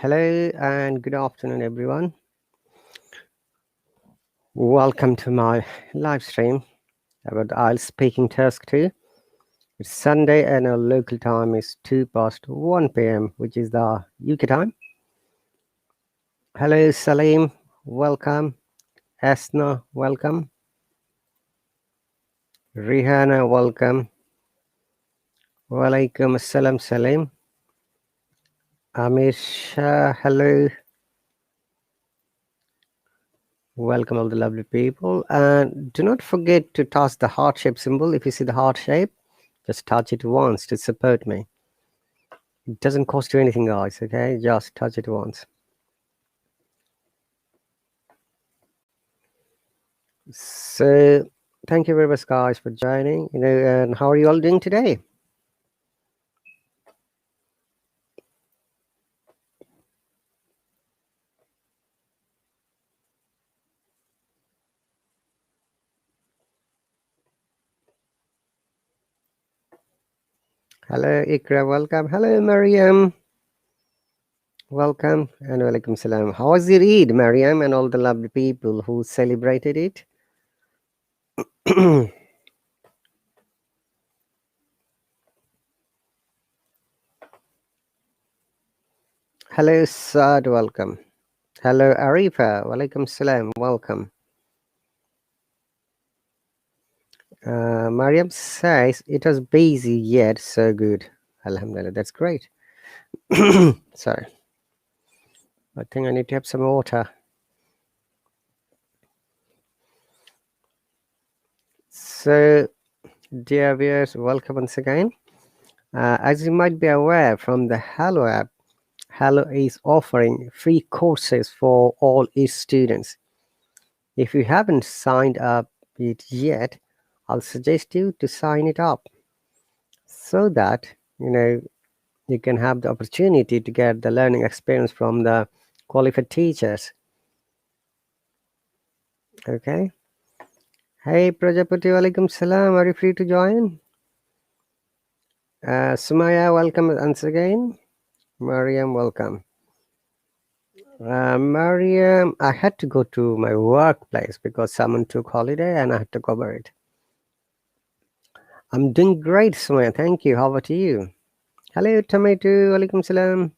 Hello and good afternoon, everyone. Welcome to my live stream about IELTS speaking task 2. It's Sunday and our local time is 1 p.m., which is the UK time. Hello, Salim. Welcome. Asna, welcome. Rihanna, welcome. Walaikum assalam, Salim. Amir Shah, hello. Welcome all the lovely people. And do not forget to touch the heart shape symbol. If you see the heart shape, just touch it once to support me. It doesn't cost you anything, guys, okay? Just touch it once. So thank you very much, guys, for joining. And how are you all doing today? Hello, Ikra, welcome. Hello, Mariam. Welcome and walaikum salam. How was your Eid, Mariam, and all the lovely people who celebrated it? Hello, Saad, welcome. Hello, Arifa, walaikum salam, welcome. Mariam says it was busy yet so good. Alhamdulillah, that's great. Sorry, I think I need to have some water. So, dear viewers, welcome once again. As you might be aware from the Hallo app, Hallo is offering free courses for all its students. If you haven't signed up it yet, I'll suggest you to sign it up so that you can have the opportunity to get the learning experience from the qualified teachers. Okay. Hey Prajapati, walaikum salam. Are you free to join? Sumaya, welcome once again. Mariam, welcome. Mariam, I had to go to my workplace because someone took holiday and I had to cover it. I'm doing great, Sumaya. Thank you. How about you? Hello, Tomato. Walaikum salam.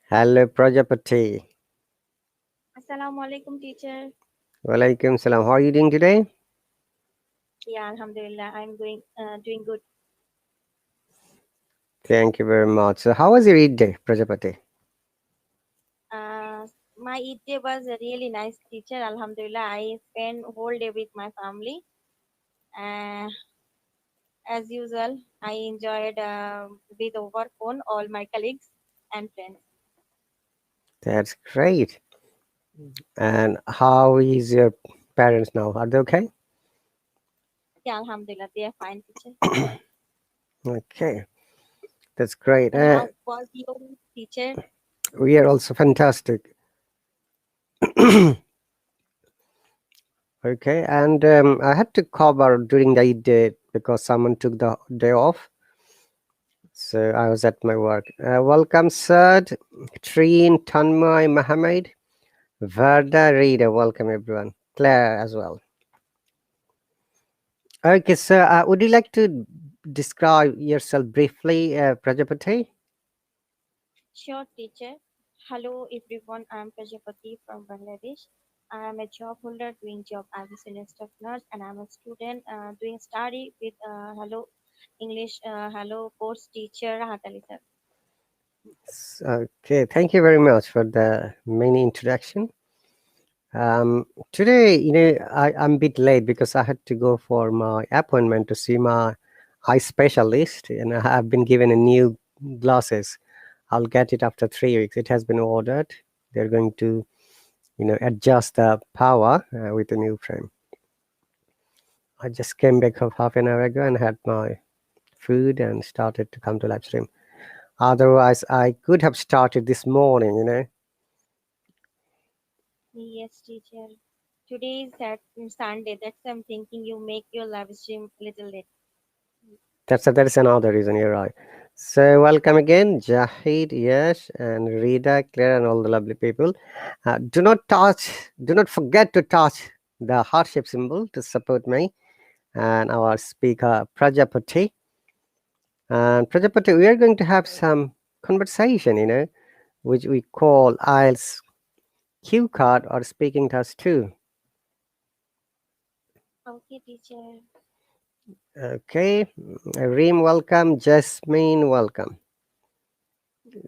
Hello, Prajapati. Assalamu alaikum, teacher. Walaikum salam. How are you doing today? Yeah, alhamdulillah, I'm doing good. Thank you very much. So how was your Eid day, Prajapati? My Eid day was a really nice, teacher. Alhamdulillah, I spent whole day with my family. As usual, I enjoyed with over phone all my colleagues and friends. That's great. And how is your parents now? Are they okay? Yeah, alhamdulillah, they are fine, teacher. Okay, that's great. And how was your teacher? We are also fantastic. Okay, and I had to cover during the Eid day because someone took the day off. So I was at my work. Welcome, Sad, Treen, Tanmay, Mohammed, Verda, Rita. Welcome, everyone. Claire as well. Okay, so would you like to describe yourself briefly, Prajapati? Sure, teacher. Hello, everyone. I'm Prajapati from Bangladesh. I'm a job holder doing job as a senior staff nurse, and I'm a student doing study with Hello English Hello course teacher RahatAli's. Okay, thank you very much for the mini introduction. Today, I'm a bit late because I had to go for my appointment to see my eye specialist, and I have been given a new glasses. I'll get it after 3 weeks. It has been ordered. They're going to, adjust the power with a new frame. I just came back of half an hour ago and had my food and started to come to live stream. Otherwise, I could have started this morning, Yes, teacher. Today is Sunday. That's why I'm thinking you make your live stream little late. That is another reason, you're right. So welcome again, Jahid, Yash, and Rita, Claire, and all the lovely people. Do not forget to touch the heart shape symbol to support me and our speaker Prajapati. And Prajapati, we are going to have some conversation, which we call IELTS cue card or speaking task 2. Okay, teacher. Okay, Reem, welcome. Jasmine, welcome.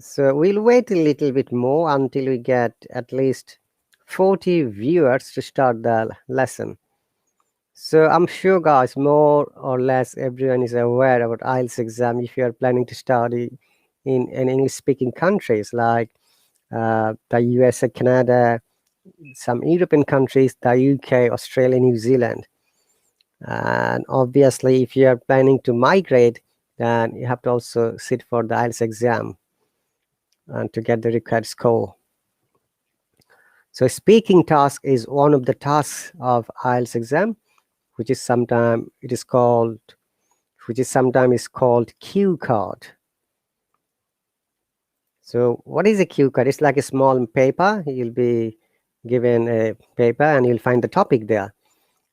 So we'll wait a little bit more until we get at least 40 viewers to start the lesson. So I'm sure, guys, more or less everyone is aware about IELTS exam if you are planning to study in English-speaking countries like the USA, Canada, some European countries, the UK, Australia, New Zealand. And obviously, if you are planning to migrate, then you have to also sit for the IELTS exam and to get the required score. So speaking task is one of the tasks of IELTS exam, which is sometimes called cue card. So what is a cue card? It's like a small paper. You'll be given a paper and you'll find the topic there.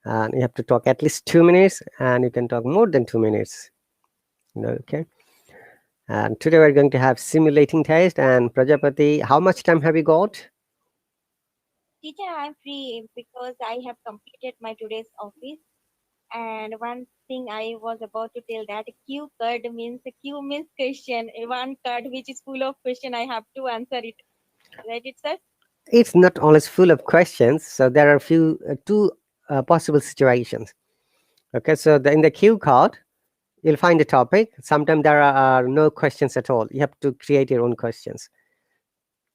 And you have to talk at least 2 minutes, and you can talk more than 2 minutes. Okay. And today we're going to have simulating test. And Prajapati, how much time have you got? Teacher, I'm free because I have completed my today's office. And one thing I was about to tell that Q card means Q means question. One card which is full of question. I have to answer it. Right, it sir? It's not always full of questions. So there are two possible situations. Okay. So in the cue card, you'll find a topic. Sometimes there are no questions at all. You have to create your own questions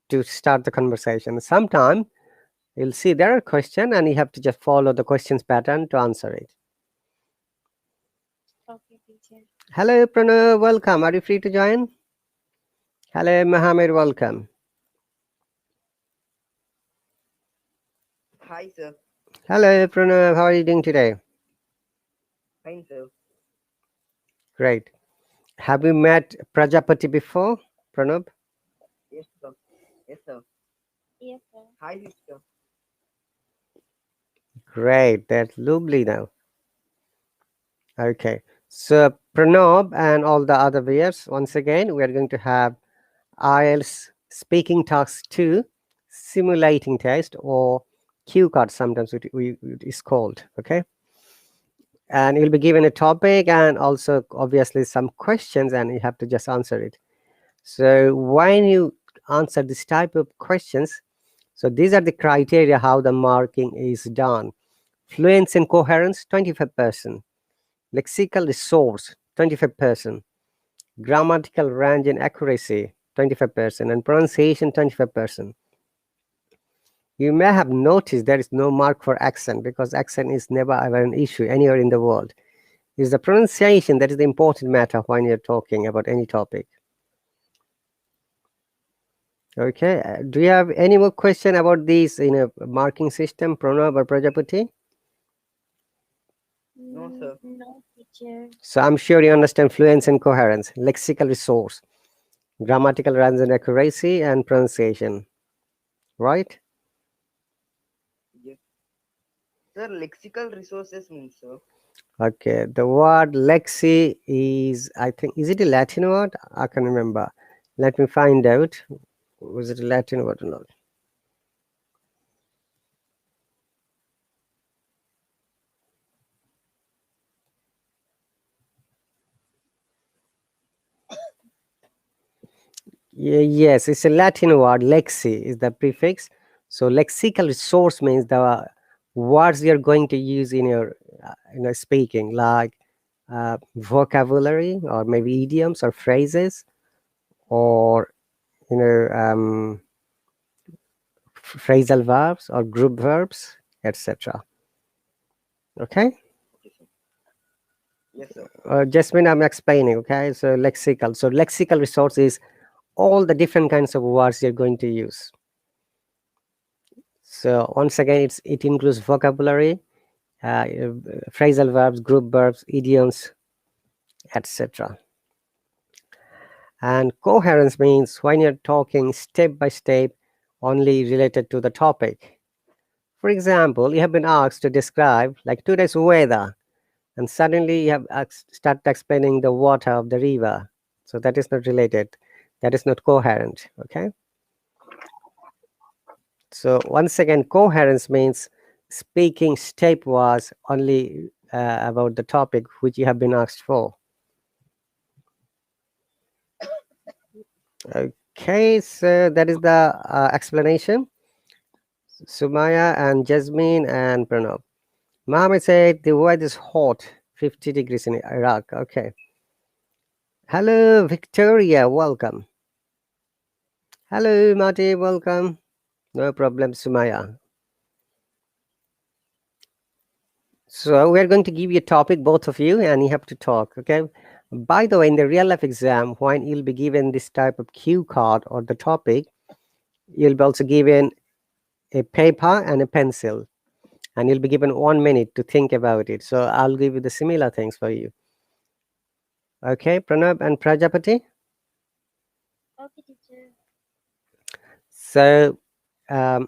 to start the conversation. Sometimes you'll see there are questions and you have to just follow the questions pattern to answer it. Okay, teacher. Hello, Pranav. Welcome. Are you free to join? Hello, Mohammed. Welcome. Hi, sir. Hello, Pranav. How are you doing today? Fine, sir. Great. Have you met Prajapati before, Pranav? Yes, sir. Yes, sir. Yes, sir. Hi, sister. Great. That's lovely now. Okay. So, Pranav and all the other viewers, once again, we are going to have IELTS speaking task 2 simulating test, or cue card sometimes it is called. Okay. And you'll be given a topic and also obviously some questions, and you have to just answer it. So when you answer this type of questions, so these are the criteria how the marking is done. Fluency and coherence 25%, lexical resource 25%, grammatical range and accuracy 25%, and pronunciation 25%. You may have noticed there is no mark for accent, because accent is never ever an issue anywhere in the world. It's the pronunciation that is the important matter when you're talking about any topic. Okay. Do you have any more question about this marking system, Pranav or Prajapati? No, sir. No, teacher. So I'm sure you understand fluency and coherence, lexical resource, grammatical range and accuracy, and pronunciation, right? Yes. Sir, lexical resources means, sir. Okay. The word lexi is, I think, is it a Latin word? I can remember. Let me find out. Was it a Latin word or not? Yes, it's a Latin word. Lexi is the prefix. So lexical resource means the words you're going to use in your speaking, like vocabulary or maybe idioms or phrases, or you know um, phrasal verbs or group verbs, etc. Okay. Okay, sir. Yes, sir. Jasmine, I'm explaining. Okay, so lexical. So lexical resource is all the different kinds of words you're going to use. So once again, it includes vocabulary, phrasal verbs, group verbs, idioms, etc. And coherence means when you're talking step by step, only related to the topic. For example, you have been asked to describe like today's weather, and suddenly you have started explaining the water of the river. So that is not related. That is not coherent. Okay. So once again, coherence means speaking stepwise only about the topic which you have been asked for. Okay, so that is the explanation. Sumaya and Jasmine and Pranav. Mohammed said the weather is hot, 50 degrees in Iraq. Okay. Hello, Victoria. Welcome. Hello, Marty. Welcome. No problem, Sumaya. So we're going to give you a topic, both of you, and you have to talk. Okay. By the way, in the real life exam, when you'll be given this type of cue card or the topic, you'll be also given a paper and a pencil, and you'll be given 1 minute to think about it. So I'll give you the similar things for you. Okay, Pranab and Prajapati. Okay, teacher. So Yes,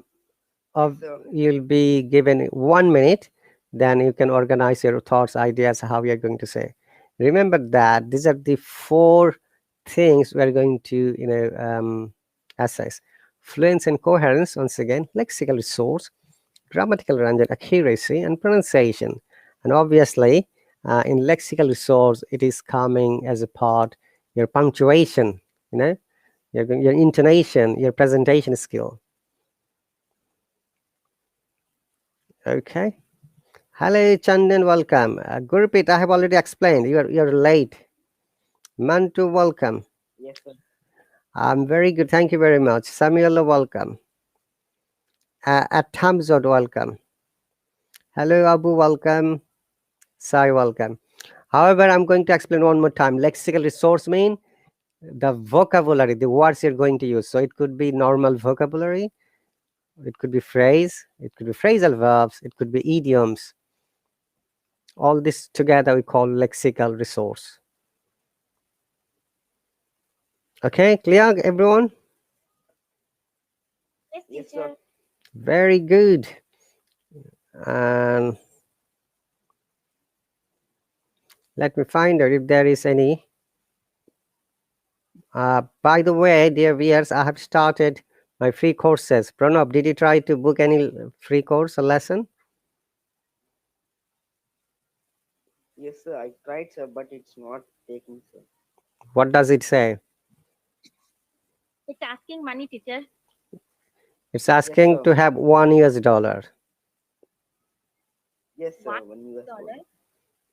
of sir. you'll be given 1 minute, then you can organize your thoughts, ideas, how you're going to say. Remember that these are the four things we're going to assess: fluency and coherence, once again, lexical resource, grammatical range and accuracy, and pronunciation. And obviously, in lexical resource, it is coming as a part your punctuation, your intonation, your presentation skill. Okay. Hello, Chandan. Welcome. Gurpreet, I have already explained. You're late. Mantu, welcome. Yes, sir. I'm very good. Thank you very much. Samuel, welcome. At Hamzod, welcome. Hello, Abu, welcome. Sai, welcome. However, I'm going to explain one more time. Lexical resource mean the vocabulary, the words you're going to use. So it could be normal vocabulary, it could be phrase, it could be phrasal verbs, it could be idioms. All this together we call lexical resource. Okay, clear, everyone? Yes, Yes, sir. teacher. Very good. And let me find out if there is any. By the way, dear viewers, I have started my free courses. Pranab, did you try to book any free course or lesson? Yes, sir. I tried, sir, but it's not taking, sir. What does it say? It's asking money, teacher. It's Yes, asking sir. to have $1. Yes, sir. One $1. dollar.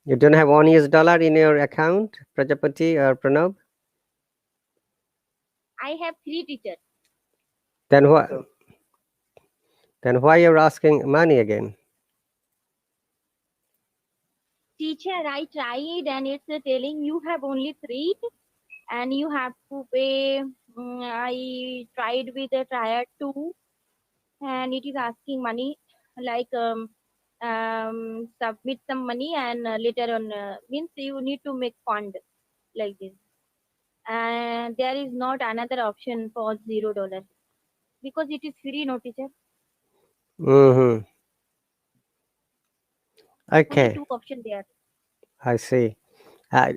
You don't have $1 in your account, Prajapati or Pranab? I have three teachers. Then Yes, why? sir. Then why you're asking money again? Teacher, I tried and it's telling you have only three and you have to pay. I tried with a triad two and it is asking money like submit some money and later on means you need to make fund like this. And there is not another option for $0 because it is free, no teacher. Mm-hmm. Only Okay, two option there. I see. Uh,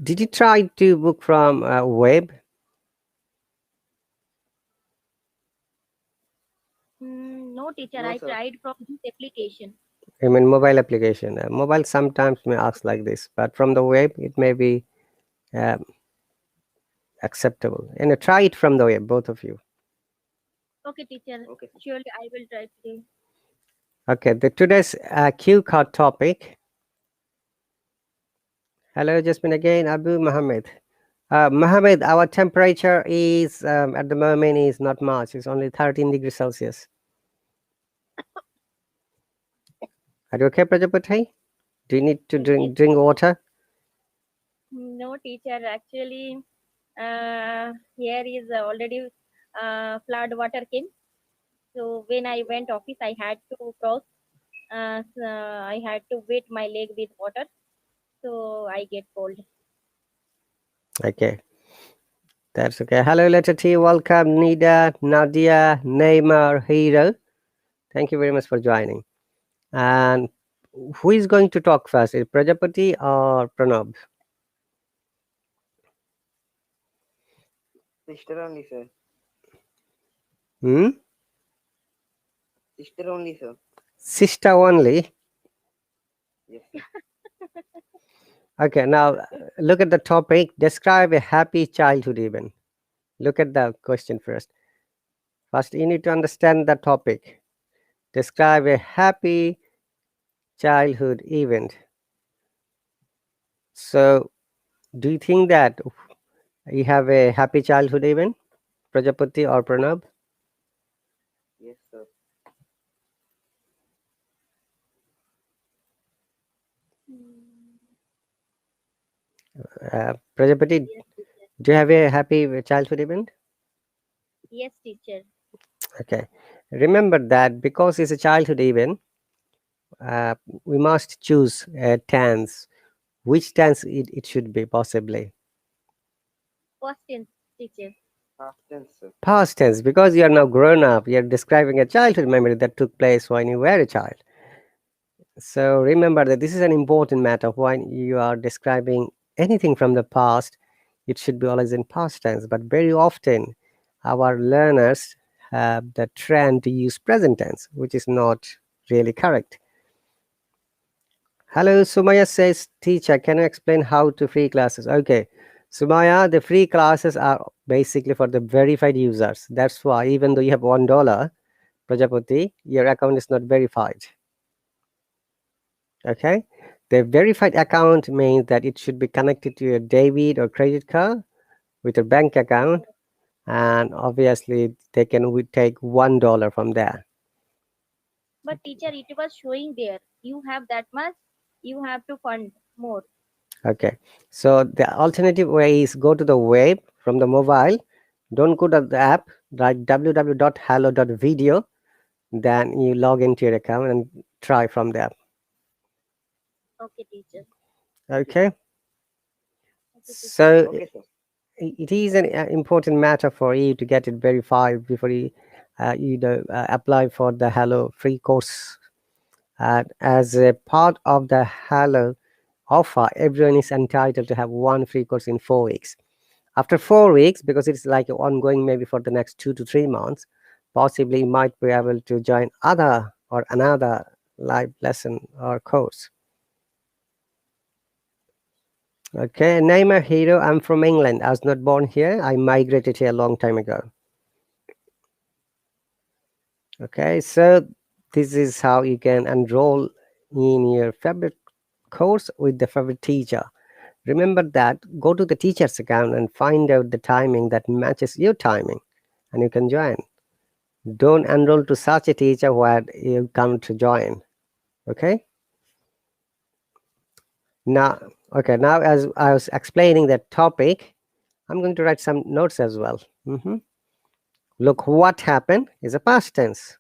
did you try to book from web? No teacher, No, I sir. tried from this application. I mean, mobile application. Mobile sometimes may ask like this, but from the web, it may be uh, acceptable. And try it from the web, both of you. Okay, teacher. Okay, sir. Surely I will try today. Okay, the today's cue card topic. Hello, Jasmine again, Abu Mohammed. Mohammed, our temperature is at the moment is not much. It's only 13 degrees Celsius. Are you okay, Prajapati? Do you need to Yes, drink water? No, teacher. Actually, here is already flood water came. So when I went office, I had to cross. I had to wet my leg with water. So I get cold. Okay, that's okay. Hello, letter T. Welcome, Nida, Nadia, Neymar, Hero. Thank you very much for joining. And who is going to talk first? Is Prajapati or Pranab? Sister only, sir. Hmm? Sister only, sir. Sister only. Yes, sir. Okay, now look at the topic. Describe a happy childhood event. Look at the question first. First, you need to understand the topic. Describe a happy childhood event. So, do you think that you have a happy childhood event, Prajapati or Pranab? Yes, sir. Hmm. Prajapati, Yes, teacher. do you have a happy childhood event? Yes, teacher. Okay. Remember that because it's a childhood event, uh, we must choose a tense. Which tense it should be, possibly? First tense, teacher. Half tense, sir. Past tense, because you are now grown up. You're describing a childhood memory that took place when you were a child. So remember that this is an important matter. When you are describing anything from the past, it should be always in past tense. But very often, our learners have the trend to use present tense, which is not really correct. Hello, Sumaya says, teacher, can you explain how to free classes? Okay, Sumaya, the free classes are basically for the verified users. That's why even though you have $1, Prajapati, your account is not verified. Okay, the verified account means that it should be connected to your debit or credit card with your bank account, and obviously they can take $1 from there. But teacher, it was showing there. You have that much. You have to fund more. Okay, so the alternative way is go to the web from the mobile. Don't go to the app. Write www.hallo.video. Then you log into your account and try from there. Okay, teacher. Okay, Okay, teacher. so Okay, sir. it is an important matter for you to get it verified before you apply for the Hello free course. As a part of the Hello offer, everyone is entitled to have one free course in 4 weeks. After 4 weeks, because it's like ongoing maybe for the next 2 to 3 months, possibly you might be able to join other or another live lesson or course. Okay, name a hero. I'm from England. I was not born here. I migrated here a long time ago. Okay, so this is how you can enroll in your favorite course with the favorite teacher. Remember that, go to the teacher's account and find out the timing that matches your timing, and you can join. Don't enroll to such a teacher where you come to join. Okay, now, now as I was explaining that topic, I'm going to write some notes as well. Look, what happened is a past tense.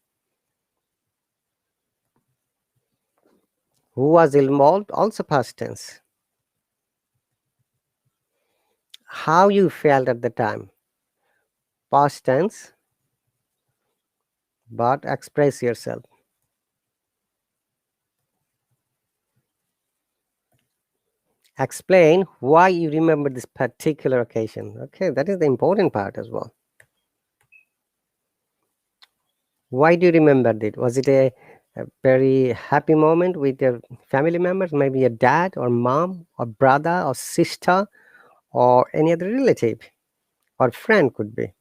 Who was involved, also past tense. How you felt at the time, past tense, but express yourself. Explain why you remember this particular occasion. Okay, that is the important part as well. Why do you remember it? Was it a very happy moment with your family members, maybe your dad or mom or brother or sister or any other relative or friend could be?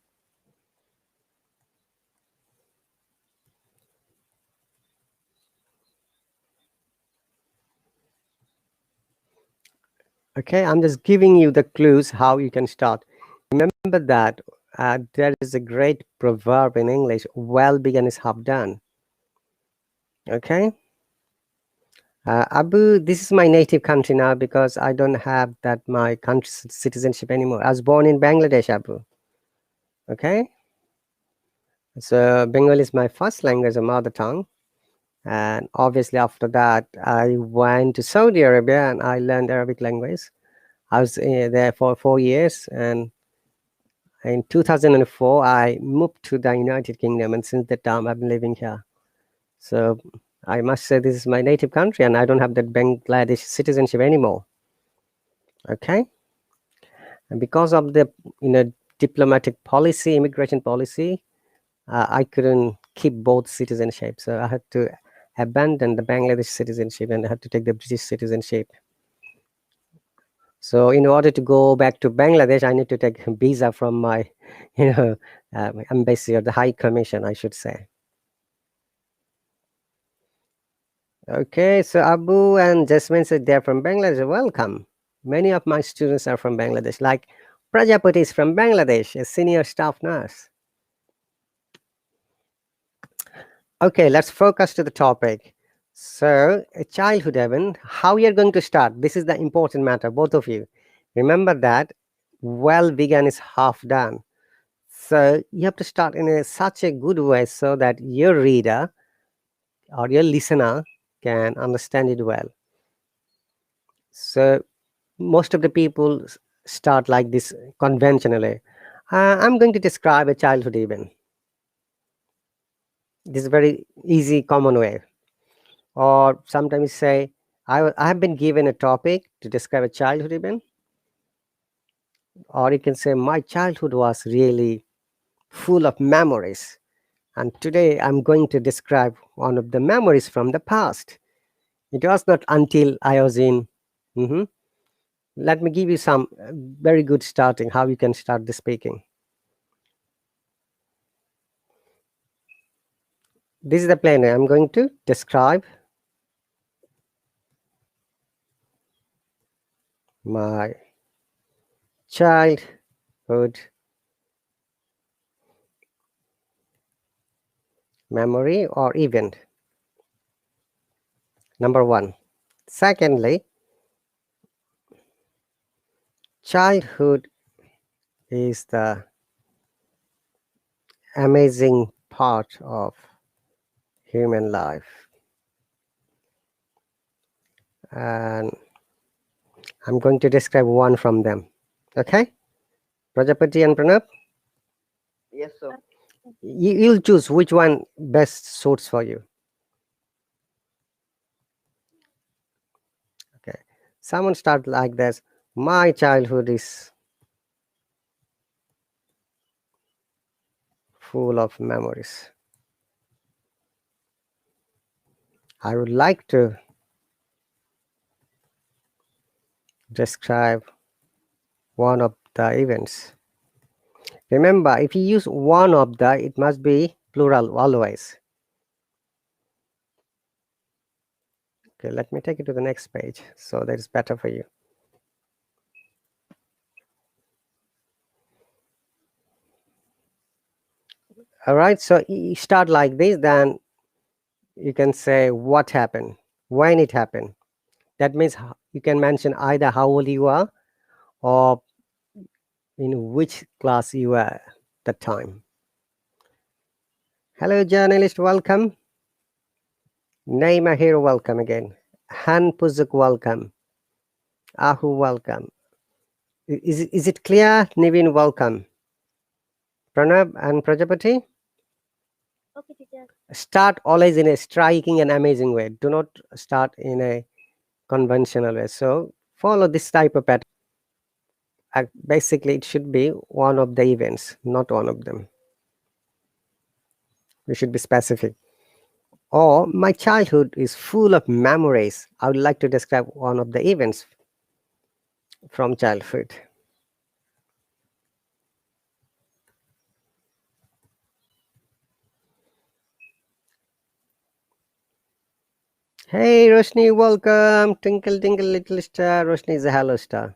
Okay, I'm just giving you the clues how you can start. Remember that there is a great proverb in English, well begun is half done. Okay, Abu, this is my native country now because I don't have that my country citizenship anymore. I was born in Bangladesh, Abu. Okay, so Bengali is my first language, a mother tongue, and obviously after that I went to Saudi Arabia and I learned Arabic language. I was there for 4 years, and in 2004 I moved to the United Kingdom, and since that time I've been living here. So I must say this is my native country, and I don't have that Bangladesh citizenship anymore. Okay, and because of the diplomatic policy, immigration policy, I couldn't keep both citizenships, so I had to abandon the Bangladesh citizenship and I had to take the British citizenship. So in order to go back to Bangladesh, I need to take a visa from my, you know, embassy or the High Commission, I should say. Okay, so Abu and Jasmine said they're from Bangladesh. Welcome. Many of my students are from Bangladesh, like Prajapati is from Bangladesh, a senior staff nurse. Okay, let's focus to the topic. So, childhood, Evan, how you're going to start? This is the important matter, both of you. Remember that well begun is half done. So, you have to start in such a good way so that your reader or your listener can understand it well. So, most of the people start like this conventionally. I'm going to describe a childhood event. This is a very easy, common way. Or sometimes say, I have been given a topic to describe a childhood event. Or you can say, my childhood was really full of memories. And today I'm going to describe one of the memories from the past. It was not until I was in. Mhm. Let me give you some very good starting, how you can start the speaking. This is the plan. I'm going to describe my childhood memory or event. Number one. Secondly, childhood is the amazing part of human life. And I'm going to describe one from them. Okay? Prajapati and Pranab, Yes, sir. you'll choose which one best suits for you. Okay. Someone start like this. My childhood is full of memories. I would like to describe one of the events. Remember, if you use one of the, it must be plural always. Okay, let me take it to the next page so that is better for you. All right, so you start like this, then you can say what happened, when it happened. That means you can mention either how old you are or in which class you were at the time. Hello, journalist, welcome. Naima here, welcome again. Han Puzuk, welcome. Ahu, welcome. Is it clear? Nivin, welcome. Pranab and Prajapati, Okay, teacher. start always in a striking and amazing way. Do not start in a conventional way. So follow this type of pattern. Basically, it should be one of the events, not one of them. We should be specific. Or my childhood is full of memories. I would like to describe one of the events from childhood. Hey Roshni, welcome. Twinkle twinkle little star. Roshni is a hello star.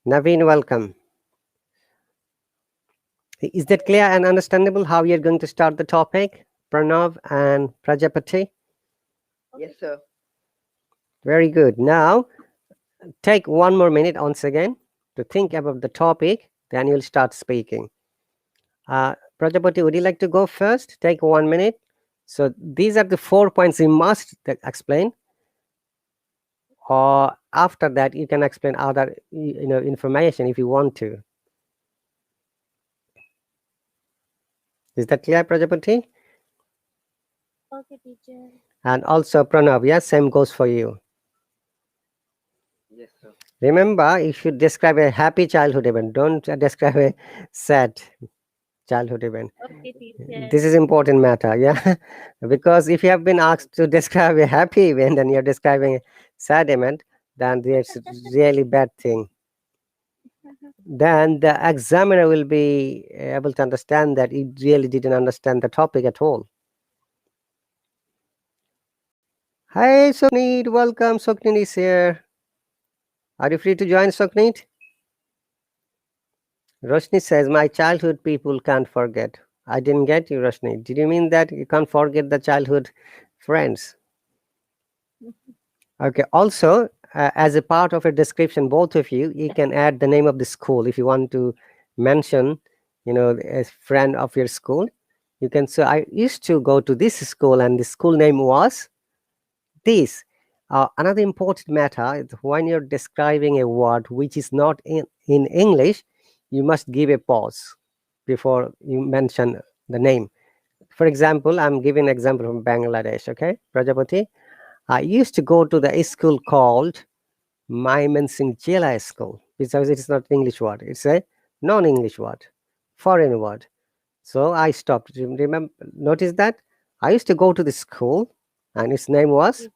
Naveen, welcome. Is that clear and understandable how you're going to start the topic? Pranav and Prajapati? Yes, sir. Very good. Now, take 1 more minute once again to think about the topic, then you'll start speaking. Prajapati, would you like to go first? Take 1 minute. So these are the 4 points you must explain, or after that you can explain other information if you want to. Is that clear, Prajapati? Okay, teacher. And also Pranav, yes, same goes for you. Yes, sir. Remember, you should describe a happy childhood event. Don't describe a sad childhood event. Okay, teacher. This is important matter, yeah. Because if you have been asked to describe a happy event and you're describing a sad event, then it's really bad thing. Then the examiner will be able to understand that he really didn't understand the topic at all. Hi, Sokneet, welcome. Sokneet is here. Are you free to join, Sokneet? Roshni says, my childhood people can't forget. I didn't get you, Roshni. Did you mean that you can't forget the childhood friends? Okay. Also, as a part of a description, both of you can add the name of the school if you want to mention, a friend of your school. You can say, I used to go to this school and the school name was this. Another important matter is when you're describing a word which is not in English, you must give a pause before you mention the name. For example, I'm giving an example from Bangladesh, okay, Prajapati. I used to go to the school called Mymensingh Jela School because it's not an English word, it's a non-English word, foreign word. So I stopped. Remember, notice that I used to go to the school and its name was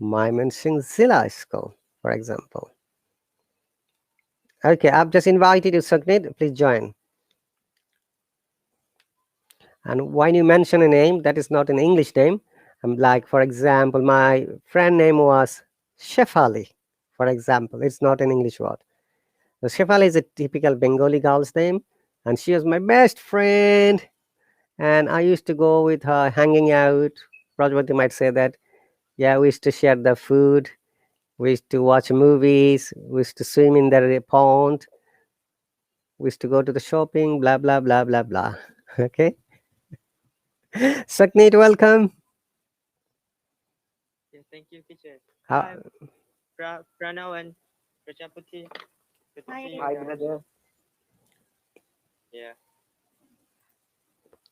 Mymensingh Zilla School, for example. Okay, I've just invited you, Sugnit. Please join. And when you mention a name that is not an English name, like, for example, my friend name was Shefali, for example. It's not an English word. So Shefali is a typical Bengali girl's name, and she was my best friend. And I used to go with her hanging out. Prajapati might say that, yeah, we used to share the food. We used to watch movies. We used to swim in the pond. We used to go to the shopping, blah, blah, blah, blah, blah. Okay. Sakneet, welcome. Yeah, thank you, teacher. How, Hi, Pranav and Prajapati. Good to Hi, see you teacher. guys. Brother. Yeah.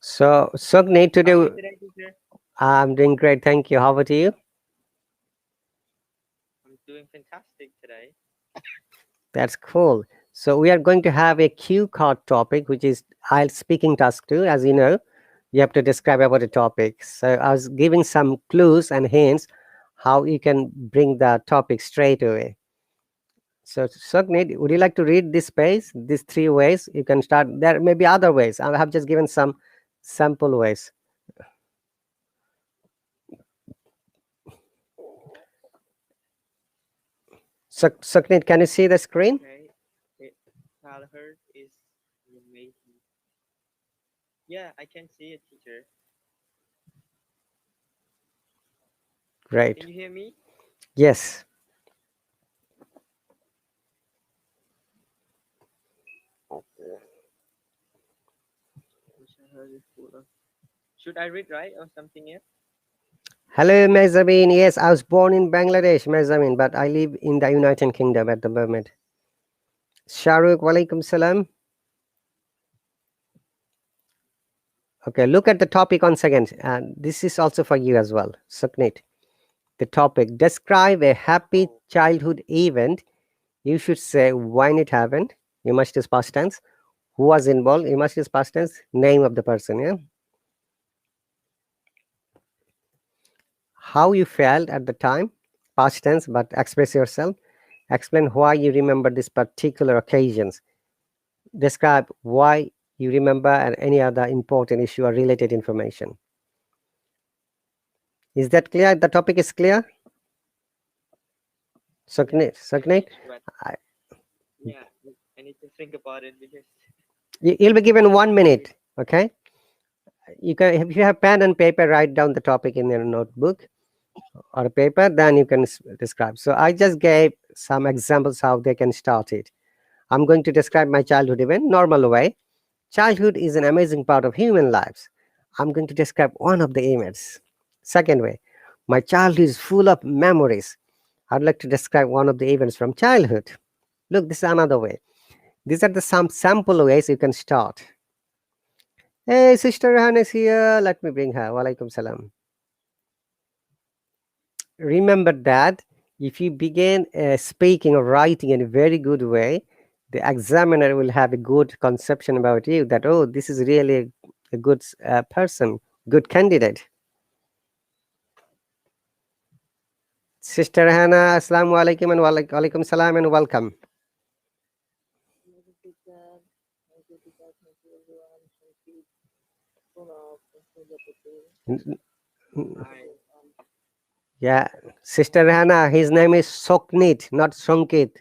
so, Sakneet, How today are you today, teacher? I'm doing great. Thank you. How about you? I'm doing fantastic today. That's cool. So, we are going to have a cue card topic, which is IELTS speaking task 2. As you know, you have to describe about a topic. So, I was giving some clues and hints how you can bring the topic straight away. So, Sugnit, would you like to read this page? These 3 ways you can start. There may be other ways. I have just given some sample ways. Sugnit, can you see the screen? Okay. Childhood is amazing. Yeah, I can see it, teacher. Great. Can you hear me? Yes. Childhood is full of- Should I read right or something else? Hello, Mezamin. Yes, I was born in Bangladesh, Mezamin, but I live in the United Kingdom at the moment. Shahrukh, walaikum salam. Okay, look at the topic once again. And this is also for you as well, Sugnit. The topic, describe a happy Oh, childhood event. You should say when it happened. You must use past tense. Who was involved? You must use past tense. Name of the person. Yeah. How you felt at the time. Past tense, but express yourself. Explain why you remember this particular occasions. Describe why you remember and any other important issue or related information. Is that clear? The topic is clear? yeah, Sugnit, but I- yeah, I need to think about it because you'll be given one it, minute. Okay. You can, if you have pen and paper, write down the topic in your notebook. or a paper, then you can describe. So I just gave some examples how they can start it. I'm going to describe my childhood even normal way. Childhood is an amazing part of human lives. I'm going to describe one of the events. Second way, my childhood is full of memories. I'd like to describe one of the events from childhood. Look, this is another way. These are the some sample ways you can start. Hey, Sister Rehan is here. Let me bring her. Walaikum salam. Remember that if you begin speaking or writing in a very good way, the examiner will have a good conception about you that, oh, this is really a good person, good candidate. Sister Hannah, Assalamu alaikum and walaikum salam and welcome. Thank you, teacher. Thank you, teacher. Thank you, everyone. Thank you, Pranav. Thank you, Japati. Hi. Yeah, Sister Hannah, his name is Soknit, not Sonkit.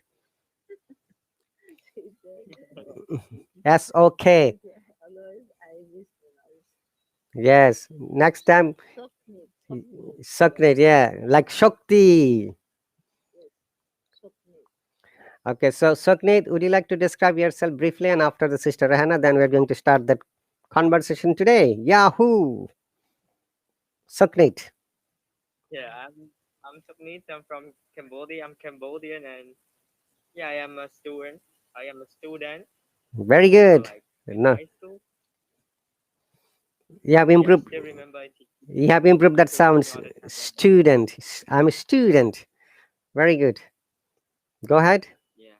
Teacher, S-O-K. teacher, always I wish pronounce. Yes, next time, Soknit, Soknit. Soknit, yeah, like Shakti. Yes, Soknit. Okay, so Soknit, would you like to describe yourself briefly? And after the Sister Rahana, then we're going to start that conversation today. Yahoo! Soknit. Yeah, I'm Subnit. I'm from Cambodia. I'm Cambodian, and yeah, I am a student. I am a student, Very good. like in No, high school. you have Yeah, improved. still remember it. You have improved that Still sounds. remember all the time. Student. I'm a student. Very good. Go ahead. Yeah,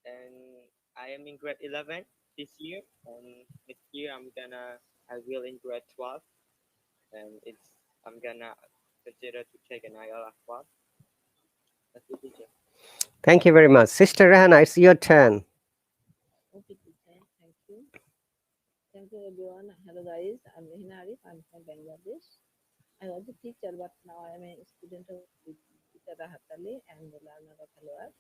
and I am in grade 11 this year, and next year I will in grade 12, and I'm gonna consider to take an IELTS class. That's the teacher. Thank you very much. Sister Rahana, it's your turn. Okay, teacher. Thank you. Thank you, everyone. Hello, guys. I'm Rehina Arif. I'm from Bangladesh. I was a teacher, but now I am a student of teacher RahatAli and the learner of Hallo.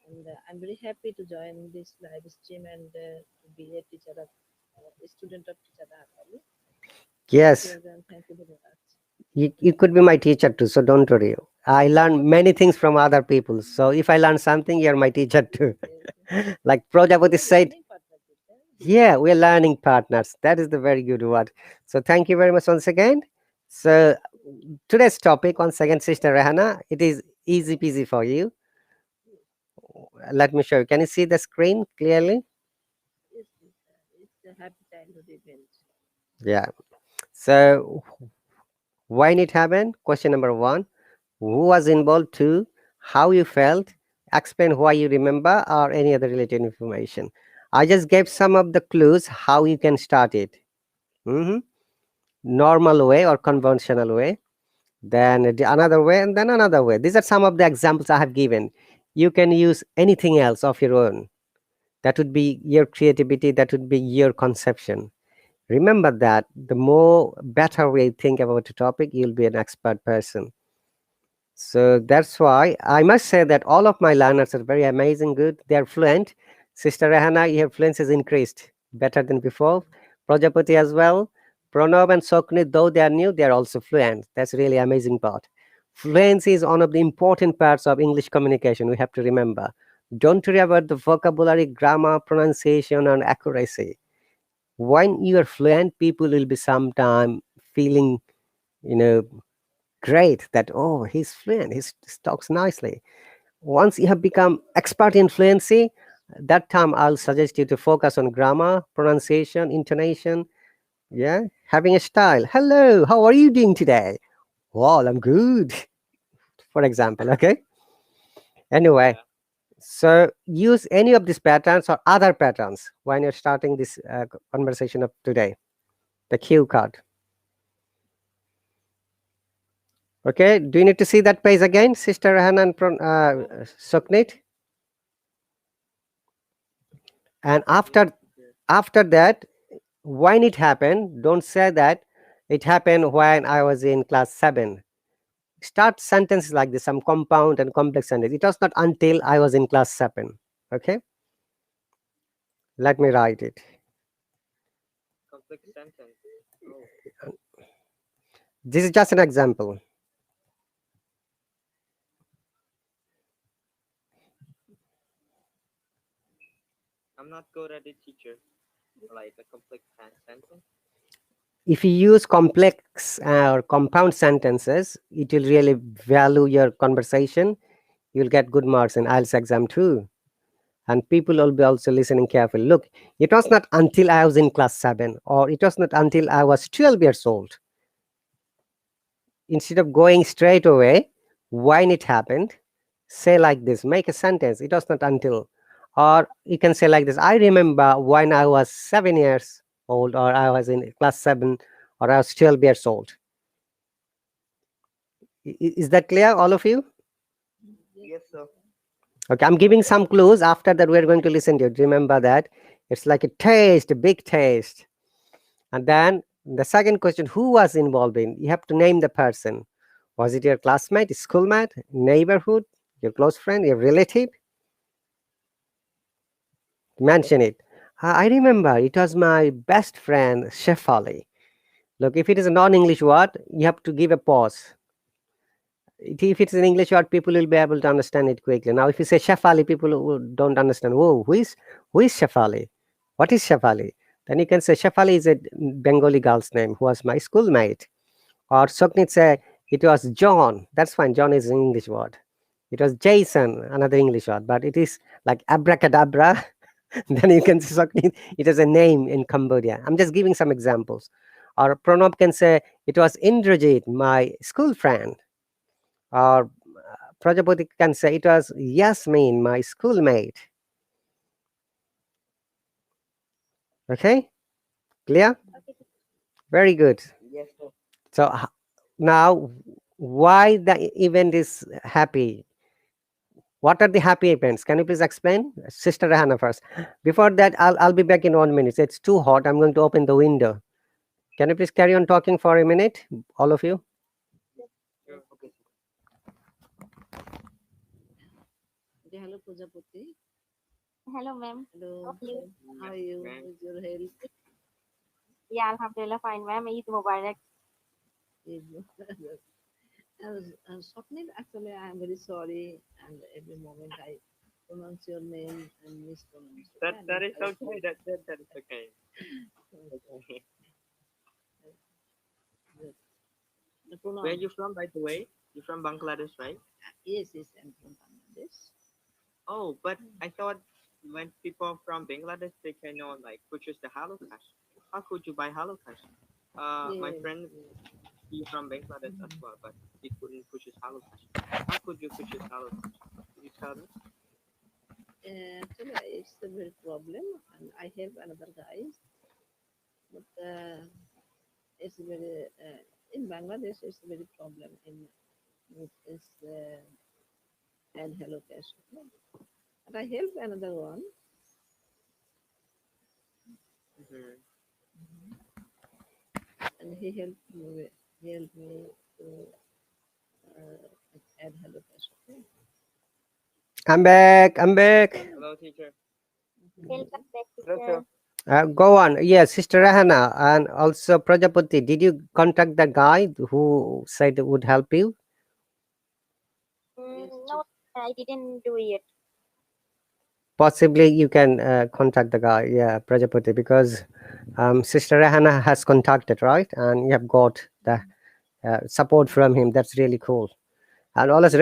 And I'm very happy to join this live stream and to be a teacher of a student of teacher RahatAli. Thank you, Yes, everyone. Thank you very much. you could be my teacher too, so don't worry. I learn many things from other people. So if I learn something, you're my teacher too. Yes. Like Projapati We are said, learning partner, teacher. yeah, we're learning partners. That is the very good word. So thank you very much once again. So today's topic, once again, Sister Rahana, it is easy peasy for you. Yes, Let me show you. Can you see the screen clearly? yes, teacher. It's a happy childhood event. Yeah. So when it happened, question number one, who was involved? Two, how you felt, explain why you remember, or any other related information. I just gave some of the clues how you can start it. Mhm. Normal way or conventional way, then another way, and then another way. These are some of the examples I have given. You can use anything else of your own. That would be your creativity, that would be your conception. Remember that the more better way you think about a topic, you'll be an expert person. So that's why I must say that all of my learners are very amazing, good. They are fluent. Sister Rahana, your fluency is increased better than before. Prajapati as well. Pranav and Sokni, though they are new, they are also fluent. That's really amazing part. Fluency is one of the important parts of English communication. We have to remember. Don't worry about the vocabulary, grammar, pronunciation, and accuracy. When you are fluent, people will be sometime feeling, you know, great that, oh, he's fluent, he talks nicely. Once you have become expert in fluency, that time I'll suggest you to focus on grammar, pronunciation, intonation, yeah, having a style. Hello, how are you doing today? Well, I'm good, for example. Okay, anyway, Yeah. so use any of these patterns or other patterns when you're starting this conversation of today, the cue card. Okay, do you need to see that page again, Sister Hannah and Suknit? And Yes, teacher. after that, when it happened, don't say that it happened when I was in class 7. Start sentences like this, some compound and complex sentence. It was not until I was in class 7. Okay, let me write it. Complex sentence. Oh, This is just an example. I'm not good at it, teacher. Like a complex sentence. If you use complex or compound sentences, it will really value your conversation. You'll get good marks in IELTS exam too. And people will be also listening carefully. Look, it was not until I was in class 7, or it was not until I was 12 years old. Instead of going straight away, when it happened, say like this, make a sentence. It was not until. Or you can say like this, I remember when I was 7 years old, or I was in class 7, or I was 12 years old. Is that clear, all of you? Yes, sir. Okay, I'm giving some clues. After that, we're going to listen to it. Remember that it's like a taste, a big taste. And then the second question, who was involved in? You have to name the person. Was it your classmate, schoolmate, neighborhood, your close friend, your relative? Mention it. I remember it was my best friend, Shefali. Look, if it is a non-English word, you have to give a pause. If it's an English word, people will be able to understand it quickly. Now, if you say Shefali, people who don't understand. Whoa, who is Shefali? What is Shefali? Then you can say Shefali is a Bengali girl's name who was my schoolmate. Or Soknit say it was John. That's fine. John is an English word. It was Jason, another English word, but it is like abracadabra. Then you can say Soknit, it is a name in Cambodia. I'm just giving some examples. Or Pranab can say it was Indrajit, my school friend. Or Prajapati can say it was Yasmin, my schoolmate. Okay, clear? Okay. Very good. Yes, sir. So now, why the event is happy? What are the happy events? Can you please explain, Sister Rahana first? Before that, I'll be back in 1 minute. It's too hot. I'm going to open the window. Can you please carry on talking for a minute, all of you? Sure. Okay. Okay, hello Prajapati. Hello, ma'am. How Hello. are you? How are you? Ma'am. Is your health? Yeah, Alhamdulillah, fine, ma'am. Eid Mubarak. Is Swapnil, actually, I am very sorry, and every moment I pronounce your name and mispronounce. That is okay. That is okay. Okay. The Where pronoun. you from, by the way? You from Bangladesh, right? Yes, yes, I'm from Bangladesh. Oh, but I thought when people from Bangladesh they cannot like purchase the Hello Cash. How could you buy Hello Cash? My Yes, friend yes. he from Bangladesh as well, but he couldn't purchase Hello Cash. How could you purchase Hello Cash? Could you tell me? Actually, it's a very problem, and I help another guys, but it's very in Bangladesh. It's a very problem in is and hello cash. Okay? But I help another one, Mm-hmm. and he helped me to add hello cash. Okay. I'm back. I'm back. Hello, teacher. Welcome back, Hello, sir. teacher. Go on. Yes, Sister Rahana and also Prajapati. Did you contact the guy who said would help you? Yes, No, I didn't do it. Possibly you can contact the guy, yeah, Prajapati, because Sister Rahana has contacted, right? And you have got the support from him. That's really cool. And always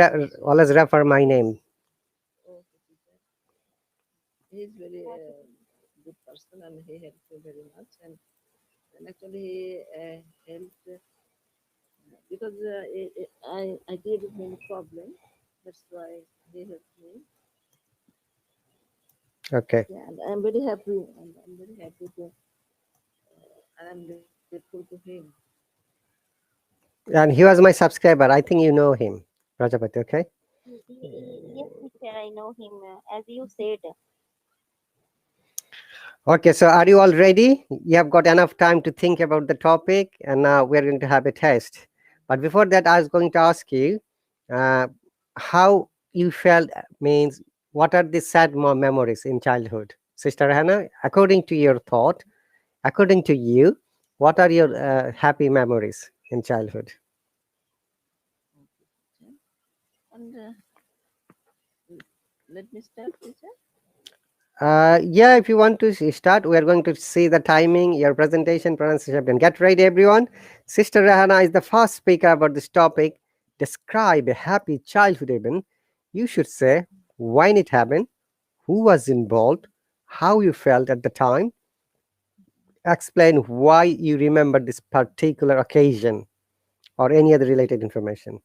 refer my name. okay, teacher. He's very good person, and he helped me very much. And actually, he helped because I created many problems. That's why he helped me. Okay. Yeah, and I'm very happy, and I'm very happy to, and I'm grateful to him. And he was my subscriber. I think you know him, Prajapati, okay? Yes, teacher, I know him. As you said, Okay, so are you all ready? You have got enough time to think about the topic, and now we're going to have a test. But before that, I was going to ask you uh, how you felt, means what are the sad memories in childhood? Sister Hannah, according to your thought, according to you, what are your happy memories? in childhood? Okay, teacher. And let me start, teacher. Yeah, if you want to start, we are going to see the timing, your presentation, pronunciation. Get ready, everyone. Sister Rahana is the first speaker about this topic. Describe a happy childhood event. You should say when it happened, who was involved, how you felt at the time, explain why you remember this particular occasion, or any other related information.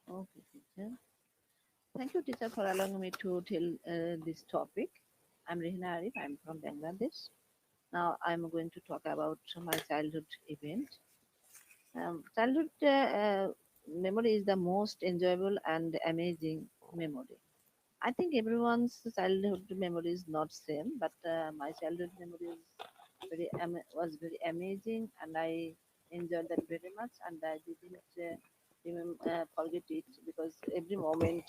Okay, teacher. Thank you, teacher, for allowing me to tell this topic. I'm Rehina Arif. I'm from Bangladesh. Now I'm going to talk about my childhood event. Childhood memory is the most enjoyable and amazing memory. I think everyone's childhood memory is not same, but my childhood memory is was very amazing, and I enjoyed that very much, and I didn't forget it because every moment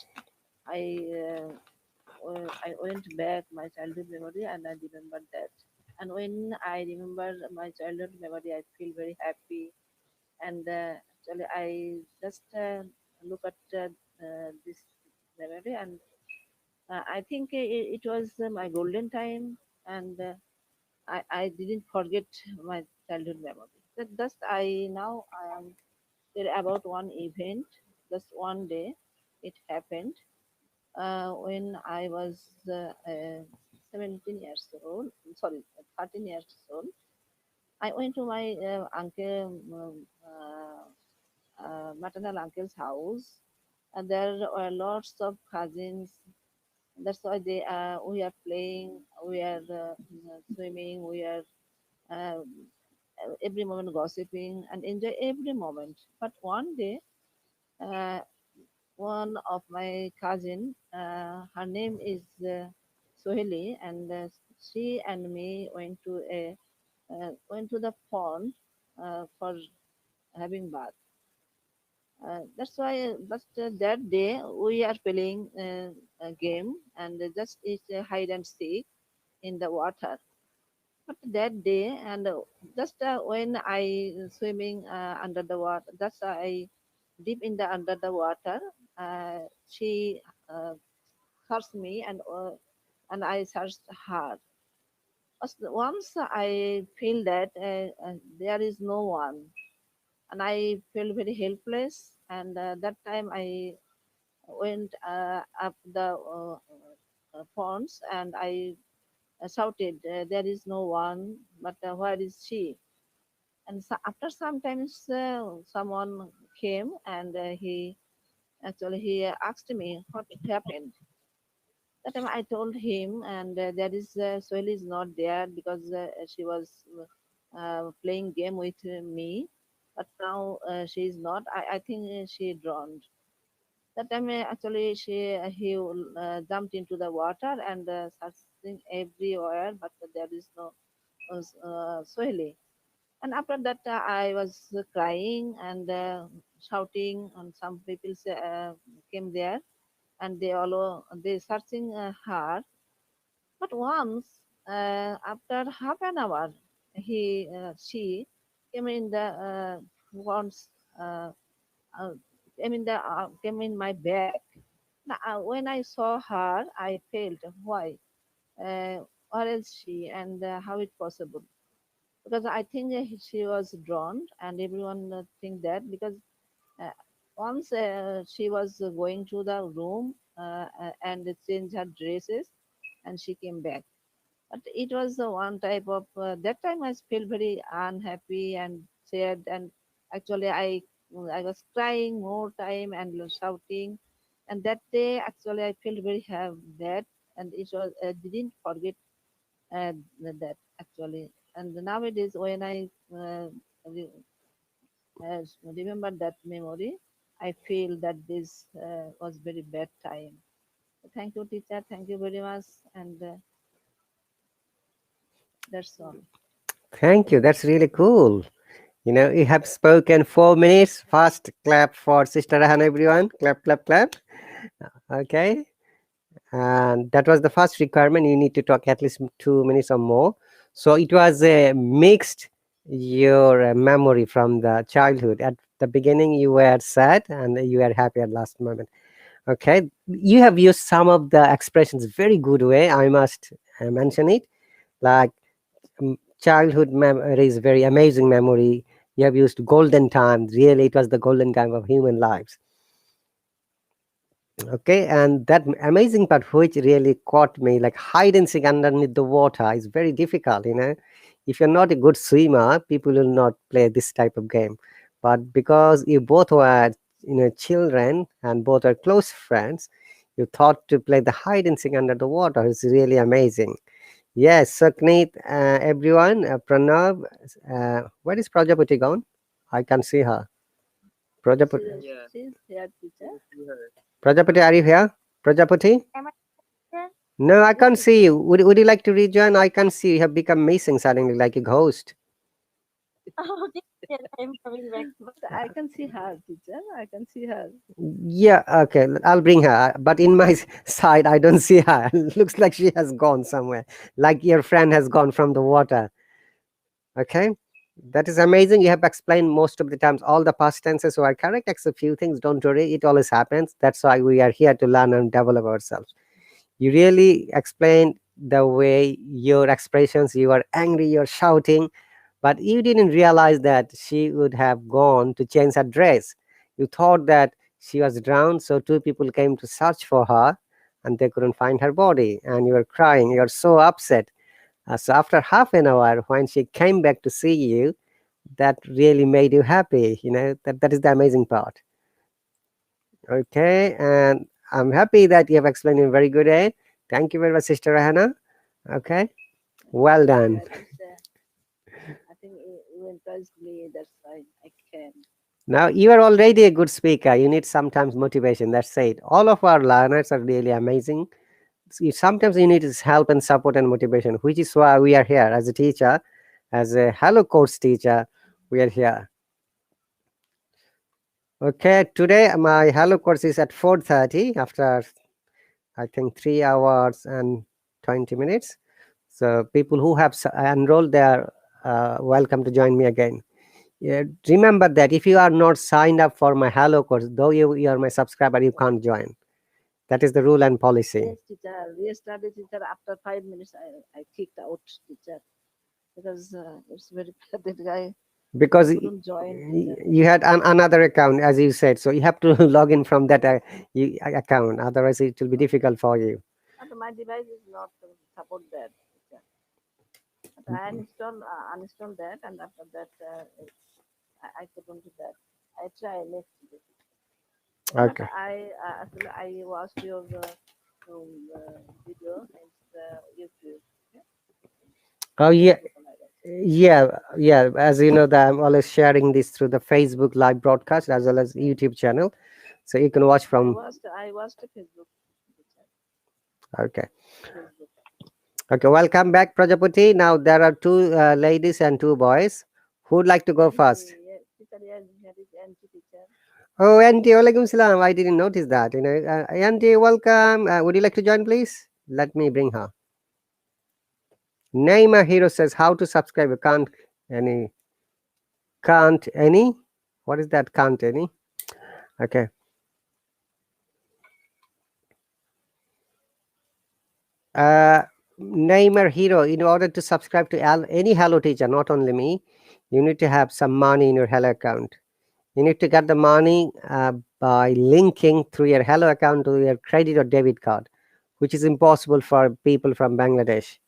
I I went back my childhood memory and I remembered that. And when I remember my childhood memory, I feel very happy. And actually, I just look at this memory, and I think it was my golden time, and I didn't forget my childhood memory. Just I now I am tell about one event. Just one day, it happened when I was 17 years old. Sorry, 13 years old. I went to my uncle, maternal uncle's house, and there were lots of cousins. That's why we are playing, we are swimming, we are uh, every moment gossiping and enjoy every moment. But one day, uh, one of my cousin, her name is Soheli, and she and me went to the pond for having bath. That's why, but that day we are playing a game and just it's hide and seek in the water. But that day and just when I swimming under the water, just I deep in the under the water, she searched me and I searched her. Once I feel that there is no one, and I felt very helpless. And that time I went up the ponds and I shouted, "There is no one, but where is she?" And so after sometimes someone came and he asked me what happened. That time I told him, and there is Soheli is not there because she was playing game with me, but now she is not. I think she drowned. That time actually he jumped into the water and searching everywhere, but there is no Soheli. And after that, I was crying and shouting, and some people came there, and they searching her. But once, after half an hour, she came in the once uh, came in my bag. Now, when I saw her, I felt why, where is she, and how it possible? Because I think she was drowned, and everyone think that because uh, once she was going to the room and change her dresses, and she came back. But it was the one type of that time I feel very unhappy and sad, and actually I was crying more time and shouting, and that day actually I feel very bad, and it was didn't forget that actually. And nowadays when I re- remember that memory, I feel that this was very bad time. Thank you, teacher. Thank you very much, and that's all. Thank you. That's really cool. You have spoken 4 minutes. Fast clap for Sister Rahan, everyone. Clap, clap, clap. Okay. And that was the first requirement. You need to talk at least 2 minutes or more. So it was a mixed your memory from the childhood. At the beginning, you were sad and you were happy at last moment. Okay, you have used some of the expressions very good way. I must mention it. Like childhood memory is very amazing memory. You have used golden time. Really, it was the golden time of human lives. Okay, and that amazing part which really caught me, like hide and seek underneath the water, is very difficult. If you're not a good swimmer, people will not play this type of game. But because you both were, children and both are close friends, you thought to play the hide and seek under the water. It's really amazing. Yes, Sakneet, everyone, Pranav, where is Prajapati gone? I can see her. Prajapati, Yeah, She's here, teacher. you see her. Prajapati, are you here? Prajapati? Am I here? No, I Yes, can't teacher. see you. Would you like to rejoin? I can see you have become missing suddenly like a ghost. Oh, yes, I'm coming back. But I can see her, teacher. I can see her. Yeah, okay, I'll bring her. But in my side, I don't see her. Looks like she has gone somewhere, like your friend has gone from the water. Okay, that is amazing. You have explained most of the times all the past tenses were correct, except few things. Don't worry, it always happens. That's why we are here to learn and develop ourselves. You really explained the way your expressions. You are angry, you're shouting, but you didn't realize that she would have gone to change her dress. You thought that she was drowned, so two people came to search for her and they couldn't find her body, and you were crying. You're so upset. So, after half an hour, when she came back to see you, that really made you happy. That is the amazing part. Okay, and I'm happy that you have explained in very good way. Thank you very much, Sister Rahana. Okay, well done. Yeah, teacher. I think you encouraged me. That's why I came. Now you are already a good speaker. You need sometimes motivation. That's it. All of our learners are really amazing. Sometimes you need is help and support and motivation, which is why we are here as a teacher, as a Hello course teacher. We are here. Okay, today my Hello course is at 4:30 after I think 3 hours and 20 minutes. So people who have enrolled, they are welcome to join me again. Yeah, remember that if you are not signed up for my Hello course, though you are my subscriber, you can't join. That is the rule and policy. Yes, teacher. Yesterday, teacher, after 5 minutes, I kicked out, teacher, because it's very bad that I Because couldn't join, teacher. you had another account, as you said, so you have to log in from that account. Otherwise, it will be difficult for you. But my device is not support that, teacher. But I uninstall that, and after that, I couldn't do that. I try next day. But Okay. I actually I watched your video in the YouTube. Okay? Oh yeah, Facebook like that. yeah. As you know, that I'm always sharing this through the Facebook live broadcast as well as Yes. YouTube channel, so you can watch I from. watched I watched the Facebook, teacher. Okay. Facebook. Okay. Welcome back, Prajapati. Now there are two ladies and two boys. Who would like to go first? Auntie, yes, teacher, yes, here is auntie, teacher. Oh, Auntie, walaikum salam. I didn't notice that. Auntie, welcome. Would you like to join, please? Let me bring her. Naima Hero says how to subscribe. Any can't any. What is that? Can't any? Okay. Uh, Namer Hero. In order to subscribe to any Hello Teacher, not only me, you need to have some money in your Hello account. You need to get the money by linking through your Hello account to your credit or debit card, which is impossible for people from Bangladesh.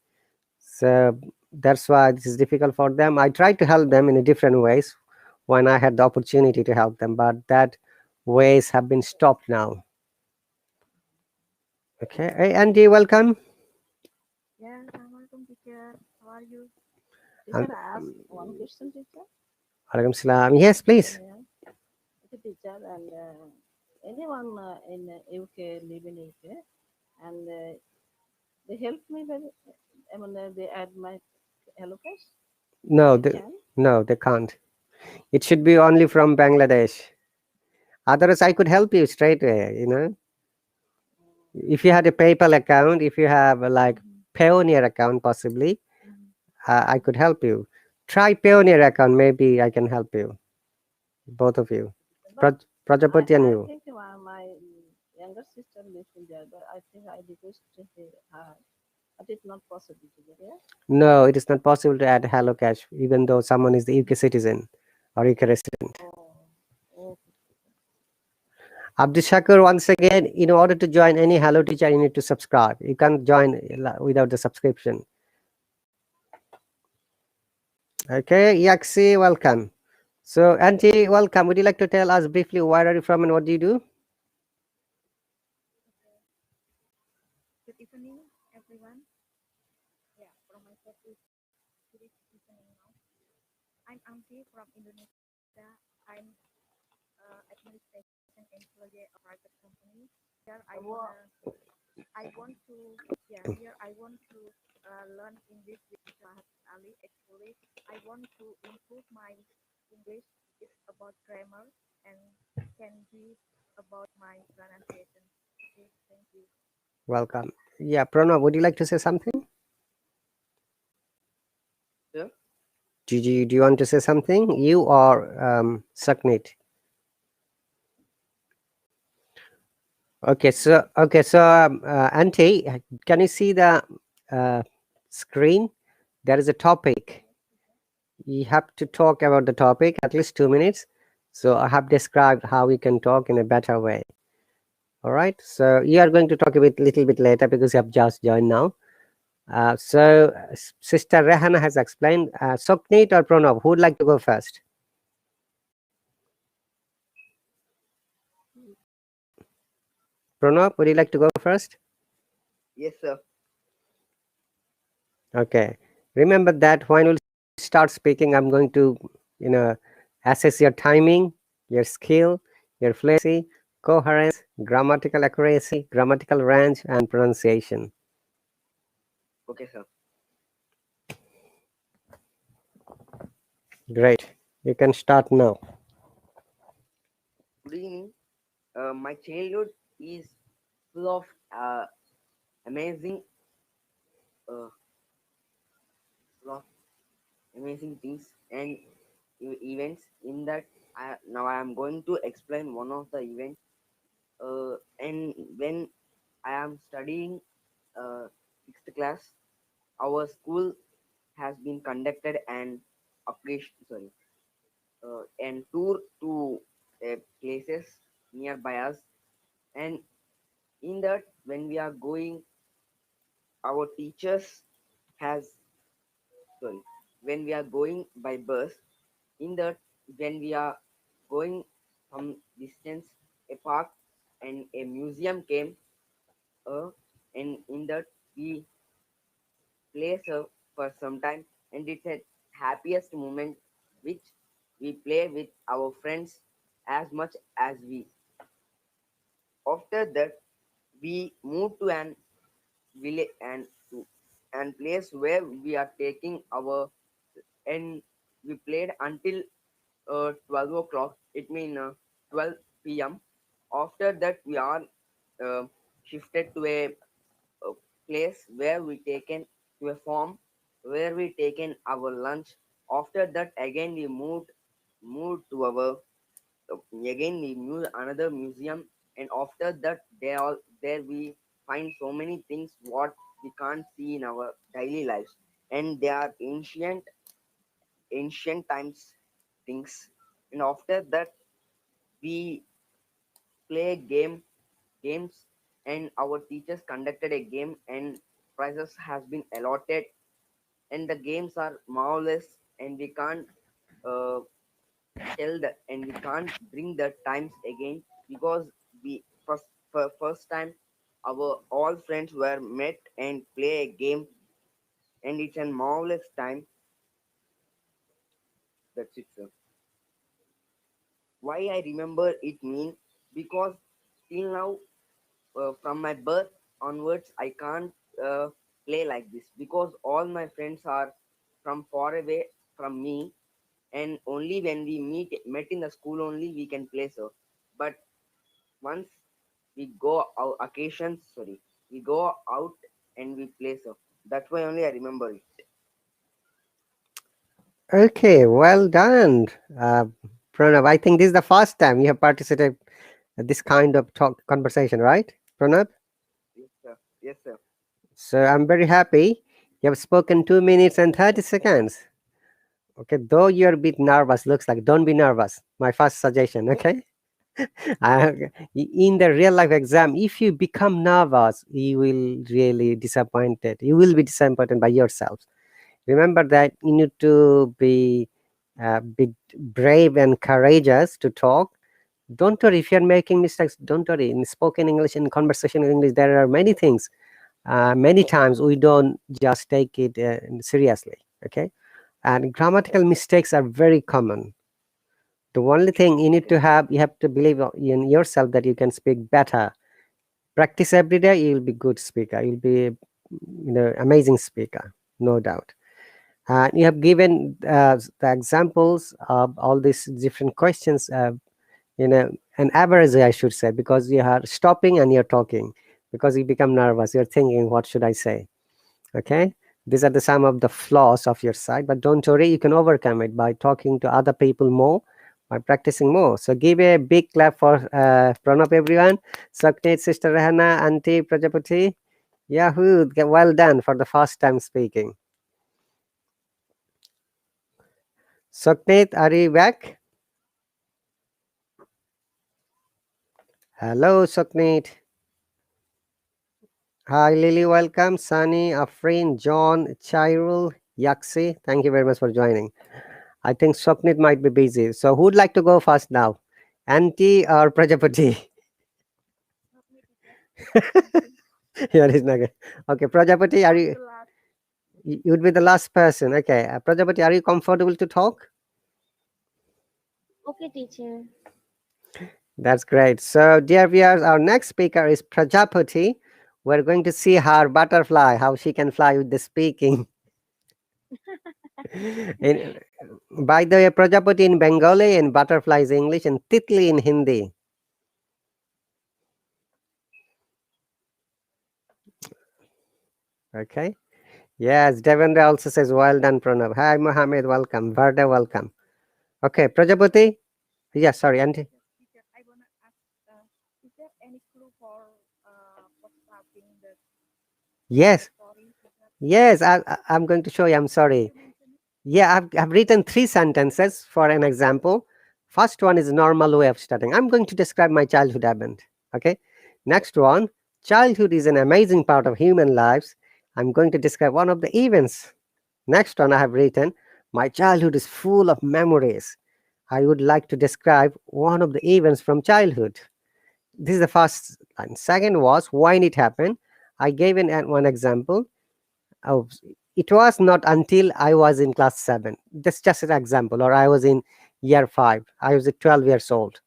So that's why this is difficult for them. I tried to help them in a different ways when I had the opportunity to help them, but that ways have been stopped now. Okay, hey, Andy, welcome. Yeah, I'm welcome, teacher. How are you? And Teacher, I ask one question, teacher. alaikum salam. Yes, please. Yeah. Okay, teacher, and anyone in UK live in UK, and they help me very. I mean, they add my hello cash. No, They can. no, they can't. It should be only from Bangladesh. Otherwise, I could help you straight away. If you had a PayPal account, if you have like Mm-hmm. Payoneer account, possibly, Mm-hmm. I could help you. Try Pioneer account. Maybe I can help you, both of you. But Prajapati and I you. think my younger sister lives in there, but I think I requested her, but it's not possible to get. Yeah. No, it is not possible to add Hello Cash, even though someone is the UK citizen or UK resident. Oh, okay. Abdul Shakur, once again, in order to join any Hello Teacher, you need to subscribe. You can't join without the subscription. Okay, Yaksi, welcome. So, Auntie, welcome. Would you like to tell us briefly where are you from and what do you do? Good evening, everyone. Yeah, from my side is good evening now. I'm Amti from Indonesia. I'm administration employee of private company. Here I want to, yeah, here I want to learn English with Rahat Ali. Actually, I want to improve my English. It's about grammar and can be about my pronunciation. Okay, thank you. Welcome. Yeah, Pranav, would you like to say something? Yeah. Do you want to say something? You or Saknit? Okay, so Auntie, can you see the uh, screen? There is a topic. You have to talk about the topic at least 2 minutes. So I have described how we can talk in a better way. All right. So you are going to talk a little bit later because you have just joined now. Sister Rehana has explained. Soknit or Pranav, who would like to go first? Pranav, would you like to go first? Yes, sir. Okay. Remember that when we start speaking, I'm going to, you know, assess your timing, your skill, your fluency, coherence, grammatical accuracy, grammatical range, and pronunciation. Okay, sir. Great. You can start now. Good evening. My childhood is full of amazing, uh, full of amazing things and events. In that, now I am going to explain one of the events. And when I am studying sixth class, our school has been conducted an occasion, sorry, and tour to places nearby us. And in that, when we are going, our teachers has, sorry, when we are going by bus, in that, when we are going from distance, a park and a museum came, uh, and in that we play for some time, and it's a happiest moment which we play with our friends as much as we. After that, we move to an village and place where we are taking our, and we played until 12 o'clock. It means 12 p.m. After that, we are uh, shifted to a place where we taken to a farm where we taken our lunch. After that, again we moved to our, again we moved another museum, and after that, there we find so many things what we can't see in our daily lives, and they are ancient times things. And after that, we play games, and our teachers conducted a game, and prizes has been allotted, and the games are marvelous, and we can't uh, tell that, and we can't bring the times again, because we for first time our all friends were met and play a game, and it's a marvelous time. That's it, sir. Why I remember it mean, because till now, from my birth onwards, I can't play like this, because all my friends are from far away from me, and only when we met in the school only we can play, sir. But once we go out occasions, sorry, we go out and we play, sir. That's why only I remember it. Okay, well done, uh, Pranav. I think this is the first time you have participated in this kind of talk conversation, right, Pranav? Yes, sir. Yes, sir. So I'm very happy. You have spoken 2 minutes and 30 seconds. Okay, though you're a bit nervous, looks like, don't be nervous. My first suggestion, okay? Uh, in the real life exam, if you become nervous, you will really disappointed. You will be disappointed by yourself. Remember that you need to be bit brave and courageous to talk. Don't worry if you're making mistakes. Don't worry. In spoken English and conversational English, there are many things. Many times we don't just take it seriously. Okay, and grammatical mistakes are very common. The only thing you need to have, you have to believe in yourself that you can speak better. Practice every day. You'll be good speaker. You'll be, amazing speaker, no doubt. And you have given the examples of all these different questions. An average, I should say, because you are stopping and you're talking, because you become nervous. You're thinking, what should I say? Okay, these are the some of the flaws of your side, but don't worry, you can overcome it by talking to other people more, by practicing more. So give a big clap for Pranab, everyone. Saknet, Sister Rahana, Auntie Prajapati. Yahoo, well done for the first time speaking. Saknet, are you back? Hello, Saknet. Hi, Lily, welcome. Sunny, Afrin, John, Chairul, Yaksi, thank you very much for joining. I think Swapnit might be busy. So who'd like to go first now? Auntie or Prajapati? Here is Naga. Okay, Prajapati, are you? You'd be the last person. Okay, Prajapati, are you comfortable to talk? Okay, teacher. That's great. So, dear viewers, our next speaker is Prajapati. We're going to see her butterfly, how she can fly with the speaking. in, by the way, Prajapati in Bengali and butterfly is English and Titli in Hindi. Okay. Yes, Devendra also says, well done, Pranav. Hi, Mohammed, welcome. Varda, welcome. Okay, Prajapati. Yeah, sorry, Auntie. Teacher, I wanna ask, is there any clue for starting the Yes, story? Teacher? yes, I'm going to show you. I'm Can sorry. you mention it? Yeah, I've written 3 sentences for an example. First one is normal way of starting. I'm going to describe my childhood event. Okay. Next one, childhood is an amazing part of human lives. I'm going to describe one of the events. Next one I have written, my childhood is full of memories. I would like to describe one of the events from childhood. This is the first line. Second was when it happened. I gave one example. Oh, it was not until I was in class 7. That's just an example. Or I was in year 5. I was 12 years old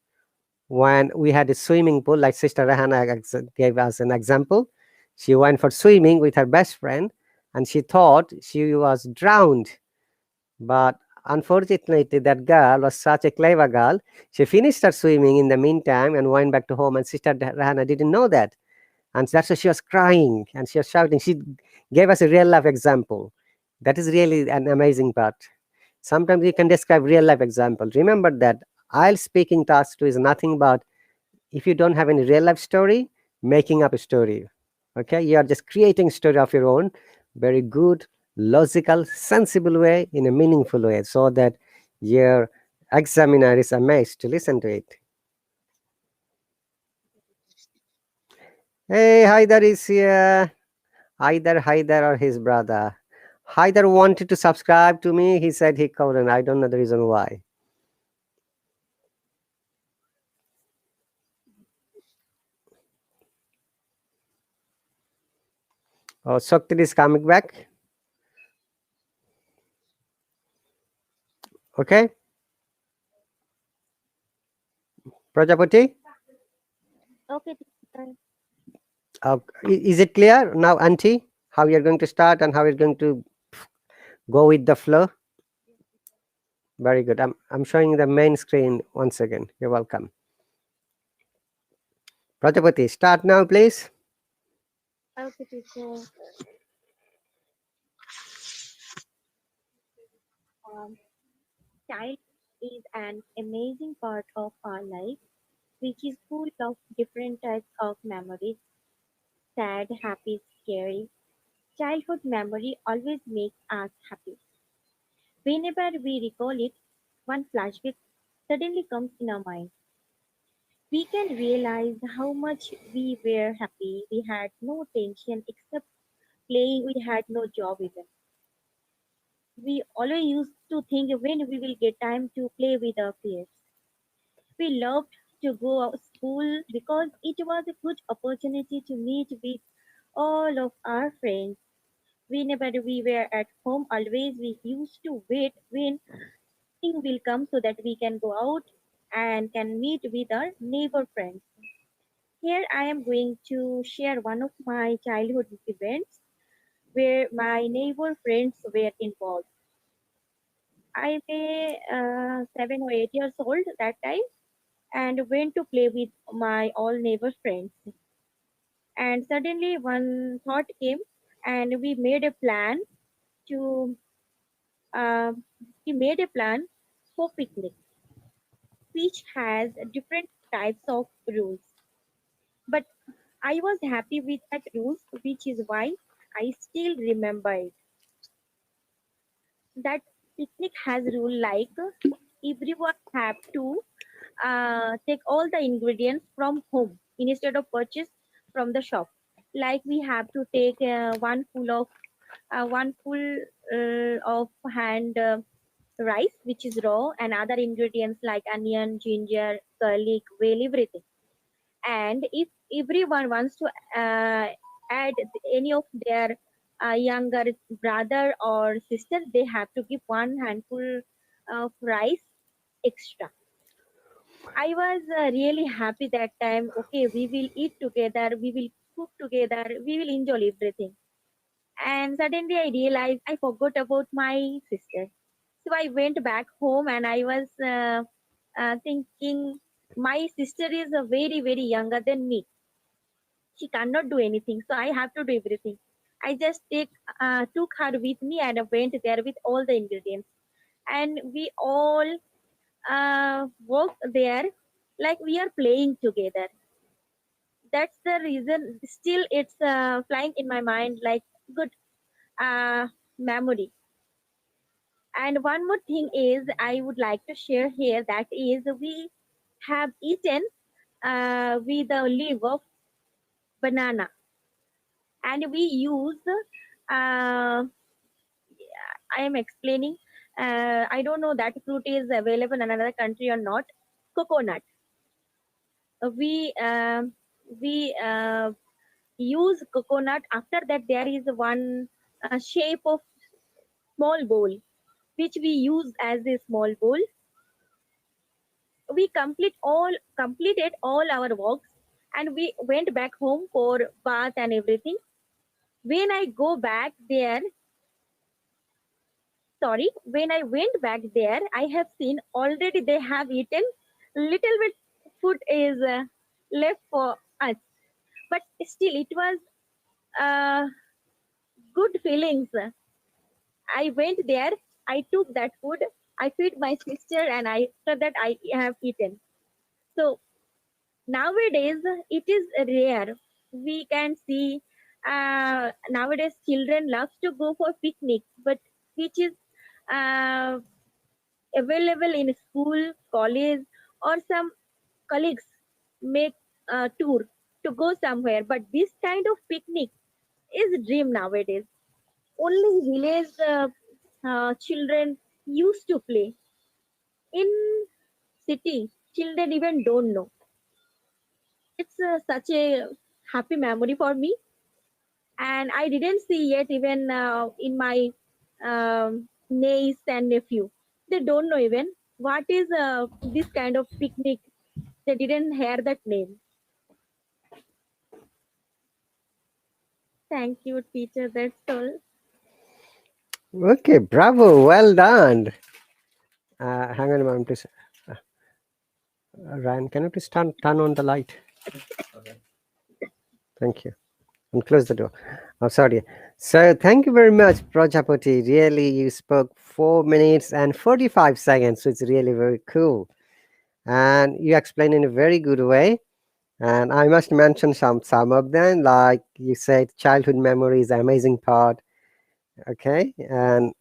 when we had a swimming pool, like Sister Rahana gave us an example. She went for swimming with her best friend and she thought she was drowned. But unfortunately, that girl was such a clever girl. She finished her swimming in the meantime and went back to home. And Sister Rahana didn't know that. And that's why she was crying and she was shouting. She gave us a real life example. That is really an amazing part. Sometimes you can describe real life example. Remember that IELTS speaking task 2 is nothing but, if you don't have any real life story, making up a story. Okay, you are just creating story of your own, very good, logical, sensible way, in a meaningful way, so that your examiner is amazed to listen to it. Hey, Haidar is here. Either Haidar or his brother. Haidar wanted to subscribe to me. He said he couldn't. I don't know the reason why. Oh, Shakti is coming back. Okay, Prajapati. Okay, teacher. Is it clear now, Auntie? How you're going to start and how you're going to go with the flow? Very good. I'm showing the main screen once again. You're welcome. Prajapati, start now, please. Okay, teacher. Child is an amazing part of our life, which is full of different types of memories, sad, happy, scary. Childhood memory always makes us happy. Whenever we recall it, one flashback suddenly comes in our mind. We can realize how much we were happy. We had no tension except playing. We had no job even. We always used to think when we will get time to play with our peers. We loved to go out school because it was a good opportunity to meet with all of our friends. Whenever we were at home, always we used to wait when thing will come so that we can go out and can meet with our neighbor friends. Here I am going to share one of my childhood events where my neighbor friends were involved. I was 7 or 8 years old that time and went to play with my all neighbor friends. And suddenly one thought came, and to uh, we made a plan for picnic, which has different types of rules. But I was happy with that rules, which is why I still remember it. That picnic has rule like everyone have to take all the ingredients from home instead of purchase from the shop. Like we have to take one full of hand rice, which is raw, and other ingredients like onion, ginger, garlic, well, everything. And if everyone wants to add any of their younger brother or sister, they have to give one handful of rice extra. I was really happy that time. Okay, we will eat together, we will cook together, we will enjoy everything. And suddenly I realized I forgot about my sister. So I went back home and I was thinking my sister is very very younger than me. She cannot do anything, so I have to do everything. I just took her with me and I went there with all the ingredients, and we all worked there like we are playing together. That's the reason still it's flying in my mind like good memory. And one more thing is I would like to share here, that is we have eaten with the leaf of banana, and we use I am explaining. I don't know that fruit is available in another country or not. Coconut. We use coconut. After that, there is one shape of small bowl which we use as a small bowl. We completed all our works, and we went back home for bath and everything. When I go back there, sorry, when I went back there, I have seen already they have eaten little bit food is left for us. But still, it was uh, good feelings. I went there, I took that food, I feed my sister, and I after that I have eaten. So nowadays it is rare. We can see nowadays children love to go for picnic, but which is uh, available in school, college, or some colleagues make a tour to go somewhere. But this kind of picnic is dream nowadays. Only village children used to play. In city, children even don't know. It's such a happy memory for me, and I didn't see yet even in my niece and nephew. They don't know even what is this kind of picnic. They didn't hear that name. Thank you, teacher. That's all. Okay, bravo, well done. Hang on a moment, please. Ryan, can you please turn on the light? Thank you. and close the door. Oh, sorry. So thank you very much, Prajapati. Really, you spoke 4 minutes and 45 seconds. So it's really very cool, and you explained in a very good way. And I must mention some of them, like you said, childhood memory is an amazing part. Okay, and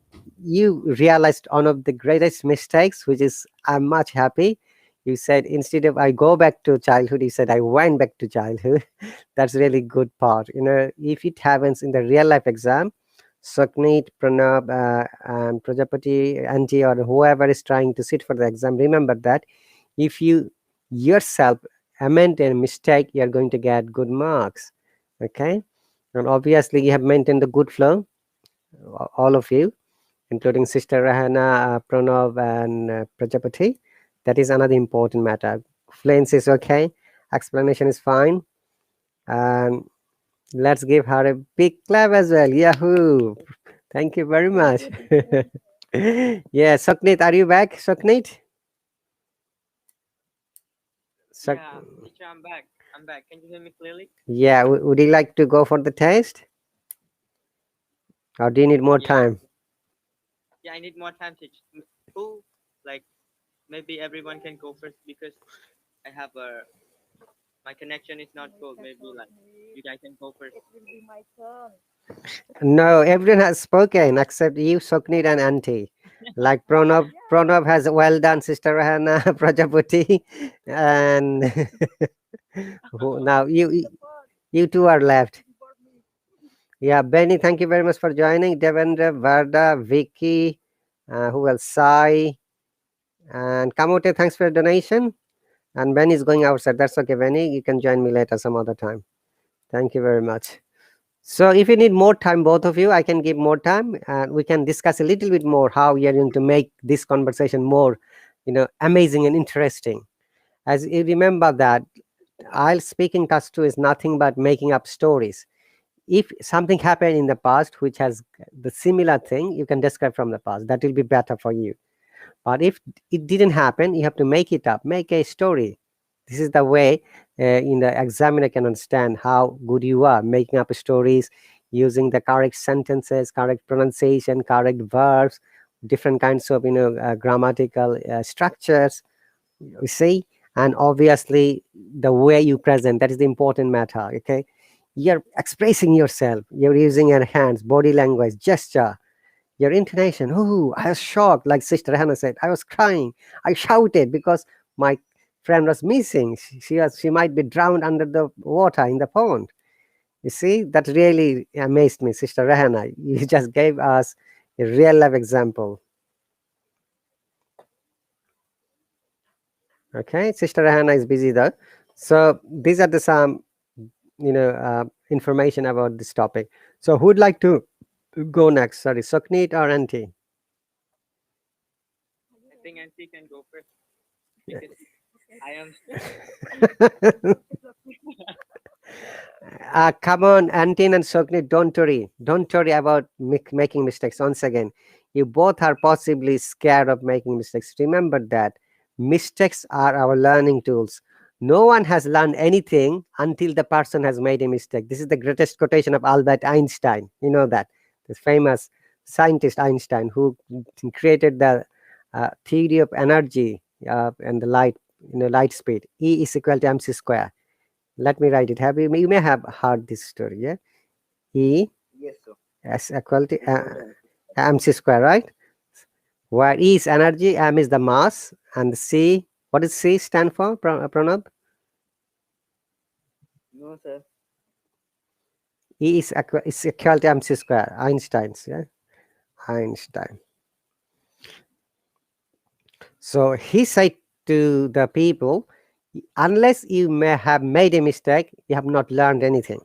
you realized one of the greatest mistakes, which is I'm much happy. You said instead of I go back to childhood, you said I went back to childhood. That's really good part. If it happens in the real life exam, Sakneet, Pranab, and Prajapati, Anti, or whoever is trying to sit for the exam, remember that if you yourself amend a mistake, you're going to get good marks. Okay, and obviously you have maintained the good flow, all of you, including Sister Rahana, Pranav, and Prajapati. That is another important matter. Fluency is okay, explanation is fine, and let's give her a big clap as well. Yahoo! Thank you very Thank much. you, teacher. Yeah, Soknit, are you back, Soknit? Sok- Yeah, teacher, I'm back. I'm back. Can you hear me clearly? yeah, would you like to go for the test, or do you need more Yeah. time? Yeah, I need more time, teach. Who, like, maybe everyone can go first because I have a my connection is not good. Maybe like you guys can go first. It will be my turn. No, everyone has spoken except you, Soknit, and Auntie. Like Pranav has well done, Sister Rahana, Prajapati, and now you two are left. Yeah, Benny, thank you very much for joining. Devendra, Varda, Vicky, who else? Sai, and Kamote, thanks for your donation. And Benny is going outside. That's okay, Benny. You can join me later some other time. Thank you very much. So if you need more time, both of you, I can give more time and we can discuss a little bit more how we are going to make this conversation more, amazing and interesting. As you remember that I'll speaking task 2 is nothing but making up stories. If something happened in the past which has the similar thing, you can describe from the past. That will be better for you. But if it didn't happen, you have to make it up, make a story. This is the way in the examiner can understand how good you are making up stories, using the correct sentences, correct pronunciation, correct verbs, different kinds of grammatical structures. You see, and obviously the way you present, that is the important matter. Okay, you're expressing yourself, you're using your hands, body language, gesture, your intonation. Oh, I was shocked. Like Sister Hannah said, I was crying. I shouted because my friend was missing. She might be drowned under the water in the pond. You see, that really amazed me, Sister Rahana. You just gave us a real life example. Okay, Sister Rahana is busy though. So these are the some information about this topic. So who'd like to go next? Sorry, Sokneet or Auntie? I think NC can go first because I am. Come on, Antin and Sokni, don't worry. Don't worry about making mistakes. Once again, you both are possibly scared of making mistakes. Remember that mistakes are our learning tools. No one has learned anything until the person has made a mistake. This is the greatest quotation of Albert Einstein. You know that. The famous scientist Einstein who created the theory of energy and the light, light speed. E is equal to mc square. Let me write it. You may have heard this story, yeah? E Yes, sir. is equal to mc square, right? Where E is energy, m is the mass, and C, what does C stand for, Pranab? No, sir. E is equal to mc square, Einstein's, yeah? Einstein. So he said to the people, unless you may have made a mistake, you have not learned anything.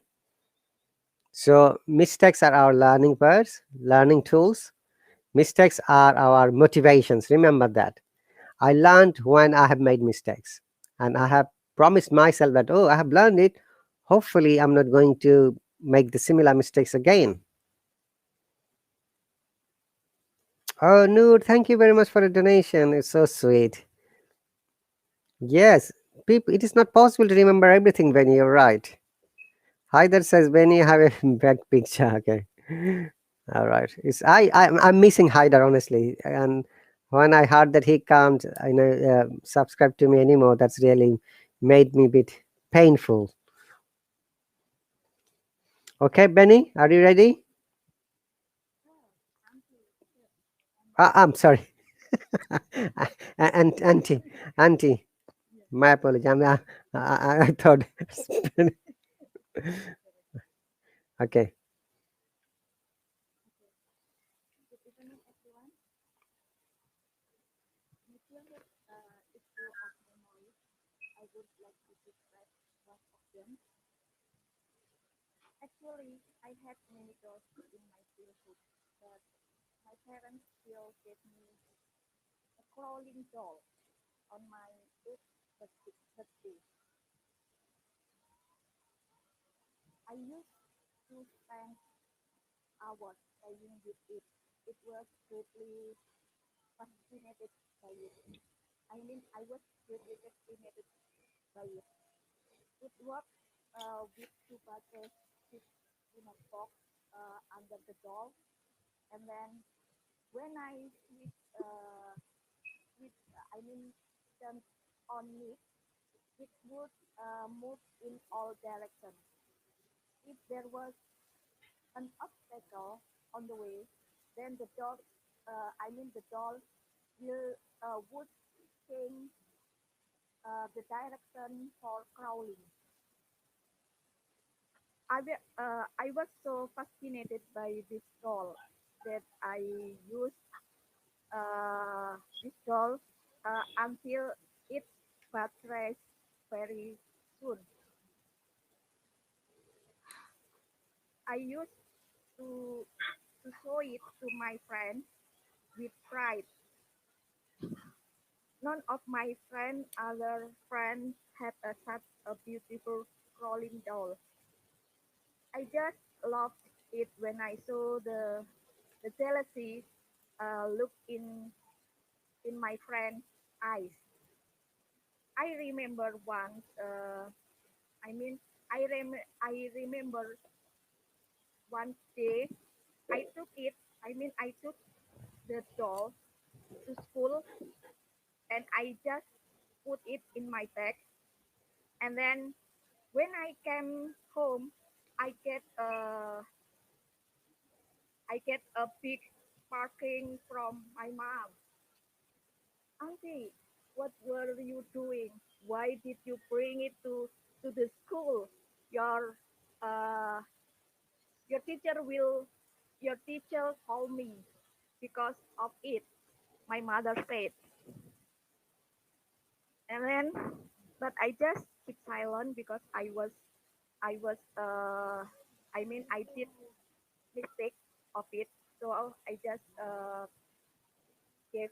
So mistakes are our learning birds, learning tools. Mistakes are our motivations. Remember that. I learned when I have made mistakes. And I have promised myself that, oh, I have learned it. Hopefully, I'm not going to make the similar mistakes again. Oh, Noor, thank you very much for the donation. It's so sweet. Yes, people, it is not possible to remember everything when you're right. Haider says Benny have a back picture. Okay. All right. I'm missing Haider honestly, and when I heard that he can't, subscribe to me anymore, that's really made me a bit painful. Okay, Benny, are you ready? I'm sorry. And auntie, my apology. I thought. Okay. Good evening, everyone. My childhood is full of memories. I would like to describe one of them. Actually, I had many dolls in my childhood, but my parents still gave me a crawling doll on my eighth birthday. I used to spend hours playing with it. It was greatly fascinated by it. I was greatly fascinated by it. It worked with two buttons fit in a box under the doll, and then when I switch, turn on it would move in all directions. If there was an obstacle on the way, then the doll will would change the direction for crawling. I was so fascinated by this doll that I used this doll until its battery very soon. I used to show it to my friends with pride. None of my other friends had such a beautiful crawling doll. I just loved it when I saw the jealousy look in my friend's eyes. I remember once. I mean, I remember one day I took it. I took the doll to school and I just put it in my bag. And then when I came home, I get a I get a big sparking from my mom. Auntie, what were you doing? Why did you bring it to the school? Your uh, your teacher will your teacher call me because of it. My mother said, and then but I just keep silent because I did mistake of it. So I just gave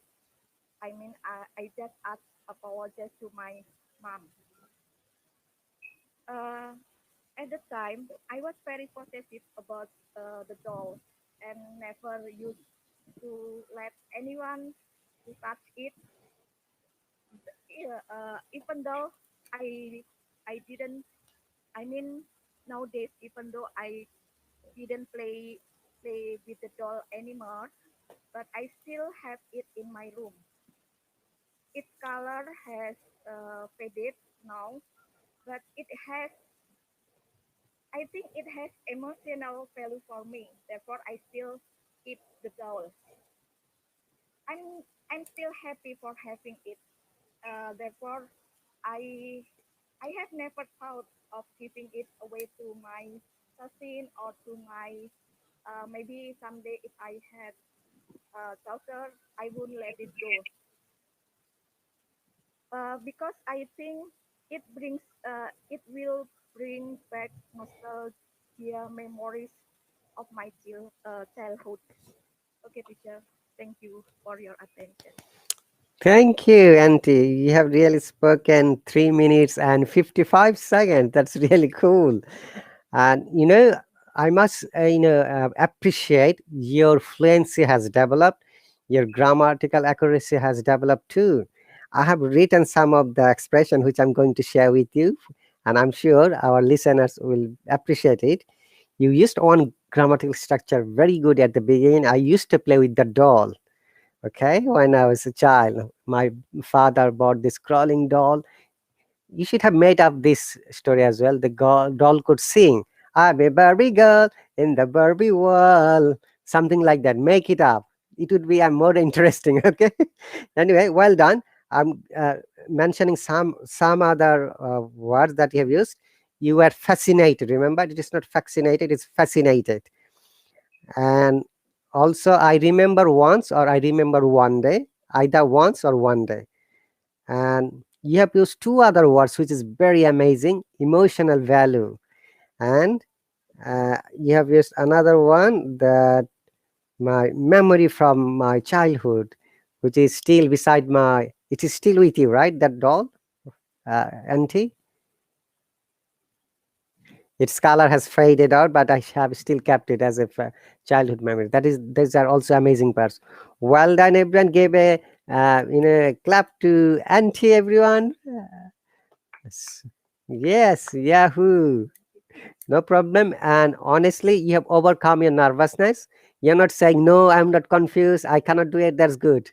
I just asked apologize to my mom. Uh, at the time, I was very possessive about the doll and never used to let anyone to touch it. Yeah, even though I I didn't I mean nowadays even though I didn't play with the doll anymore, but I still have it in my room. Its color has faded now, but I think it has emotional value for me. Therefore, I still keep the doll. I'm still happy for having it. Therefore, I I have never thought of giving it away to my cousin or to my maybe someday if I had a daughter, I wouldn't let it go because I think it will bring back nostalgia memories of my childhood. Okay, teacher. Thank you for your attention. Thank you, Auntie. You have really spoken 3 minutes and 55 seconds. That's really cool. And I must appreciate your fluency has developed, your grammatical accuracy has developed too. I have written some of the expression which I'm going to share with you, and I'm sure our listeners will appreciate it. You used one grammatical structure very good at the beginning. I used to play with the doll. Okay, when I was a child, my father bought this crawling doll. You should have made up this story as well. The doll could sing, I'm a Barbie girl in the Barbie world, something like that. Make it up. It would be more interesting. Okay. Anyway, well done. I'm mentioning some other words that you have used. You were fascinated. Remember, it is not vaccinated, it's fascinated. And also, I remember once or I remember one day, either once or one day. And you have used two other words which is very amazing: emotional value. And you have used another one, that my memory from my childhood, which is still beside my, it is still with you, right, that doll, auntie? Its color has faded out, but I have still kept it as a childhood memory. That is, these are also amazing parts. Well done, everyone. Give a clap to auntie, everyone. Yes, yes, Yahoo. No problem. And honestly, you have overcome your nervousness. You're not saying, no, I'm not confused, I cannot do it. That's good.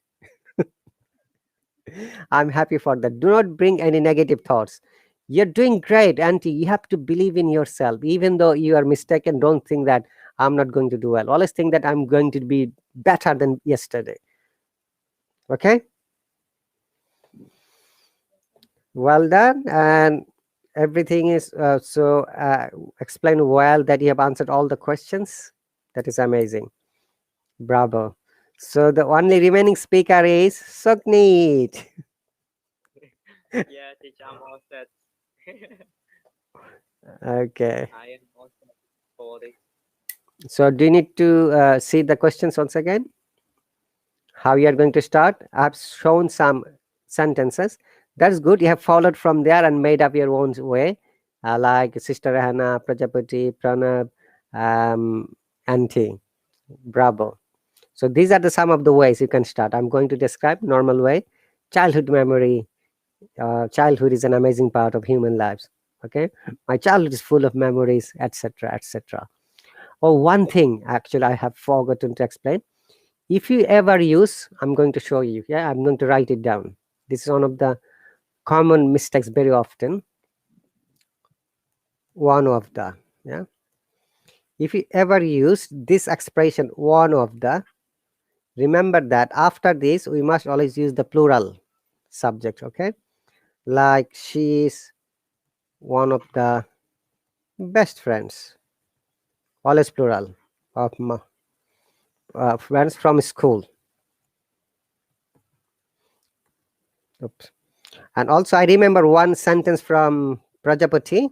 I'm happy for that. Do not bring any negative thoughts. You're doing great, Auntie. You have to believe in yourself. Even though you are mistaken, don't think that I'm not going to do well. Always think that I'm going to be better than yesterday. Okay? Well done. And everything is explained well, that you have answered all the questions. That is amazing. Bravo. So the only remaining speaker is Sukneet. Yeah, teacher, I'm all set. Okay. I am all set for this. So do you need to see the questions once again? How you are going to start? I've shown some sentences. That's good. You have followed from there and made up your own way, like Sister Hannah, Prajapati, Pranab, Auntie. Bravo. So these are the some of the ways you can start. I'm going to describe normal way. Childhood memory. Childhood is an amazing part of human lives. Okay, my childhood is full of memories, etc., etc. Oh, one thing actually I have forgotten to explain. If you ever use, I'm going to show you. Yeah, I'm going to write it down. This is one of the common mistakes very often. One of the, yeah. If you ever use this expression, one of the, remember that after this we must always use the plural subject. Okay, like she's one of the best friends. Always plural of my friends from school. Oops. And also, I remember one sentence from Prajapati.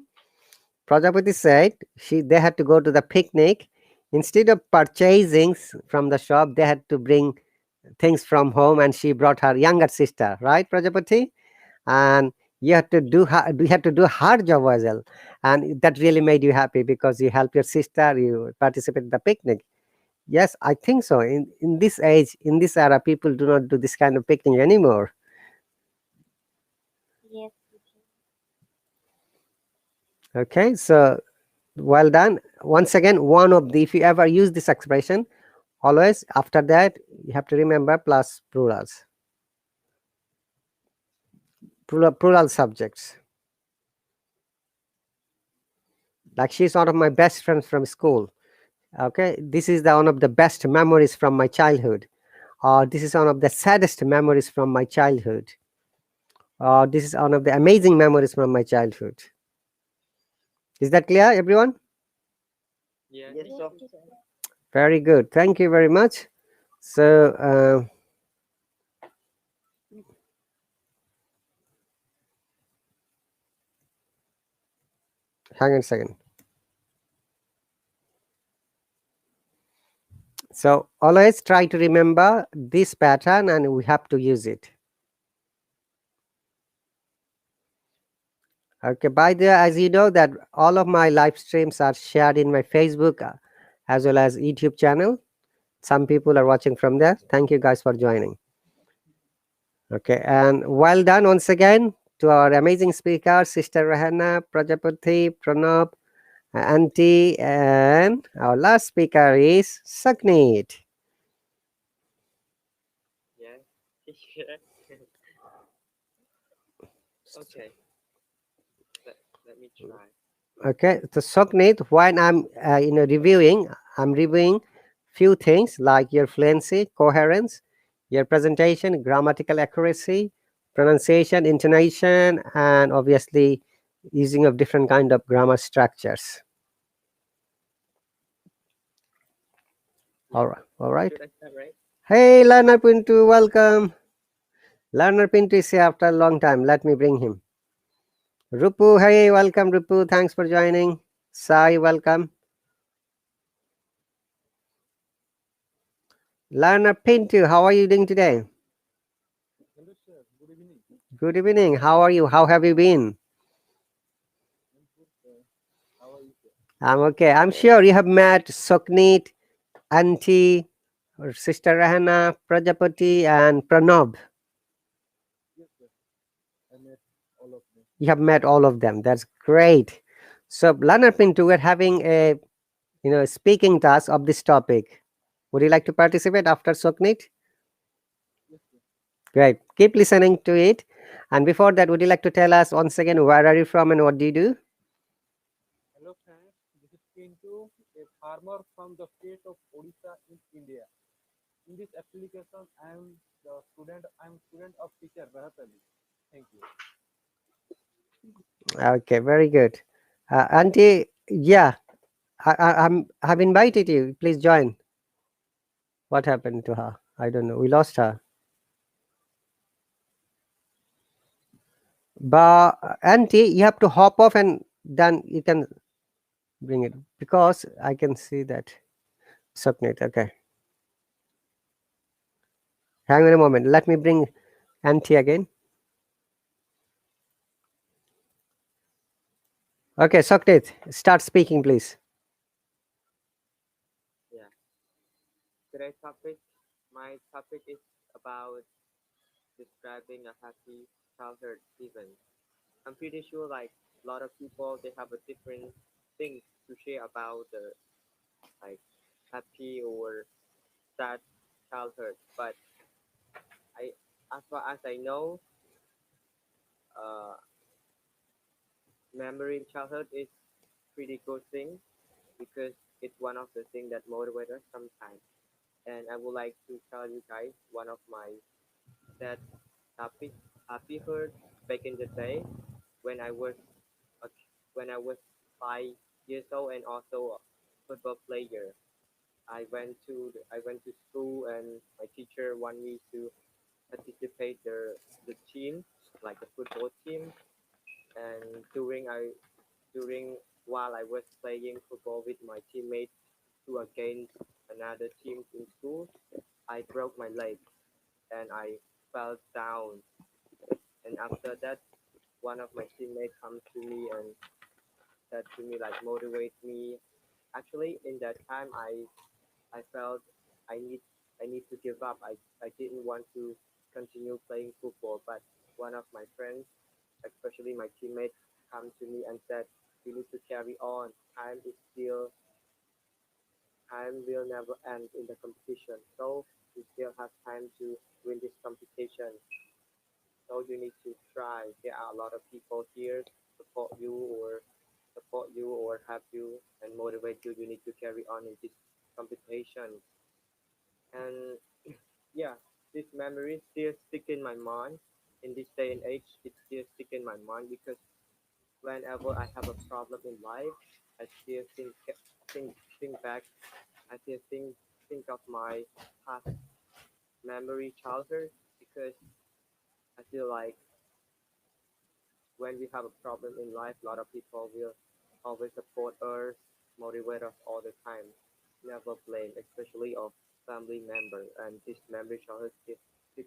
Prajapati said they had to go to the picnic. Instead of purchasing from the shop, they had to bring things from home, and she brought her younger sister, right, Prajapati? And you had to do her job as well, and that really made you happy because you help your sister, you participate in the picnic. Yes, I think so. In this age, in this era, people do not do this kind of picnic anymore. Yes, teacher. Okay, so well done. Once again, one of the, if you ever use this expression, always after that you have to remember plus plurals, plural subjects. Like she's one of my best friends from school. Okay, this is the one of the best memories from my childhood, or this is one of the saddest memories from my childhood, or this is one of the amazing memories from my childhood. Is that clear, everyone? Yeah. Yes, Yes, sir. teacher. Very good, thank you very much. So hang on a second. So always try to remember this pattern and we have to use it. Okay, by the, as you know that all of my live streams are shared in my Facebook as well as YouTube channel. Some people are watching from there. Thank you guys for joining. Okay, and well done once again. to our amazing speakers, Sister Rahana, Prajapati, Pranab, Auntie, and our last speaker is Sakneet. Yeah. Yeah. Okay. Let, let me try. Okay, so Sakneet, when I'm I'm reviewing few things like your fluency, coherence, your presentation, grammatical accuracy, pronunciation, intonation, and obviously using of different kind of grammar structures. Yeah. All right. Should I start, right? Hey, Learner Pintu, welcome. Learner Pintu is here after a long time. Let me bring him. Rupu, hey, welcome, Rupu. Thanks for joining. Sai, welcome. Learner Pintu, how are you doing today? Hello, sir. Good evening. Good evening. How are you? How have you been? I'm good, sir. How are you, sir? I'm okay. I'm sure you have met Sokneet, Auntie, or Sister Rahana, Prajapati, and Pranab. Yes, sir. I met all of them. You have met all of them. That's great. So, Learner Pintu, we're having a speaking task of this topic. Would you like to participate after Sokneet? Yes, sir. Great. Keep listening to it. And before that, would you like to tell us once again where are you from and what do you do? Hello, friends. This is Pintu, a farmer from the state of Odisha in India. In this application, I'm student of teacher RahatAli's. Thank you. Okay, very good. Auntie, yeah, I've invited you. Please join. What happened to her? I don't know. We lost her. But Auntie, you have to hop off and then you can bring it because I can see that subnet. Okay, hang on a moment. Let me bring Auntie again. Okay, Soknet, start speaking, please. Yeah. Today's topic, my topic is about describing a happy childhood event. I'm pretty sure like a lot of people they have a different things to share about the like happy or sad childhood. But I as far as I know, uh, memory in childhood is pretty good thing because it's one of the things that motivate us sometimes. And I would like to tell you guys one of my sad happy happy heard back in the day when I was a, when I was 5 years old and also a football player. I went to school and my teacher wanted me to participate the team like the football team and during while I was playing football with my teammates to against another team in school, I broke my leg and I fell down. And after that, one of my teammates comes to me and said to me like motivate me. Actually, in that time, I felt I need I need to give up. I didn't want to continue playing football, but one of my friends, especially my teammates, come to me and said, "You need to carry on. Time will never end in the competition. So you still have time to win this competition. So you need to try. There are a lot of people here support you or help you and motivate you. You need to carry on in this competition." And yeah, this memory still stick in my mind. In this day and age, it still stick in my mind because whenever I have a problem in life, I still think think back. I still think of my past memory childhood because I feel like when we have a problem in life, a lot of people will always support us, motivate us all the time, never blame, especially of family member. And this memory childhood stick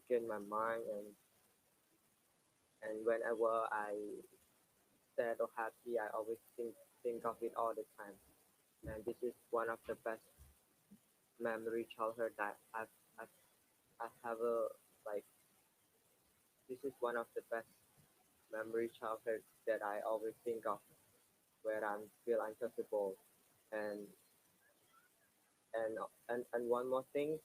in my mind, and whenever I sad or happy, I always think of it all the time. And this is one of the best memory childhood that I've ever like. This is one of the best memory childhood that I always think of where I feel uncomfortable. And and one more thing,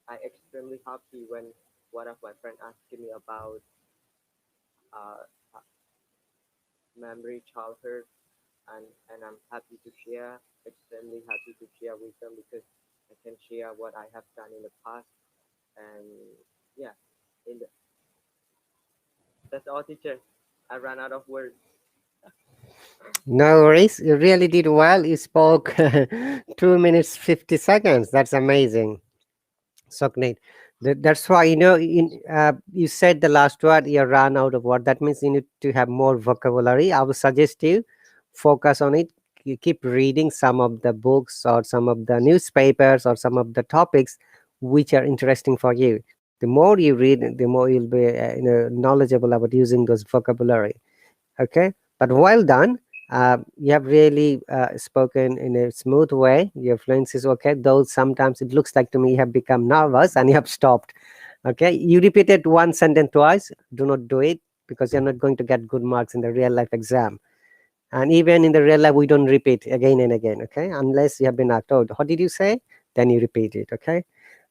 I extremely happy when one of my friends asked me about uh, memory childhood, and I'm happy to share, extremely happy to share with them because I can share what I have done in the past. And yeah, in the, that's all, teacher. I ran out of words. No worries. You really did well. You spoke 2 minutes 50 seconds. That's amazing. So great. That's why you said the last word. You ran out of word. That means you need to have more vocabulary. I would suggest you focus on it. You keep reading some of the books or some of the newspapers or some of the topics which are interesting for you. The more you read, the more you'll be knowledgeable about using those vocabulary. Okay, but well done. You have really spoken in a smooth way. Your fluency is okay, though sometimes it looks like to me you have become nervous and you have stopped. Okay, you repeated one sentence twice. Do not do it, because you're not going to get good marks in the real life exam. And even in the real life, we don't repeat again and again. Okay, unless you have been asked, oh, what did you say? Then you repeat it. Okay,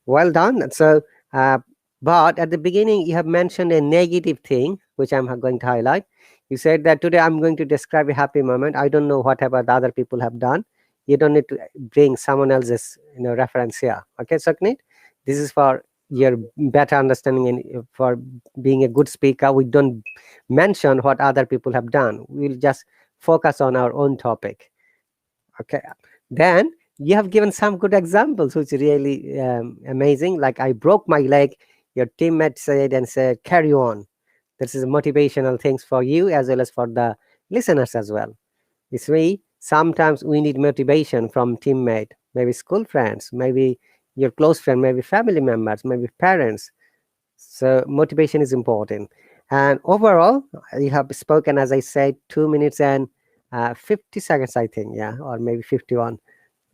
well done. So, uh, but at the beginning, you have mentioned a negative thing, which I'm going to highlight. You said that today I'm going to describe a happy moment. I don't know whatever the other people have done. You don't need to bring someone else's reference here. Okay, Saknit, this is for your better understanding and for being a good speaker. We don't mention what other people have done. We'll just focus on our own topic. Okay, then you have given some good examples, which is really amazing. Like, I broke my leg. Your teammate said and said, "Carry on." This is motivational things for you as well as for the listeners as well. You see, sometimes we need motivation from teammate, maybe school friends, maybe your close friend, maybe family members, maybe parents. So motivation is important. And overall, you have spoken, as I said, 2 minutes and 50 seconds, I think, yeah, or maybe 51.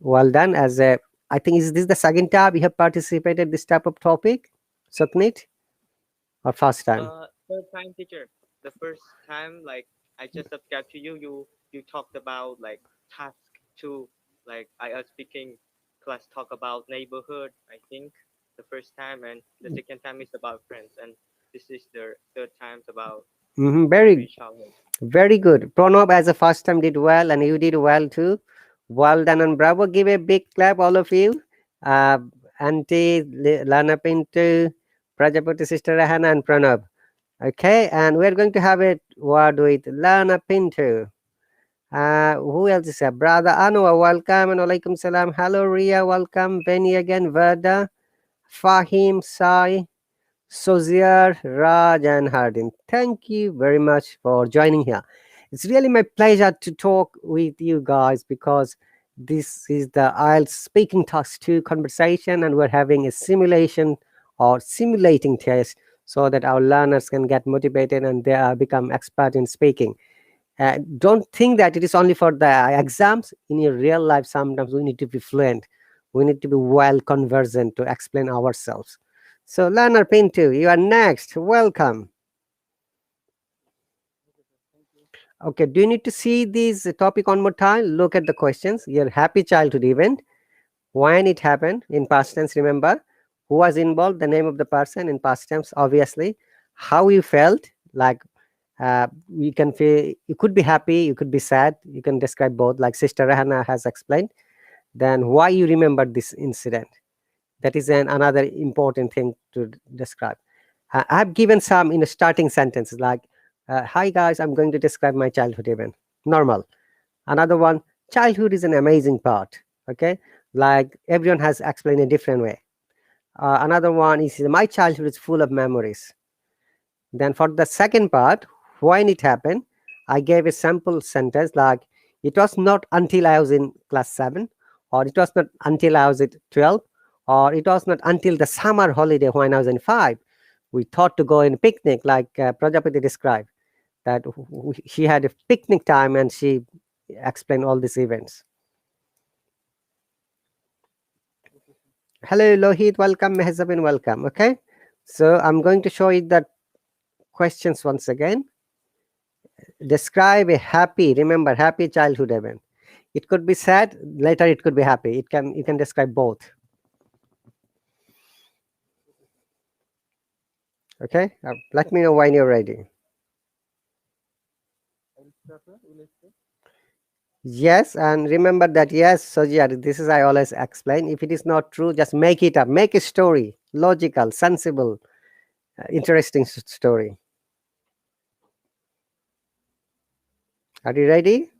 Well done. As a, I think, is this the second time you have participated this type of topic, Suknit, or first time? Third time, teacher. The first time, like I just subscribed to you. You talked about like task two, like I was speaking class talk about neighborhood. I think the first time, and the second time is about friends, and this is the third times about Very, memory childhood. very good. Pranab, as a first time, did well, and you did well too. Well done, and bravo. Give a big clap, all of you. Uh, Auntie Lana Pinto, Prajapati sister Rahana, and Pranab. Okay, and we're going to have a word with Lana Pinto. Who else is here? Brother Anwar, welcome, and alaikum salam. Hello, Ria, welcome. Benny again, Verda, Fahim, Sai, Sozier, Raj, and Hardin. Thank you very much for joining here. It's really my pleasure to talk with you guys, because this is the IELTS Speaking Task 2 conversation, and we're having a simulation or simulating test so that our learners can get motivated and they become expert in speaking. Don't think that it is only for the exams. In your real life, sometimes we need to be fluent. We need to be well conversant to explain ourselves. So, Learner Pinto, you are next. Welcome. Okay, sir. Thank you. Okay, do you need to see this topic one more time? Look at the questions. Your happy childhood event. When it happened in past tense, remember who was involved, the name of the person in past tense, obviously. How you felt, like you can feel, you could be happy, you could be sad, you can describe both, like Sister Rahana has explained. Then why you remember this incident, that is another important thing to describe. I've given some in the starting sentences, like hi guys, I'm going to describe my childhood event. Normal. Another one, childhood is an amazing part. Okay, like everyone has explained a different way. Another one is, my childhood is full of memories. Then for the second part, when it happened, I gave a sample sentence like, it was not until I was in class 7, or it was not until I was at 12, or it was not until the summer holiday when I was in 5. We thought to go in picnic, like Prajapati described, that she had a picnic time and she explained all these events. Okay, sir. Hello, Lohit, welcome. Mehzabin, welcome. Okay, so I'm going to show you the questions once again. Describe a happy, remember, happy childhood event. It could be sad, later it could be happy. It can, you can describe both. Okay, let me know when you're ready. I'll start, sir. Will I start? Yes, and remember that, yes, so yeah, this is I always explain. If it is not true, just make it up. Make a story, logical, sensible, interesting story. Are you ready,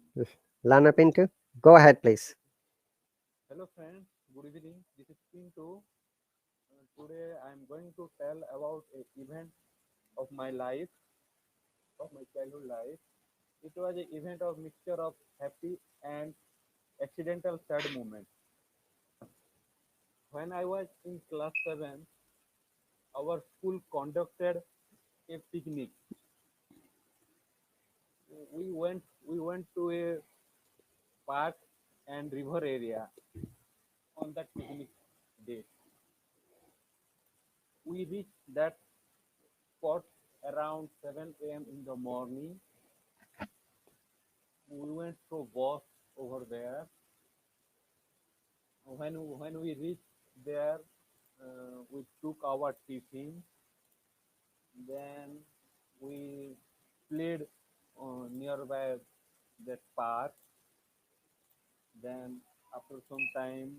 Lana Pinto? Go ahead, please. Hello friends, good evening. This is Pinto. Today I am going to tell about a event of my life, of my childhood life. It was an event of mixture of happy and accidental sad moments. When I was in class 7, our school conducted a picnic. We went to a park and river area on that picnic day. We reached that spot around 7 a.m. in the morning. We went through bus over there. When we reached there, we took our tiffin. Then we played nearby that park. Then after some time,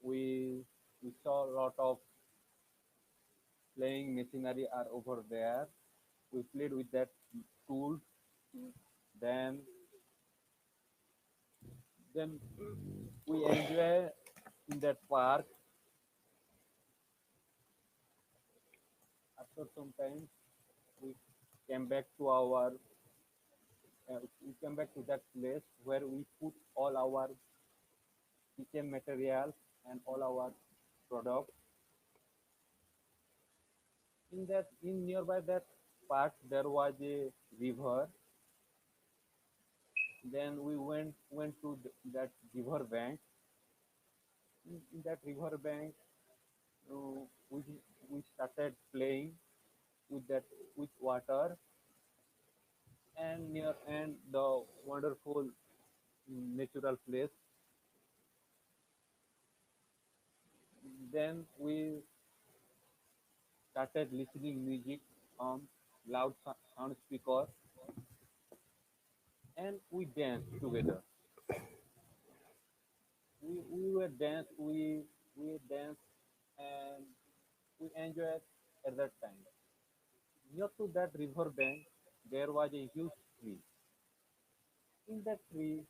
we we saw a lot of playing machinery are over there. We played with that tools. Then then we enjoy in that park. After some time, we came back to our we came back to that place where we put all our kitchen materials and all our products. In nearby that park there was a river. Then we went to that river bank. In that river bank, uh, we we started playing with that with water and near and the wonderful natural place. Then we started listening music on loud sound speaker, and we danced together. We danced and we enjoyed at that time. Near to that river bank, there was a huge tree. In that tree,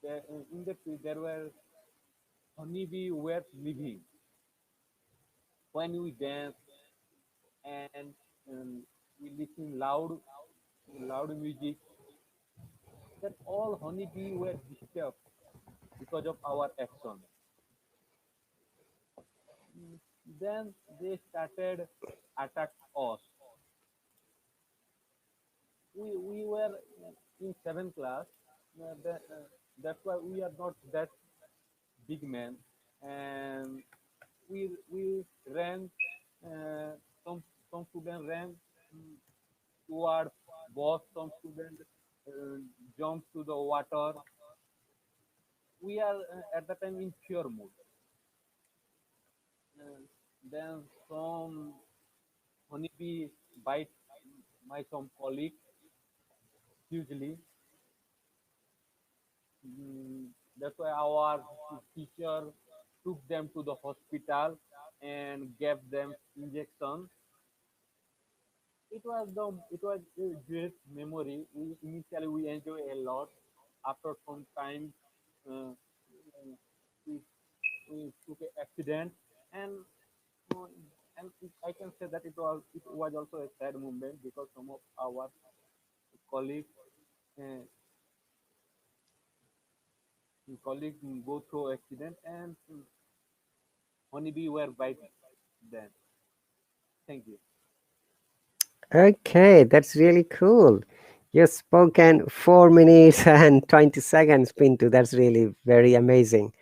there were honeybee were living. When we danced and we listen loud music, then all honeybee were disturbed because of our action. Then they started attack us. We were in seventh class. That's why we are not that big man, and we ran. Some student ran toward boss. Some student uh, jumped to the water. We are at the time in fear mood. Uh, then some honeybee bite my some colleague hugely. That's why our teacher took them to the hospital and gave them injection. It was a great memory. We enjoy a lot. After some time, uh, we, we took an accident, and uh, I can say that it was also a sad moment because some of our colleagues uh, colleagues go through accident, and honeybee were bite them. Thank you. Okay, that's really cool. You spoken 4 minutes and 20 seconds, Pinto. That's really very amazing.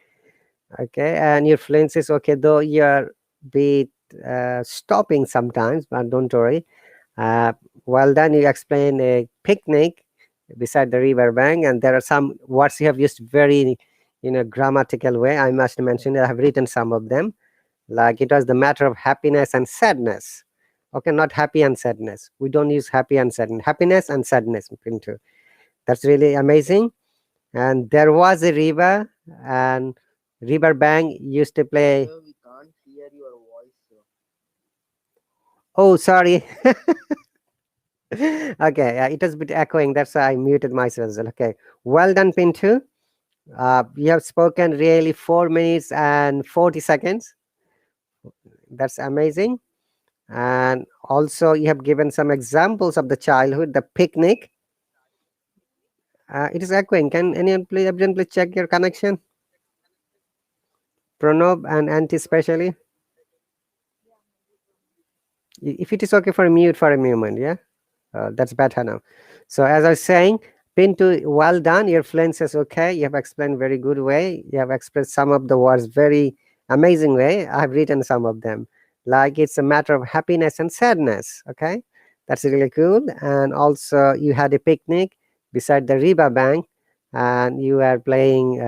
Okay, and your fluency is okay, though you're bit stopping sometimes, but don't worry. Uh, well done. You explained a picnic beside the river bank, and there are some words you have used very, grammatical way. I must mention I have written some of them. Like it was the matter of happiness and sadness. Okay, not happy and sadness. We don't use happy and sadness. Happiness and sadness into. That's really amazing. And there was a river, and river bank used to play. Sir, we can't hear your voice, sir. Oh, sorry. Okay, it was a bit echoing. That's why I muted myself as well. Okay, well done, Pintu. You have spoken really 4 minutes and 40 seconds. That's amazing. And also, you have given some examples of the childhood, the picnic. It is echoing. Can everyone please check your connection? Pranab and Anti, especially. If it is okay for mute for a moment, yeah. That's better now. So as I was saying, Pintu, well done. Your fluency is okay. You have explained very good way. You have expressed some of the words very amazing way. I have written some of them. Like it's a matter of happiness and sadness. Okay, that's really cool. And also you had a picnic beside the river bank, and you are playing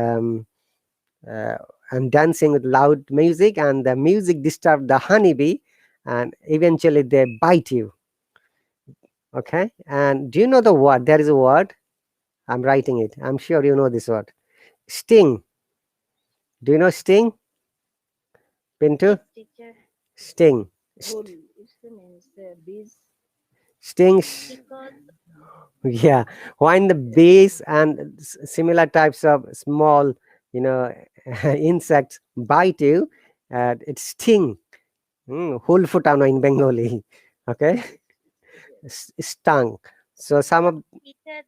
uh, and dancing with loud music, and the music disturbed the honeybee, and eventually they bite you. Okay, and do you know the word? There is a word. I'm writing it. I'm sure you know this word. Sting. Do you know sting? Pintu? Yes, teacher. Sting. Whole, it means bees. Sting. Because Yeah. When the bees and similar types of small, you know, insects bite you, it sting. Hulfutano in Bengali. Okay. Stung. So some of, teacher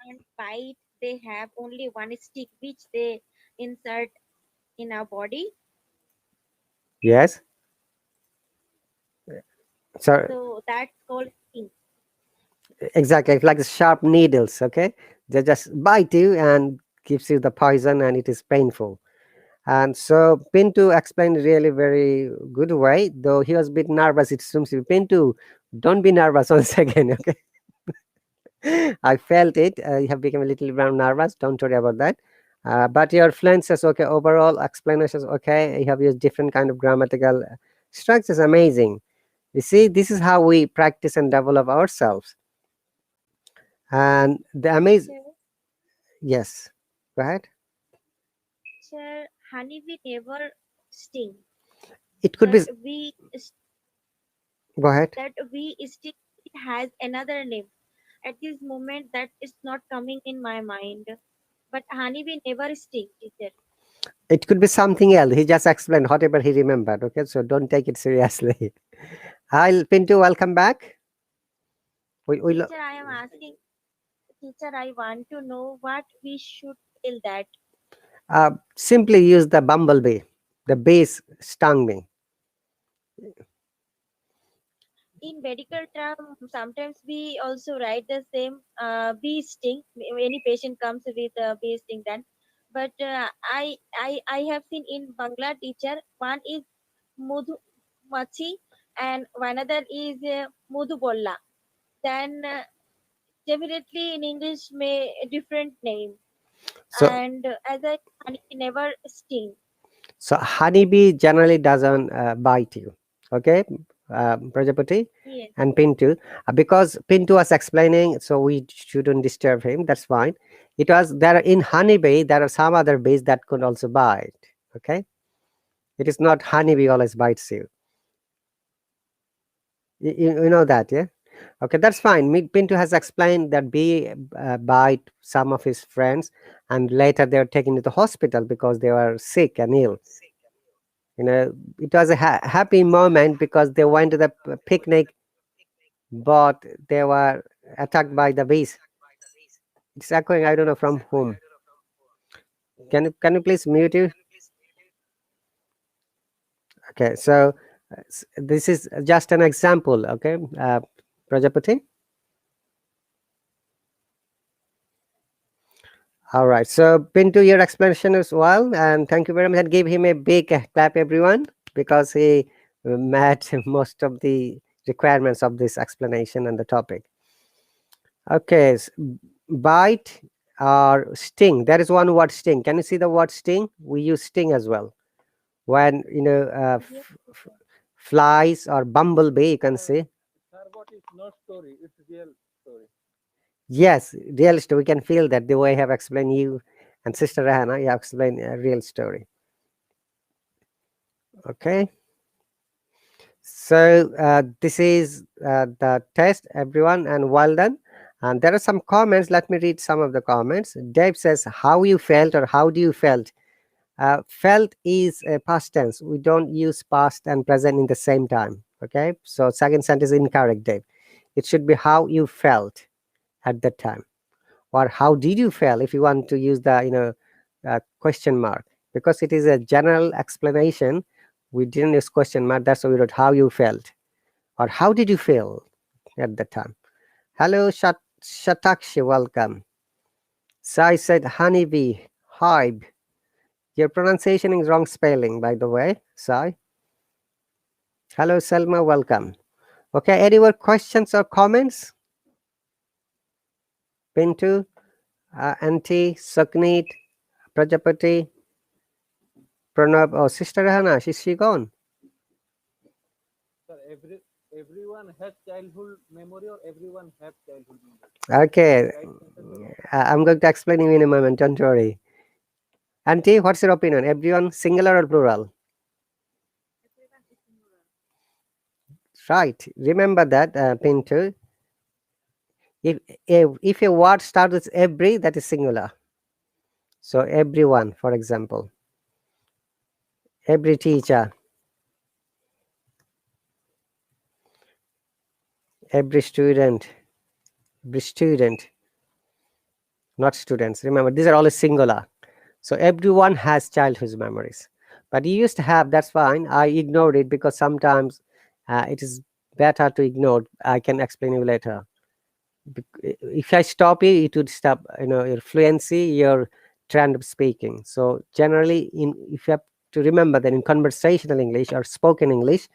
can't bite, they have only one stick which they insert in our body. yes. So So that's called sting. exactly, it's like sharp needles. Okay, they just bite you and gives you the poison, and it is painful. And so Pintu explained really very good way, though he was a bit nervous. It seems to be. Pintu, don't be nervous once again. Okay, I felt it. You have become a little bit nervous. Don't worry about that. But your fluency is okay. Overall explanation is okay. You have used different kind of grammatical structures. Amazing. You see, this is how we practice and develop ourselves. And the amazing, Teacher, yes, go ahead. teacher, honeybee never sting, It could be, but we go ahead. that we stick it has another name. At this moment, that is not coming in my mind. But honeybee never sting, teacher. It could be something else. He just explained whatever he remembered. Okay, so don't take it seriously. Hi, Pintu, welcome back. We Teacher, I am asking, teacher, I want to know what we should tell that. simply use the bumblebee. The bees stung me. In medical term, sometimes we also write the same bee sting. Any patient comes with a bee sting then. But I have seen in Bangla teacher, one is Mudhu Machi and one other is Mudhu Bolla. Then definitely in English may a different name. So, And as I honey never sting. so honeybee generally doesn't bite you. Okay, Prajapati Yes. and Pintu, because Pintu was explaining, so we shouldn't disturb him. That's fine. It was there in honeybee. There are some other bees that could also bite. Okay, it is not honeybee always bites you. You know that, yeah? Okay, that's fine. Pintu has explained that bee bite some of his friends, and later they were taken to the hospital because they were sick and ill. You know, it was a happy moment because they went to the picnic, but they were attacked by the bees. It's echoing. I don't know from whom. Can you please mute you? Okay, so this is just an example. Okay, Prajapati. All right. So, Pintu, your explanation as well, and thank you very much. And give him a big clap, everyone, because he met most of the requirements of this explanation and the topic. Okay, bite or sting. There is one word sting. Can you see the word sting? We use sting as well. When Yes, flies or bumblebee, you can Sir, say. sir, what is not story? It's real story. Yes, real story. We can feel that the way I have explained you and Sister Rahana, you have explained a real story. Okay. So this is the test, everyone, and well done. And there are some comments. Let me read some of the comments. Dave says, "How you felt or how do you felt?" Felt is a past tense. We don't use past and present in the same time. Okay, so second sentence is incorrect, Dave. It should be how you felt at that time, or how did you feel if you want to use the question mark, because it is a general explanation. We didn't use question mark. That's why we wrote how you felt or how did you feel at the time. Hello, Shatakshi, welcome. Sai said honeybee, hive. Your pronunciation is wrong spelling, by the way, Sai. Hello, Selma, welcome. Okay, any more questions or comments? Pintu, Auntie, Sakneet, Prajapati, Pranab, oh, Sister Rahana, is she gone? Sir, everyone has childhood memory or everyone have childhood memory. Okay, Right sentence or no? I'm going to explain you in a moment, don't worry. Auntie, what's your opinion? Everyone, singular or plural? Everyone is singular. Right. Remember that, Pinto. If a word starts with every, that is singular. So everyone, for example, every teacher, every student, not students. Remember, these are all singular. So everyone has childhood memories. But you used to have, that's fine. I ignored it because sometimes it is better to ignore. I can explain you later. If I stop you, it would stop, your fluency, your trend of speaking. So generally, if you have to remember that in conversational English or spoken English,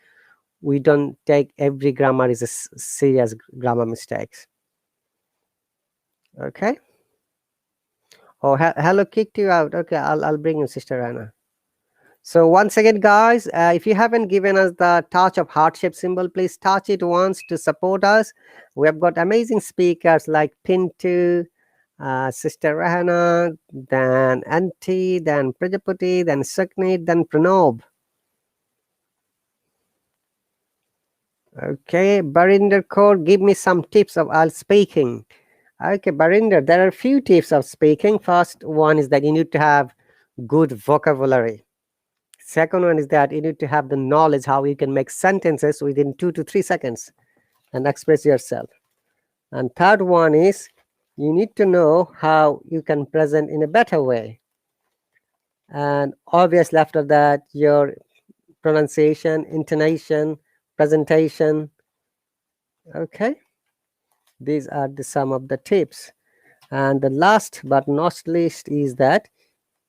we don't take every grammar is a serious grammar mistakes. Okay. Oh, hello, kicked you out. Okay, I'll bring you, Sister Anna. So once again, guys, if you haven't given us the touch of heart shape symbol, please touch it once to support us. We have got amazing speakers like Pintu, Sister Rahana, then Auntie, then Prajapati, then Saknit, then Pranob. Okay, Barinder Kaur, give me some tips of all speaking. Okay, Barinder, there are a few tips of speaking. First one is that you need to have good vocabulary. Second one is that you need to have the knowledge how you can make sentences within 2 to 3 seconds and express yourself. And third one is you need to know how you can present in a better way. And obviously after that, your pronunciation, intonation, presentation. Okay, these are the some of the tips. And the last but not least is that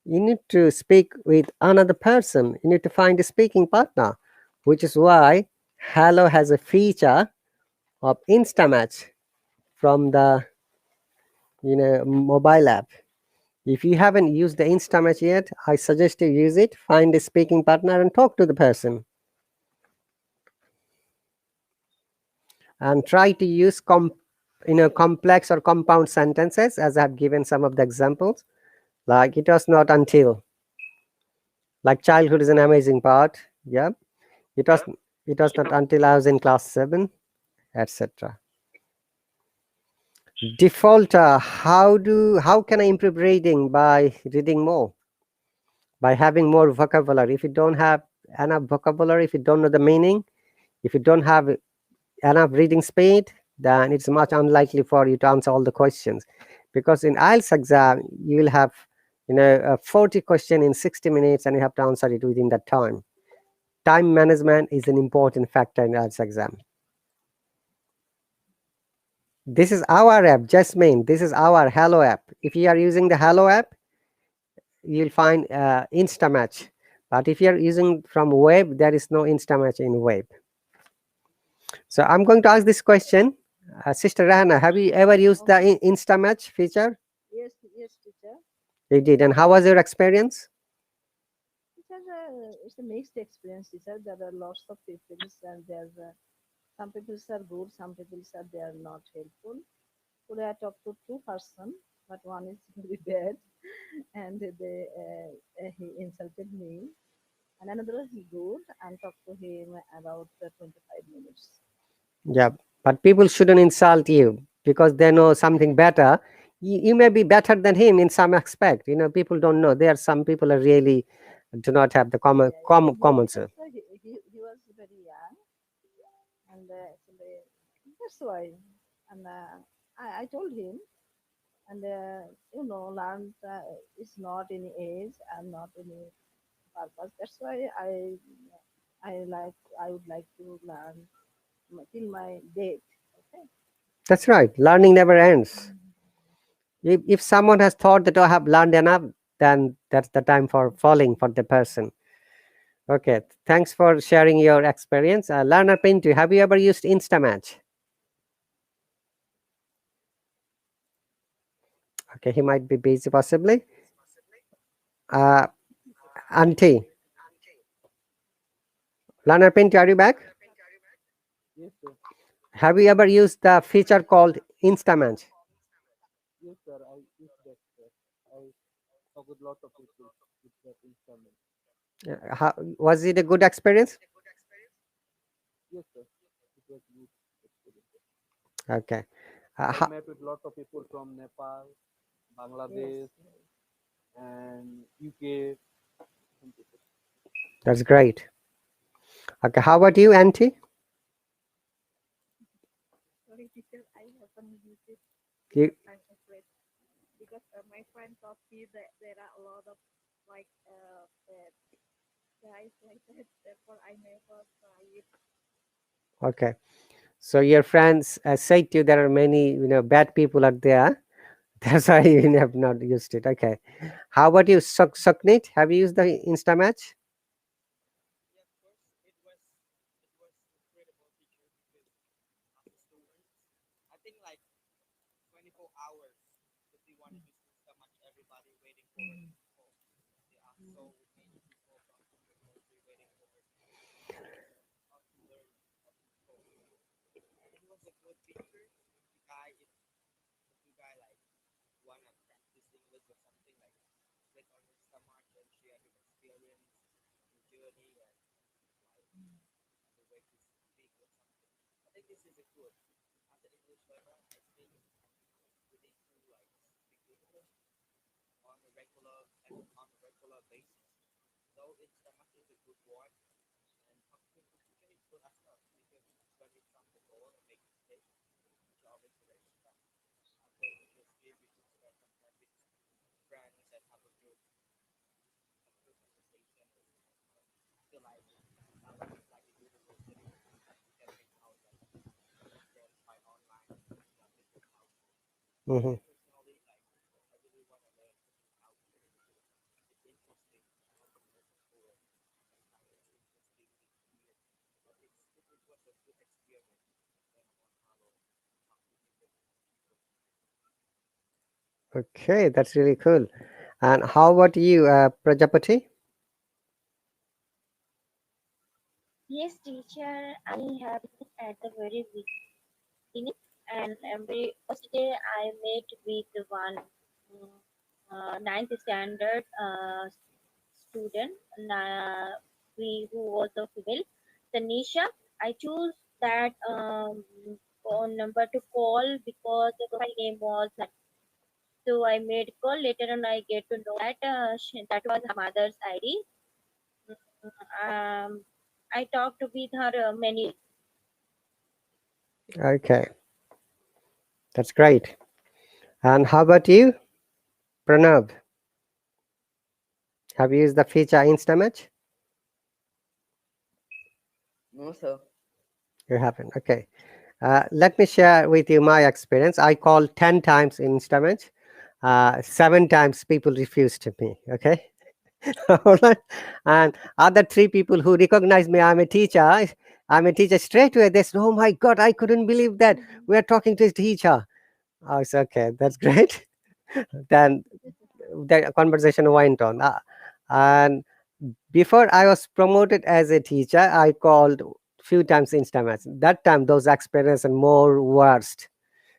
you need to speak with another person. You need to find a speaking partner, which is why Hallo has a feature of Insta match from the mobile app. If you haven't used the Insta match yet, I suggest you use it. Find a speaking partner and talk to the person. And try to use complex or compound sentences, as I have given some of the examples. Like it was not until. Like childhood is an amazing part. Yeah. It was not until I was in class 7, etc. Defaulter, how can I improve reading? By reading more, by having more vocabulary. If you don't have enough vocabulary, if you don't know the meaning, if you don't have enough reading speed, then it's much unlikely for you to answer all the questions. Because in IELTS exam, you will have 40 question in 60 minutes and you have to answer it within that time. Time management is an important factor in IELTS exam. This is our app, Jasmine. This is our Hallo app. If you are using the Hallo app, you'll find Insta match. But if you are using from web, there is no Insta match in web. So I'm going to ask this question. Sister Rahana, have you ever used the Insta Match feature? Yes, yes, teacher. You did. And how was your experience? Teacher, it's a mixed experience, teacher. There are lots of people, and there's some people are good, some people are they are not helpful. Today I talked to two person, but one is very bad, and he insulted me. And another is good, and talked to him about 25 minutes. Yeah, but people shouldn't insult you because they know something better. You may be better than him in some aspect. People don't know. There are some people are really do not have the Yeah, yeah. common sense. Because he was very young, and actually that's why. And I told him, and learn is not any age and not any purpose. That's why I would like to learn till my date. Okay. That's right. Learning never ends. If someone has thought that I have learned enough, then that's the time for falling for the person. Okay. Thanks for sharing your experience. Learner Pinto, have you ever used Instamatch? Okay, he might be busy possibly. Uh, Auntie, Learner Pinto, are you back? Yes, sir. Have you ever used the feature called Instamatch? Yes, sir. I use that, sir. I talk with lot of people with that instrument. Was it a good experience? Yes, sir. It was good experience. Okay. I met with lot of people from Nepal, Yes. Bangladesh, Yes. and UK. Some people. That's great. Okay, how about you, Auntie? Sorry, teacher, I haven't used it You, because I'm afraid. Because my friend told me that there are a lot of like guys like that. Therefore, I never try it. okay. So your friends say to you there are many, bad people out there. That's why you have not used it. Okay. How about you, Suknit? Have you used the Instamatch? Yeah, of course, it was incredible teacher because as a student, I think like 24 hours because we want to use so much everybody waiting for us to call. There are so many people from different country waiting for us to learn how to call. It was a good feature. If you guy if you guy like wanna practice English or something like click on Instamark and share your experience, your journey and like the way to speak or something. I think this is a good as an English learner. I think we need to like speak English on a regular basis. So Instamark is a good one and communication is good as well because when you come the goal and make mistakes, teacher always correct stuff. After teacher speak, you can spend some time with friends and have a good conversation. I feel like Instagram is like a university. You can make out like friends by online from different households. Hmm. Me personally, like I really want to learn cooking culture because it's interesting. I have been there before, and it's interesting. It's weird, but it was a good experience when I'm on Halo to talk to different people. Okay, that's really cool. And how about you, Prajapati? Yes, teacher, I have it at the very beginning, and every first day I met with one ninth standard student, we who was a female, Tanisha. I choose that phone number to call because the profile name was like. So I made call. Later on, I get to know that that was her mother's ID. Um, I talked with her many. Okay, that's great. And how about you, Pranav? Have you used the feature Instamatch? No, sir. You haven't. Okay. Let me share with you my experience. I called 10 times in Instamatch. 7 times people refused me. Okay. All right. And other three people who recognize me, I'm a teacher. I'm a teacher. Straight away, they said, "Oh my God, I couldn't believe that we are talking to a teacher." I said, "Okay, that's great." Then the conversation went on, and before I was promoted as a teacher, I called few times Instamatch. That time, those experiences more worst,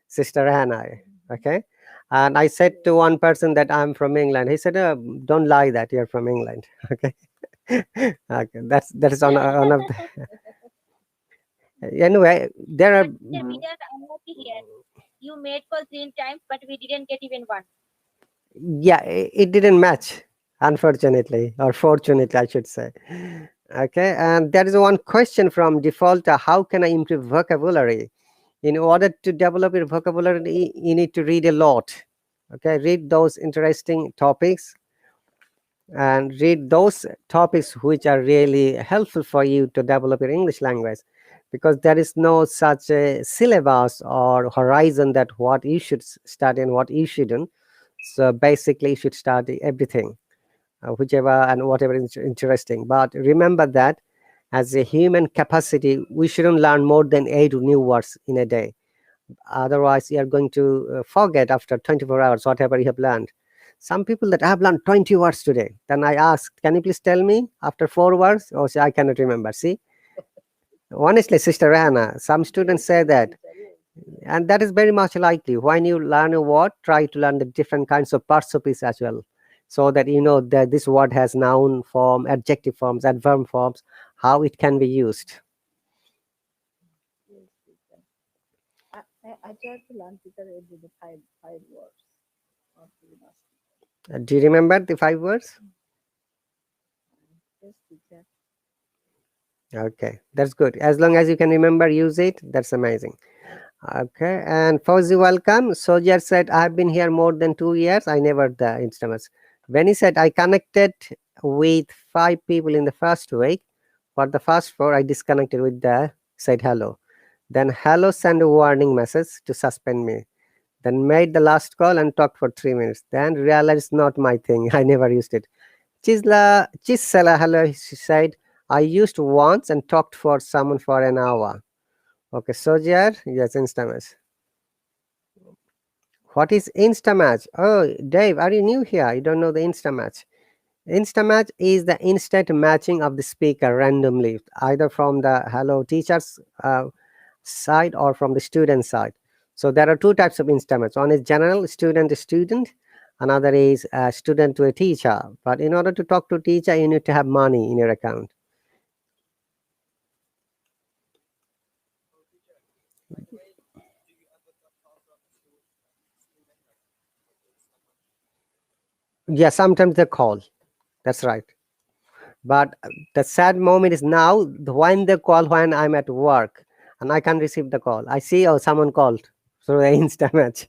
Sister Hannah. Okay. And I said to one person that I'm from England. He said, "Don't lie that you're from England." Okay. Okay. That is on one of the. Anyway, there are. But teacher, we just unlucky here. You made call 3 times, but we didn't get even one. Yeah, it didn't match, unfortunately, or fortunately, I should say. Okay, and there is one question from default: how can I improve vocabulary? In order to develop your vocabulary, you need to read a lot. Okay, read those interesting topics and read those topics which are really helpful for you to develop your English language, because there is no such a syllabus or horizon that what you should study and what you shouldn't. So basically you should study everything, whichever and whatever is interesting. But remember that as a human capacity, we shouldn't learn more than 8 new words in a day. Otherwise you are going to forget after 24 hours whatever you have learned. Some people that have learned 20 words today, then I asked, can you please tell me after 4 words? Oh, say, I cannot remember. See, honestly, Sister Anna, some students say that, and that is very much likely. When you learn a word, try to learn the different kinds of parts of it as well, so that you know that this word has noun form, adjective forms, adverb forms, how it can be used. Yes, teacher. I try to learn teacher every day five words. Not really much. Do you remember the 5 words? Yes, teacher. Okay, that's good. As long as you can remember, use it. That's amazing. Okay, and Fauzi, welcome. Sojar said, I've been here more than 2 years. I never the instruments. When he said, I connected with 5 people in the first week. For the first 4, I disconnected with the said hello. Then hello sent a warning message to suspend me. Then made the last call and talked for 3 minutes. Then realized not my thing. I never used it. Chisela hello, she said, I used once and talked for someone for an hour. Okay, Sojar, yes, Instamatch. What is Instamatch? Oh, Dave, are you new here? You don't know the Instamatch. Instamatch is the instant matching of the speaker randomly, either from the Hello Teachers side or from the student side. So there are 2 types of Instamatch. One is general student to student, another is student to a teacher. But in order to talk to a teacher, you need to have money in your account. Yeah, sometimes they call. That's right. But the sad moment is now when they call when I'm at work and I can't receive the call. I see, oh, someone called through the Insta match.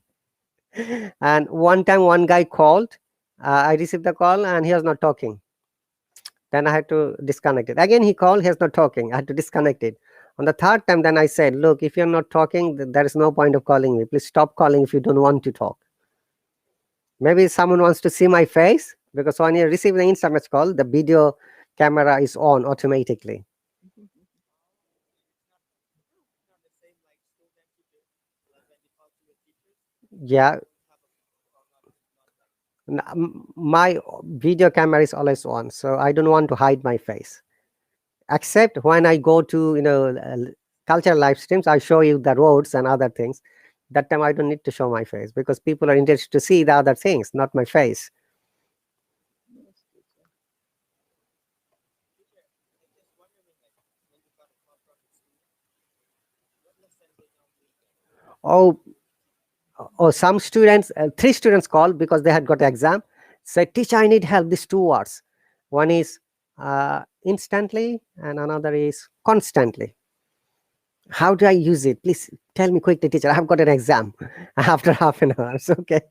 And one time, one guy called. I received the call and he was not talking. Then I had to disconnect it. Again, he called, he was not talking. I had to disconnect it. On the third time, then I said, look, if you're not talking, there is no point of calling me. Please stop calling if you don't want to talk. Maybe someone wants to see my face, because when you receive the Insta message call, the video camera is on automatically. Yeah, my video camera is always on, so I don't want to hide my face. Except when I go to cultural live streams, I show you the roads and other things. That time I don't need to show my face because people are interested to see the other things, not my face. Yes, teacher. Oh, oh, some students, 3 students called because they had got exam. Said, teacher, I need help. These 2 words. One is instantly, and another is constantly. How do I use it? Please tell me quickly, teacher. I have got an exam after half an hour. So, okay.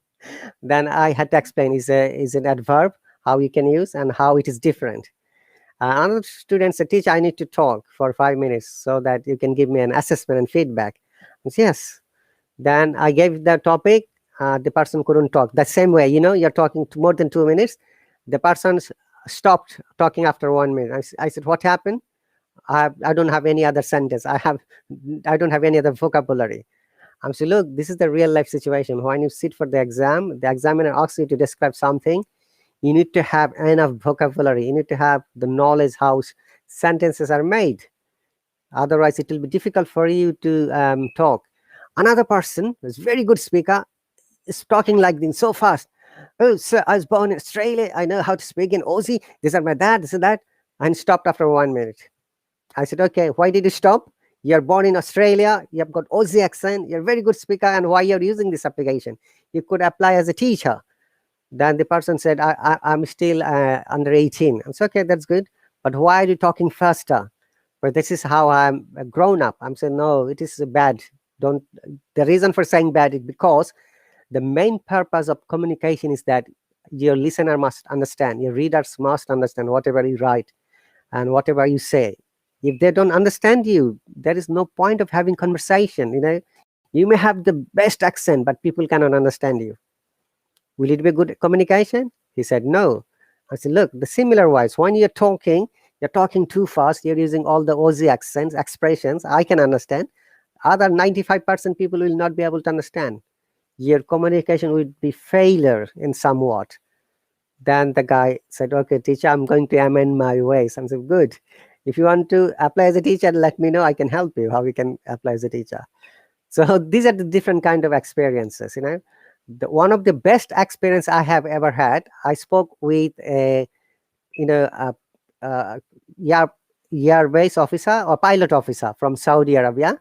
Then I had to explain is an adverb, how you can use and how it is different. Another student said, teacher, I need to talk for 5 minutes so that you can give me an assessment and feedback. I said, yes. Then I gave the topic. The person couldn't talk. The same way, you're talking more than 2 minutes. The person stopped talking after 1 minute. I said, what happened? I don't have any other sentence. I don't have any other vocabulary. I'm saying, look, this is the real life situation. When you sit for the exam, the examiner asks you to describe something. You need to have enough vocabulary. You need to have the knowledge how sentences are made. Otherwise, it will be difficult for you to talk. Another person who's very good speaker is talking like this so fast. Oh, sir, I was born in Australia. I know how to speak in Aussie. These are my dad, this and that. And stopped after 1 minute. I said, okay, why did you stop? You're born in Australia. You've got Aussie accent. You're a very good speaker. And why you're using this application? You could apply as a teacher. Then the person said, I'm still under 18. I said, okay, that's good. But why are you talking faster? But this is how I'm grown up. I'm saying, no, it is bad. Don't. The reason for saying bad is because the main purpose of communication is that your listener must understand, your readers must understand whatever you write and whatever you say. If they don't understand you, there is no point of having conversation. You may have the best accent, but people cannot understand you. Will it be good communication? He said, no. I said, look, the similar wise, when you're talking too fast, you're using all the Aussie accents, expressions, I can understand. Other 95% people will not be able to understand. Your communication would be failure in somewhat. Then the guy said, okay, teacher, I'm going to amend my ways. I said, good. If you want to apply as a teacher, let me know. I can help you how you can apply as a teacher. So these are the different kind of experiences. One of the best experience I have ever had, I spoke with a a airbase officer or pilot officer from Saudi Arabia,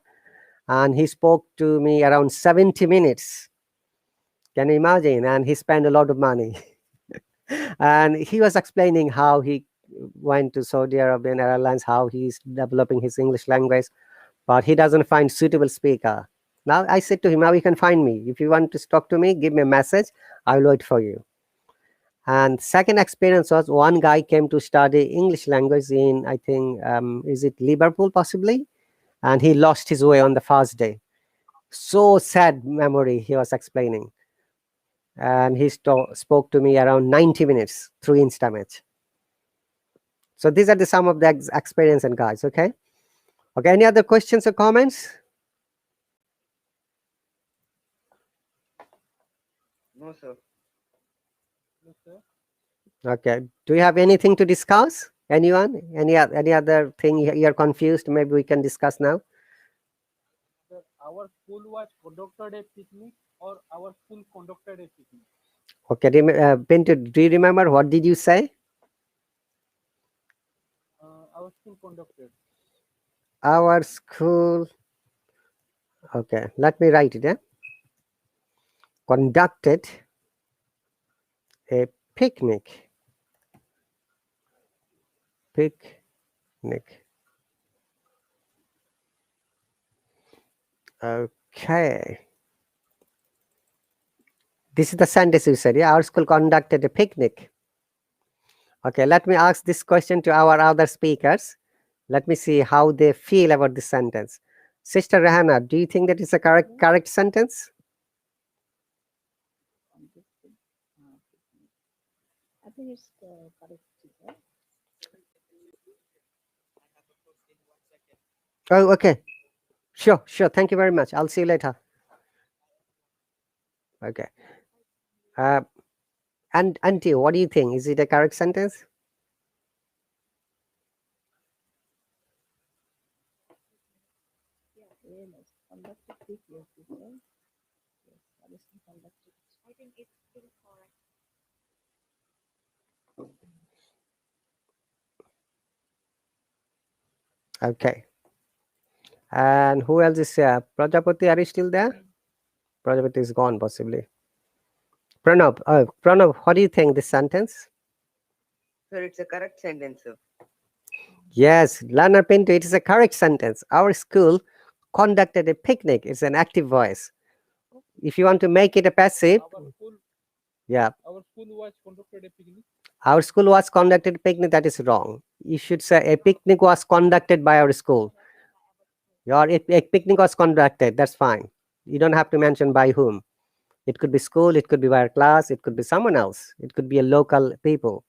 and he spoke to me around 70 minutes. Can you imagine? And he spent a lot of money. And he was explaining how he went to Saudi Arabian Airlines, how he's developing his English language, but he doesn't find suitable speaker. Now I said to him, now you can find me. If you want to talk to me, give me a message. I will wait for you. And second experience was one guy came to study English language in, I think, is it Liverpool possibly? And he lost his way on the first day. So sad memory he was explaining. And he spoke to me around 90 minutes through Instamage. So these are some of the experience and guys, okay? Okay, any other questions or comments? No, sir. Yes, sir. Okay, do you have anything to discuss? Anyone? Any other thing you're confused? Maybe we can discuss now. Sir, our school was conducted a picnic, or our school conducted a picnic. Okay, Pinto, do you remember what did you say? Our school conducted. Our school. Okay, let me write it. Conducted a picnic. Picnic. Okay. This is the sentence you said, yeah? Our school conducted a picnic. Okay, let me ask this question to our other speakers. Let me see how they feel about this sentence. Sister Rahana, do you think that is a correct sentence? I think it's correct, teacher. Oh, okay. Sure. Thank you very much. I'll see you later. Okay. And Auntie, what do you think? Is it a correct sentence? Yes, conducted picnic, teacher. Yes, that is conducted. I think it's still correct. Okay. And who else is here? Prajapati, are you still there? Prajapati is gone, possibly. Pranab, what do you think this sentence? Sir, it's a correct sentence, sir. Yes, Lana Pinto, it is a correct sentence. Our school conducted a picnic. It's an active voice. If you want to make it a passive, yeah. Our school was conducted a picnic. Our school was conducted a picnic. That is wrong. You should say a picnic was conducted by our school. A picnic was conducted. That's fine. You don't have to mention by whom. It could be school. It could be by our class. It could be someone else. It could be a local people.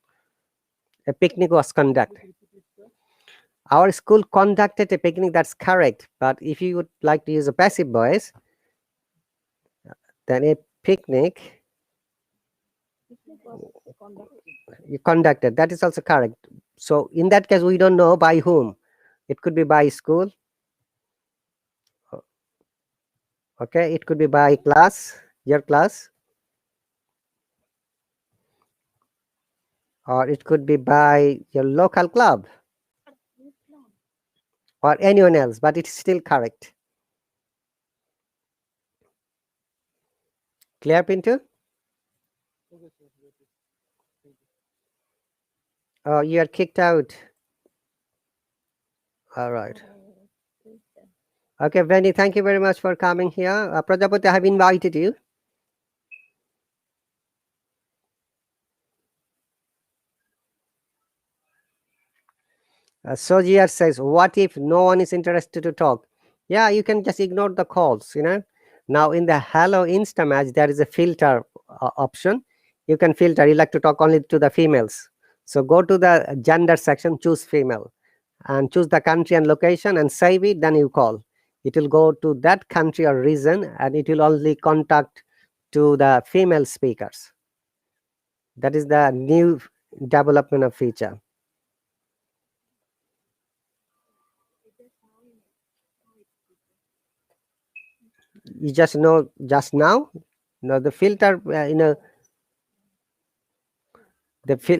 A picnic was conducted. Our school conducted a picnic. That's correct. But if you would like to use a passive voice, then a picnic Picnic was conducted. you conducted. That is also correct. So in that case, we don't know by whom. It could be by school. Okay, it could be by class, your class, or it could be by your local club or anyone else, but it's still correct. Clear, Pinto? Okay, sir. Got it. Thank you. Oh, you are kicked out. All right. Teacher. Okay, Benny, thank you very much for coming here. Prajapati, I have invited you. Sojiar says, what if no one is interested to talk? Yeah, you can just ignore the calls, you know. Now in the Hello Insta match, there is a filter option. You can filter, you like to talk only to the females. So go to the gender section, choose female, and choose the country and location and save it, then you call. It will go to that country or region and it will only contact to the female speakers. That is the new development of feature. You just know just now. No, the filter, the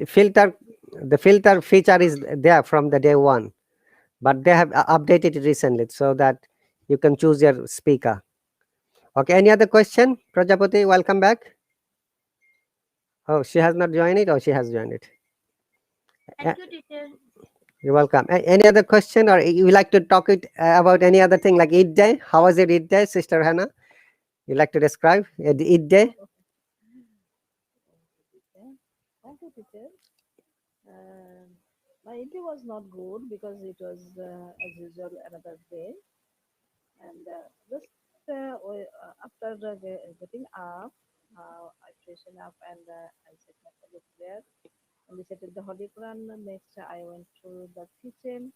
filter, the filter feature is there from the day one, but they have updated it recently so that you can choose your speaker. Okay, any other question? Prajapati, welcome back. Oh, she has not joined it, or she has joined it. Thank you, teacher. You're welcome. Any other question, or you like to talk it about any other thing like Eid Day? How was it Eid Day, Sister Hannah? You like to describe the Eid Day? Teacher. Thank you, teacher. My India was not good because it was, as usual, another day. And just after getting up, I freshen up and I set my toilet there. And recited the Holy Quran. Next, I went to the kitchen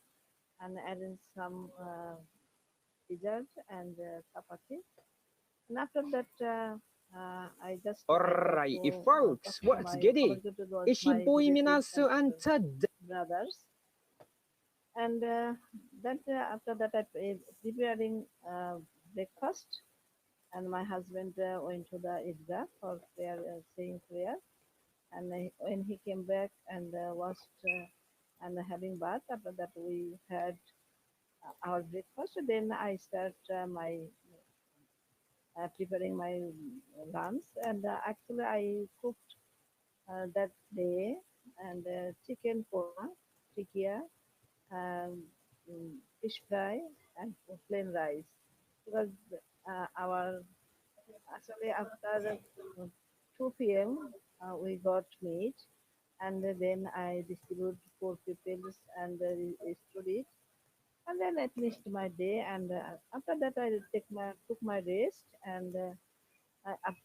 and added some dessert and chapati. And after that, I thought Alright, to talk folks, to what's my goody? forget it was It's your my boy relatives and Minasu and brothers. And that after that, I preparing breakfast. And my husband went to the Idgah for prayer, saying prayer. And when he came back and washed and having bath, after that we had our breakfast. Then I start my preparing my lunch, and actually I cooked that day and chicken korma, tikkia, um, fish fry, and plain rice because our actually after 2 p.m. We got meat, and then I distribute four people and stood it, and then I finished my day. And after that, I took my rest, and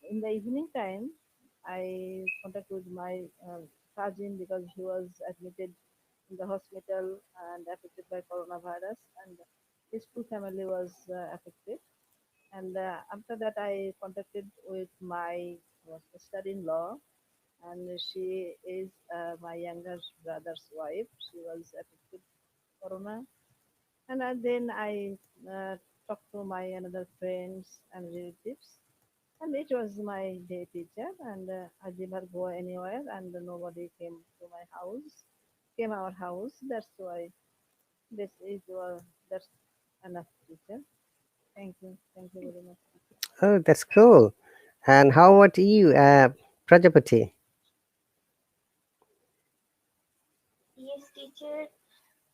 in the evening time, I contacted with my cousin because he was admitted in the hospital and affected by coronavirus, and his full family was affected. And after that, I contacted with my sister-in-law, and she is my younger brother's wife. She was affected corona, and then I talked to my another friends and relatives, and it was my day teacher, and I did not go anywhere, and nobody came to my house, came our house. That's why this is that's enough, teacher. Thank you very much. Oh, that's cool. And how about you, Prajapati? Yes, teacher.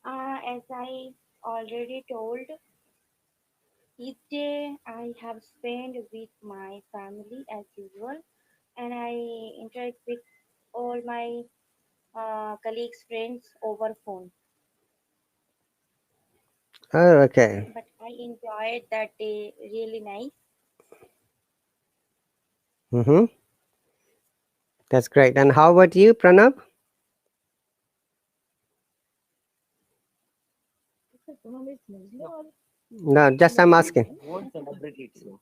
As I already told, each day I have spent with my family as usual, and I interact with all my colleagues, friends over phone. Oh, okay. But I enjoyed that day really nice. Mm-hmm. That's great. And how about you, Pranab? Muslim or No, just I'm asking. Won't celebrate it, so.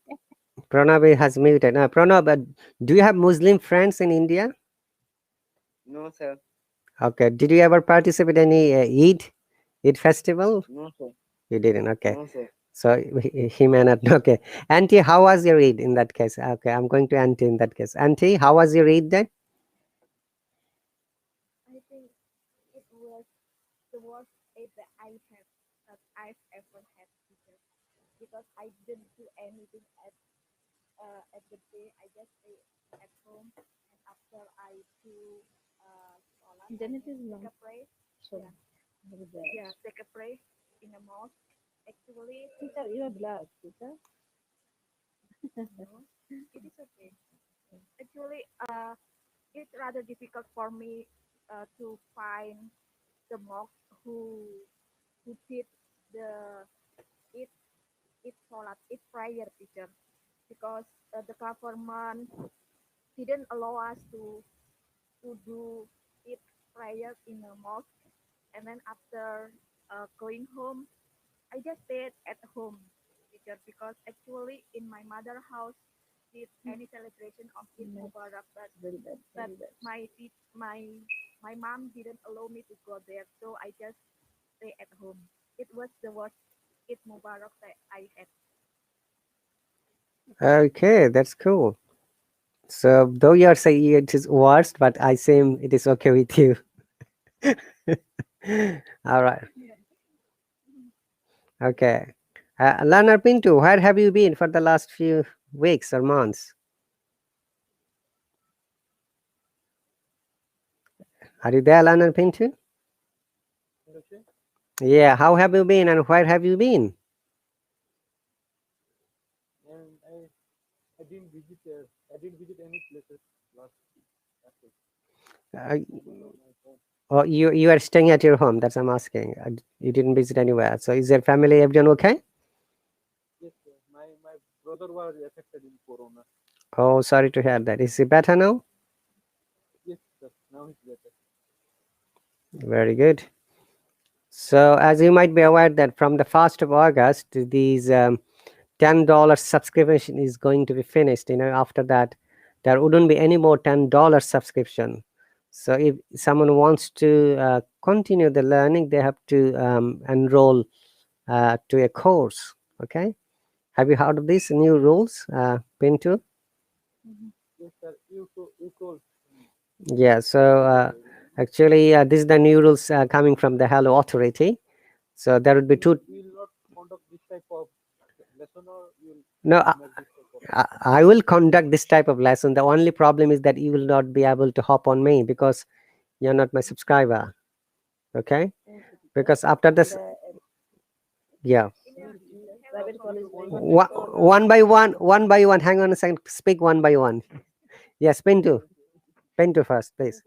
Pranab has muted. Pranab, do you have Muslim friends in India? No, sir. Okay. Did you ever participate in any Eid festival? No, sir. You didn't. Okay. No, sir. So he may not. Okay. Auntie, how was your Eid in that case? Okay, I'm going to Auntie in that case. Auntie, how was your Eid then? I think it was the worst aid that I've ever had because I didn't do anything at the day. I just stay at home, and after I do salat, then it I is take long. a pray. So Yeah, very bad. yeah, take a pray in a mosque. Actually, Teacher, you are black, teacher. no, it is okay. Actually, it's rather difficult for me to find the monks who did the it it salat it prayer teacher because the government didn't allow us to do it prayer in a mosque, and then after going home I just stayed at home teacher because actually in my mother house did any celebration of Eid No, Mubarak, very bad, but very bad. my mom didn't allow me to go there, so I just stay at home. It was the worst Eid Mubarak that I had. Okay, that's cool. So though you are saying it is worst, but I say it is okay with you. All right. Okay. Lana Pinto, where have you been for the last few weeks or months? Are you there, Lana Pinto? Okay. Yeah. How have you been and where have you been? And I didn't visit any places last week. Uh, Focus on my home. oh, you are staying at your home. That's I'm asking. You didn't visit anywhere. So is your family everyone okay? Yes, sir. My brother was affected in corona. Oh, sorry to hear that. Is he better now? Yes, sir. Now he's better. Very good. So as you might be aware that from the 1st of August, these $10 subscription is going to be finished. After that, there wouldn't be any more $10 subscription. So if someone wants to continue the learning, they have to enroll to a course. Okay. Have you heard of these new rules, Pinto? Yes, sir. You told me Yeah. So yesterday. actually, this is the new rules coming from the Hello Authority. So there would be You two. will not conduct this type of lesson, or you will No, make this type of I will conduct this type of lesson. The only problem is that you will not be able to hop on me because you're not my subscriber. Okay. Okay, teacher. Because after In this, the yeah, In a means you hello private college, subscribe course. very only much. that one by one, one by one. Hang on a second. Speak one by one. Yes, Pinto. Pinto first, means please.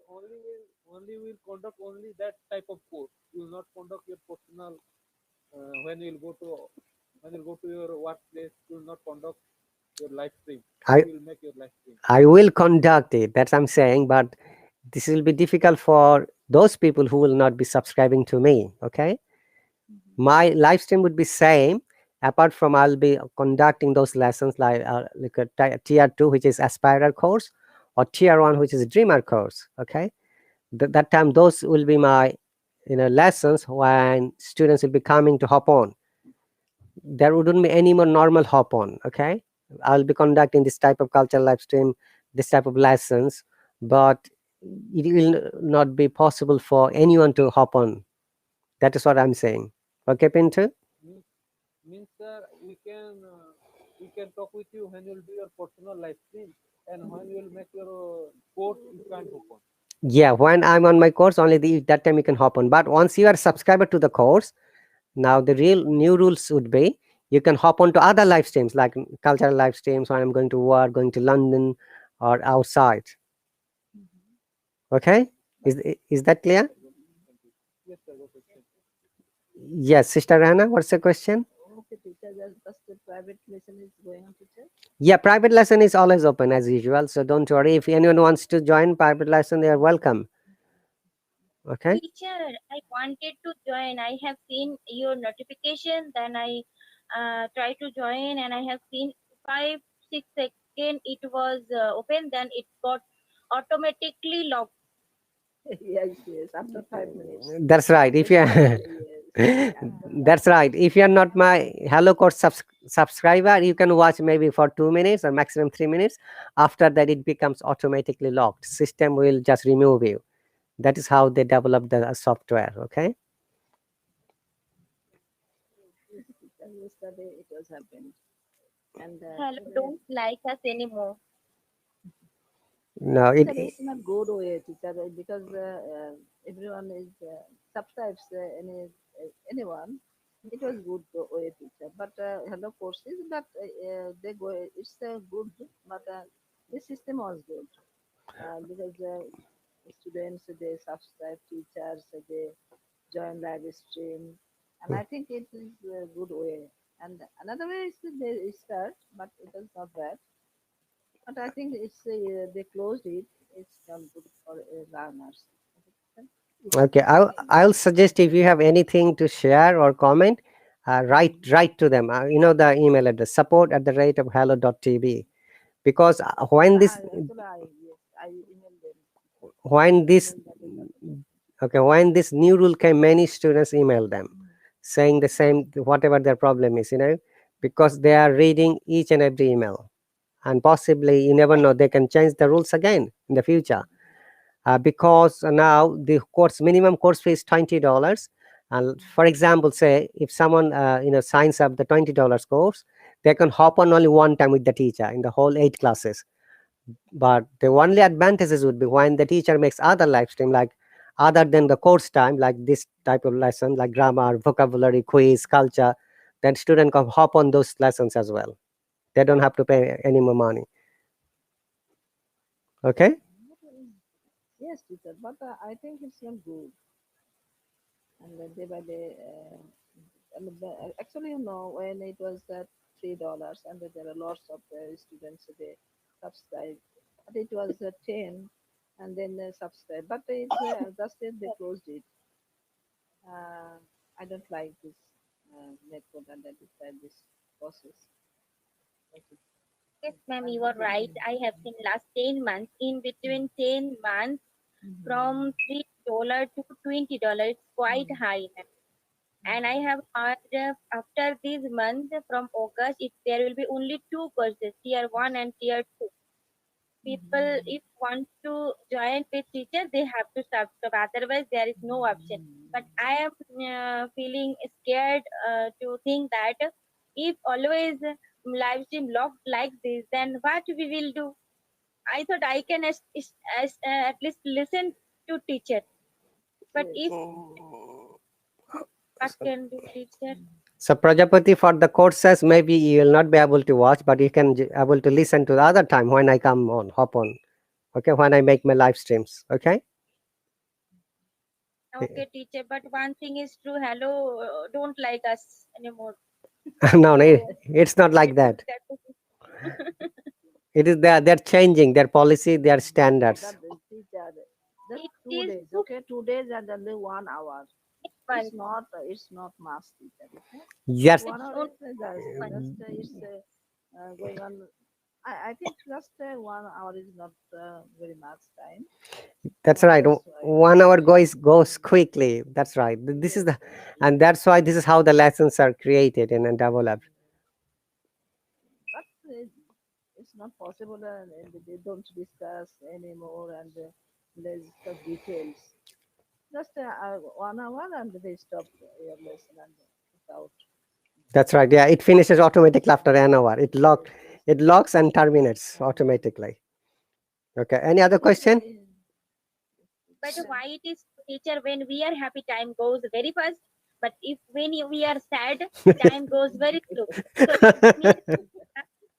only will conduct only that type of course. You will not conduct your personal when you will go to your workplace. You will not conduct your live stream. How I you will make your live stream? I will conduct it. That's I'm saying, but this will be difficult for those people who will not be subscribing to me. Okay. My live stream would be same. Apart from I'll be conducting those lessons like a tier 2, which is aspirer course, or tier 1, which is dreamer course. Okay. That time those will be my lessons when students will be coming to hop on. There wouldn't be any more normal hop on. Okay. I'll be conducting this type of cultural live stream, this type of lessons, but it will not be possible for anyone to hop on. That is what I'm saying. Okay, Pinto? Means means sir, we can talk with you when you will do your personal live stream, and when you will make your course, you can't open. Yeah, when I'm on my course, only that time you can hop on. But once you are subscriber to the course, now the real new rules would be you can hop on to other live streams like cultural live streams when I'm going to work, going to London, or outside. Okay, is that clear? Yes, sir. Got it. Thank you. Yes, Sister Rana, what's the question? Okay, teacher. Just the private lesson is going on, teacher. Yeah, private lesson is always open as usual. So don't worry. If anyone wants to join private lesson, they are welcome. Okay. Teacher, I wanted to join. I have seen your notification. Then I try to join, and I have seen 5 6 seconds. It was open. Then it got automatically locked. Yes, yes. After 5 minutes, That's right. If they you stop. Yes. After that's right. If you are not 5 minutes. my Hello Course subscriber, you can watch maybe for 2 minutes or maximum 3 minutes. After that, it becomes automatically locked. System will just remove you. That is how they develop the software. Okay. Yes, teacher, yesterday it was happened. And Hello, today, don't like us anymore. No, teacher, it it's not good way, teacher, because everyone is subscribes anyone. It was good way, teacher. But hello courses, but they go. It's good, but this system was good because students they subscribe, teachers they join live stream, and I think it is a good way. And another way is that they start, but it is not bad. But I think it's they closed it. It's not good for learners. okay. I'll suggest if you have anything to share or comment, write to them. The email address support@the rate of hello.tv, because But when this I actually I yes I emailed them. when I this emailed that is not okay, when this new rule came, many students emailed them mm, saying the same, whatever their problem is, because they are reading each and every email, and possibly you never know, they can change the rules again in the future. Because now the course minimum course fee is $20. And for example, say if someone signs up the $20 course, they can hop on only one time with the teacher in the whole 8 classes. But the only advantages would be when the teacher makes other live stream, like other than the course time, like this type of lesson, like grammar, vocabulary, quiz, culture, then student can hop on those lessons as well. They don't have to pay any more money. Okay. yes, teacher. But I think it's not good. And day by day, actually, when it was $3, and there are lots of students they subscribe, but it was 10, and then subscribe. But it's just they closed it. Uh, I don't like this method and I describe this process. Okay. Yes, ma'am, And you are right. I have seen last 10 months. In between 10 months, mhm, from $3 to $20, it's quite mhm, high. And I have heard after this month from August, there will be only two courses, tier one and tier two. People, mhm, if want to join with teacher, they have to subscribe. Otherwise, there is no option. But mhm. I am feeling scared to think that if always live stream locked like this, then what we will do? I thought I can at least listen to teacher. But Yes. if what can do teacher? So Prajapati, for the courses, maybe you will not be able to watch, but you can able to listen to the other time when I come on, hop on. Okay, when I make my live streams. Okay. Okay, teacher. But one thing is true. Hello, don't like us anymore. No, no, So it's not like it is that. that. It is they're changing their policy, their No, standards. that is teacher. Just It two is days, too okay? 2 days and only 1 hour. fun. It's not much, teacher. Okay? Yes, One It's hour only is just it's going on. I think just 1 hour is not very much time. that's right. That's why. 1 hour goes quickly. That's right. This is Yes, the, yes, yes. and that's why this is how the lessons are created and developed. But it's not possible, and they don't discuss anymore, and they discuss details. Just 1 hour, and they stop your lesson and it's out. That's right. Yeah, it finishes automatically after an hour. Yes, yes. It locks and terminates automatically. Okay. Any other But question? but teacher, why it is teacher when we are happy time goes very fast, but if when we are sad time goes very slow. So it means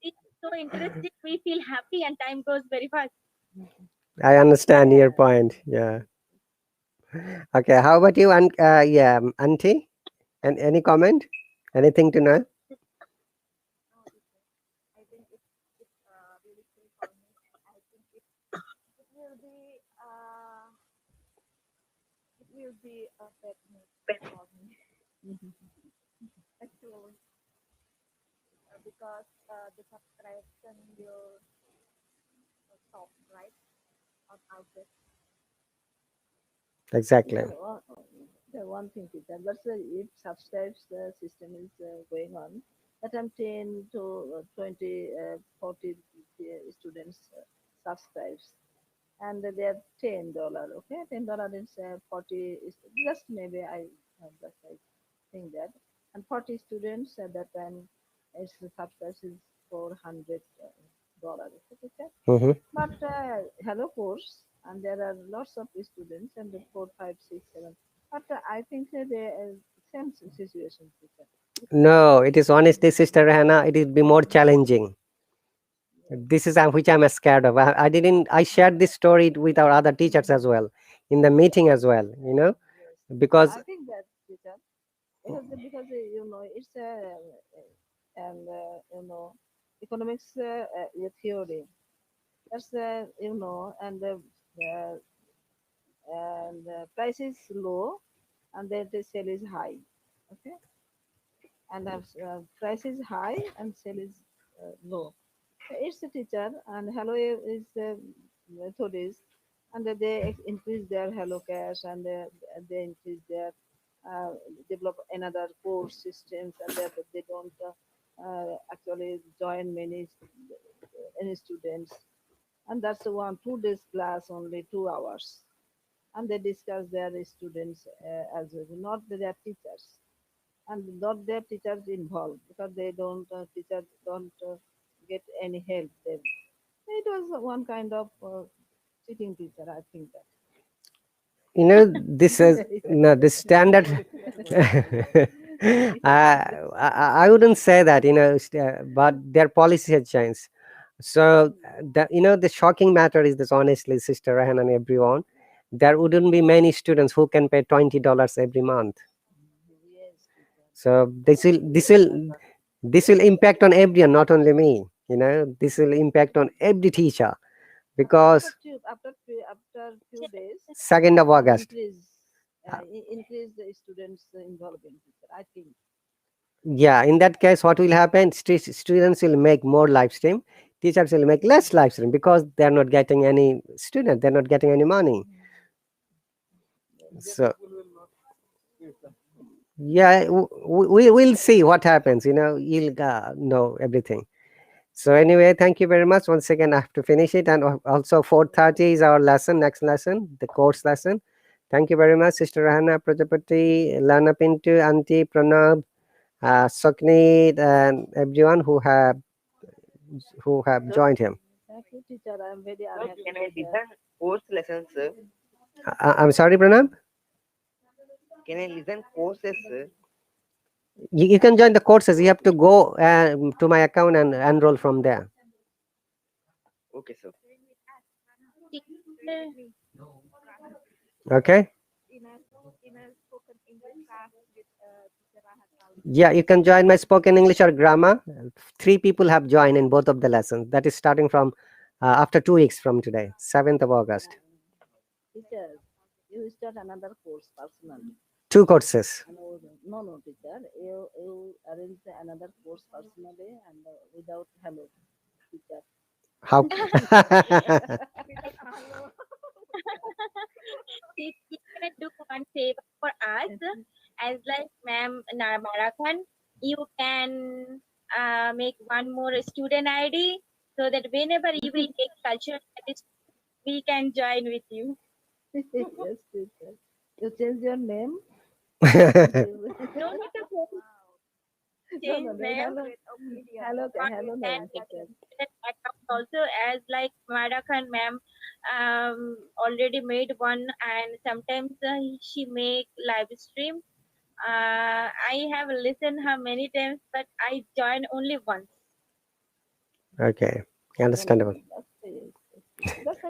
it's so interesting. We feel happy and time goes very fast. I understand your yeah. point. Yeah. Okay. How about you? And yeah, Auntie. And any comment? Anything to know? No, I think it's really cool for me, and I think it will be for me. Actually, because the subscription will stop, right, on outlet. Exactly. Yeah, one thing, teacher. But if subscribes system is going on, that time 10 to 20, 40 students subscribes, and they are $10. Okay, $10 is 40. Is just maybe just I think that, and 40 students at that time, its subscribes is $400. Okay, teacher. Hmm. But hello course, and there are lots of students, and the 4, 5, 6, 7. But I think they same situation, teacher. No, it is honestly, Sister Hannah, it will be more challenging. Yes. This is which I'm scared of. I didn't. I shared this story with our other teachers as well in the meeting as well. Yes, teacher. Because I think that, teacher, because it's and economics theory. That's uh, price is low, and then the sale is high. Okay, and price is high and sale is low. It's a teacher, and Hello is the method is, and they increase their Hello Cash, and they increase their uh, develop another course systems, and they don't actually join any students, and that's the 2 days class, only 2 hours, and they discuss their students as well, not their teachers, and not their teachers involved, because they don't teachers don't get any help them. It was one kind of cheating teacher, I think that. this is no the standard. I wouldn't say that, but their policy has changed. So the shocking matter is this. Honestly, Sister Rehan and everyone, there wouldn't be many students who can pay $20 every month. Yes, teacher. So this will impact on everyone, not only me. This will impact on every teacher because After few days, 2nd of August. increase the students involved in teacher, I think. Yeah, in that case, what will happen? Students will make more live stream. Teachers will make less live stream because they're not getting any student. They're not getting any money. India So people will not quit the yeah, we will see what happens. You'll know everything. So anyway, thank you very much. Once again, I have to finish it, and also 4:30 is our lesson. Next lesson, the course lesson. Thank you very much, Sister Rahana Prajapati, Lana Pintu, Auntie Pranab, Sokneet, and everyone who have Sir, joined him. Thank you, teacher. I am very sir, unhappy can I that listen course lessons, sir? I'm sorry, Pranab. Can I listen courses, sir? You can join the courses. You have to go to my account and enroll from there. Okay, sir. Join with us, Rana. Join Teacher, with me, Rana, Okay. in a spoken English class with Teacher Rahat Ali. Yeah, you can join my spoken English or grammar. 3 people have joined in both of the lessons. That is starting from after 2 weeks from today, 7th of August. teacher, you start another course personally. 2 courses. No, no, teacher. You arrange another course personally, and without hello, teacher. How? Without hello. teacher can do one favor for us, as like Ma'am Marakan, you can make one more student ID so that whenever you will take cultural studies, we can join with you. Yes, teacher. You change your name. No need to Wow, No, no, change no. name. Hello, great opinion. hello, But you hello, can name, teacher. activate that account also, as like Marakan ma'am already made one, and sometimes she make live stream. I have listened her many times, but I join only once. Okay, No, no, understandable. that's yes, yes, teacher. That's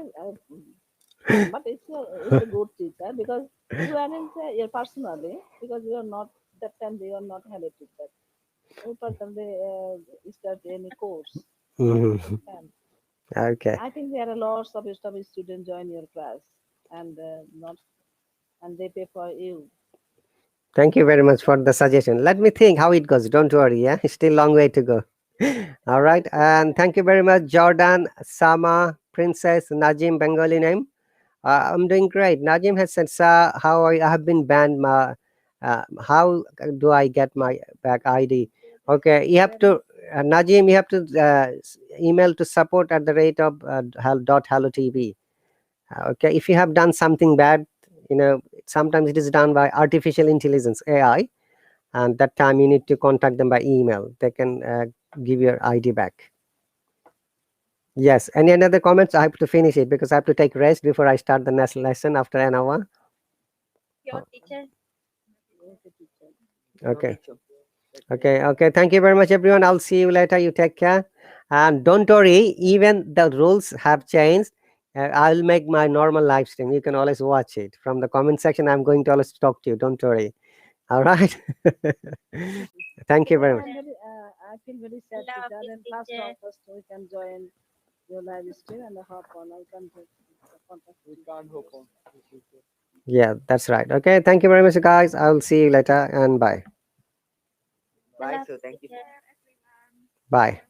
but it's a good teacher, because you aren't your personally, because you are not that time you are not hello teacher. You personally start any course. Mhm. Understand? Okay. I think there are lots of students join your class, and not and they pay for you. Thank you very much for the suggestion. Let me think how it goes. Don't worry. Yeah, still long way to go. All right. And thank you very much, Jordan, Sama, Princess, Najim, Bengali name. I'm doing great. Najim has said, sir, how I have been banned. How do I get my back ID? Okay, you have to, Najim, you have to email to support at the rate of dot hello TV. Okay, if you have done something bad, sometimes it is done by artificial intelligence, AI, and that time you need to contact them by email. They can give your ID back. Yes. Any other comments? I have to finish it because I have to take rest before I start the next lesson after an hour. Your teacher. Okay. Okay. Thank you very much, everyone. I'll see you later. You take care. And don't worry, even the rules have changed. I'll make my normal live stream. You can always watch it. From the comment section, I'm going to always talk to you. Don't worry. All right. Thank you very much. I feel very sad, Love teacher. you, And first teacher. of first we can join your live stream and hop on. I can contact We you. can't hope on the future. Yeah, that's right. Okay. Thank you very much, guys. I'll see you later and bye. Bye, Love sir. you, Thank you. teacher. Bye.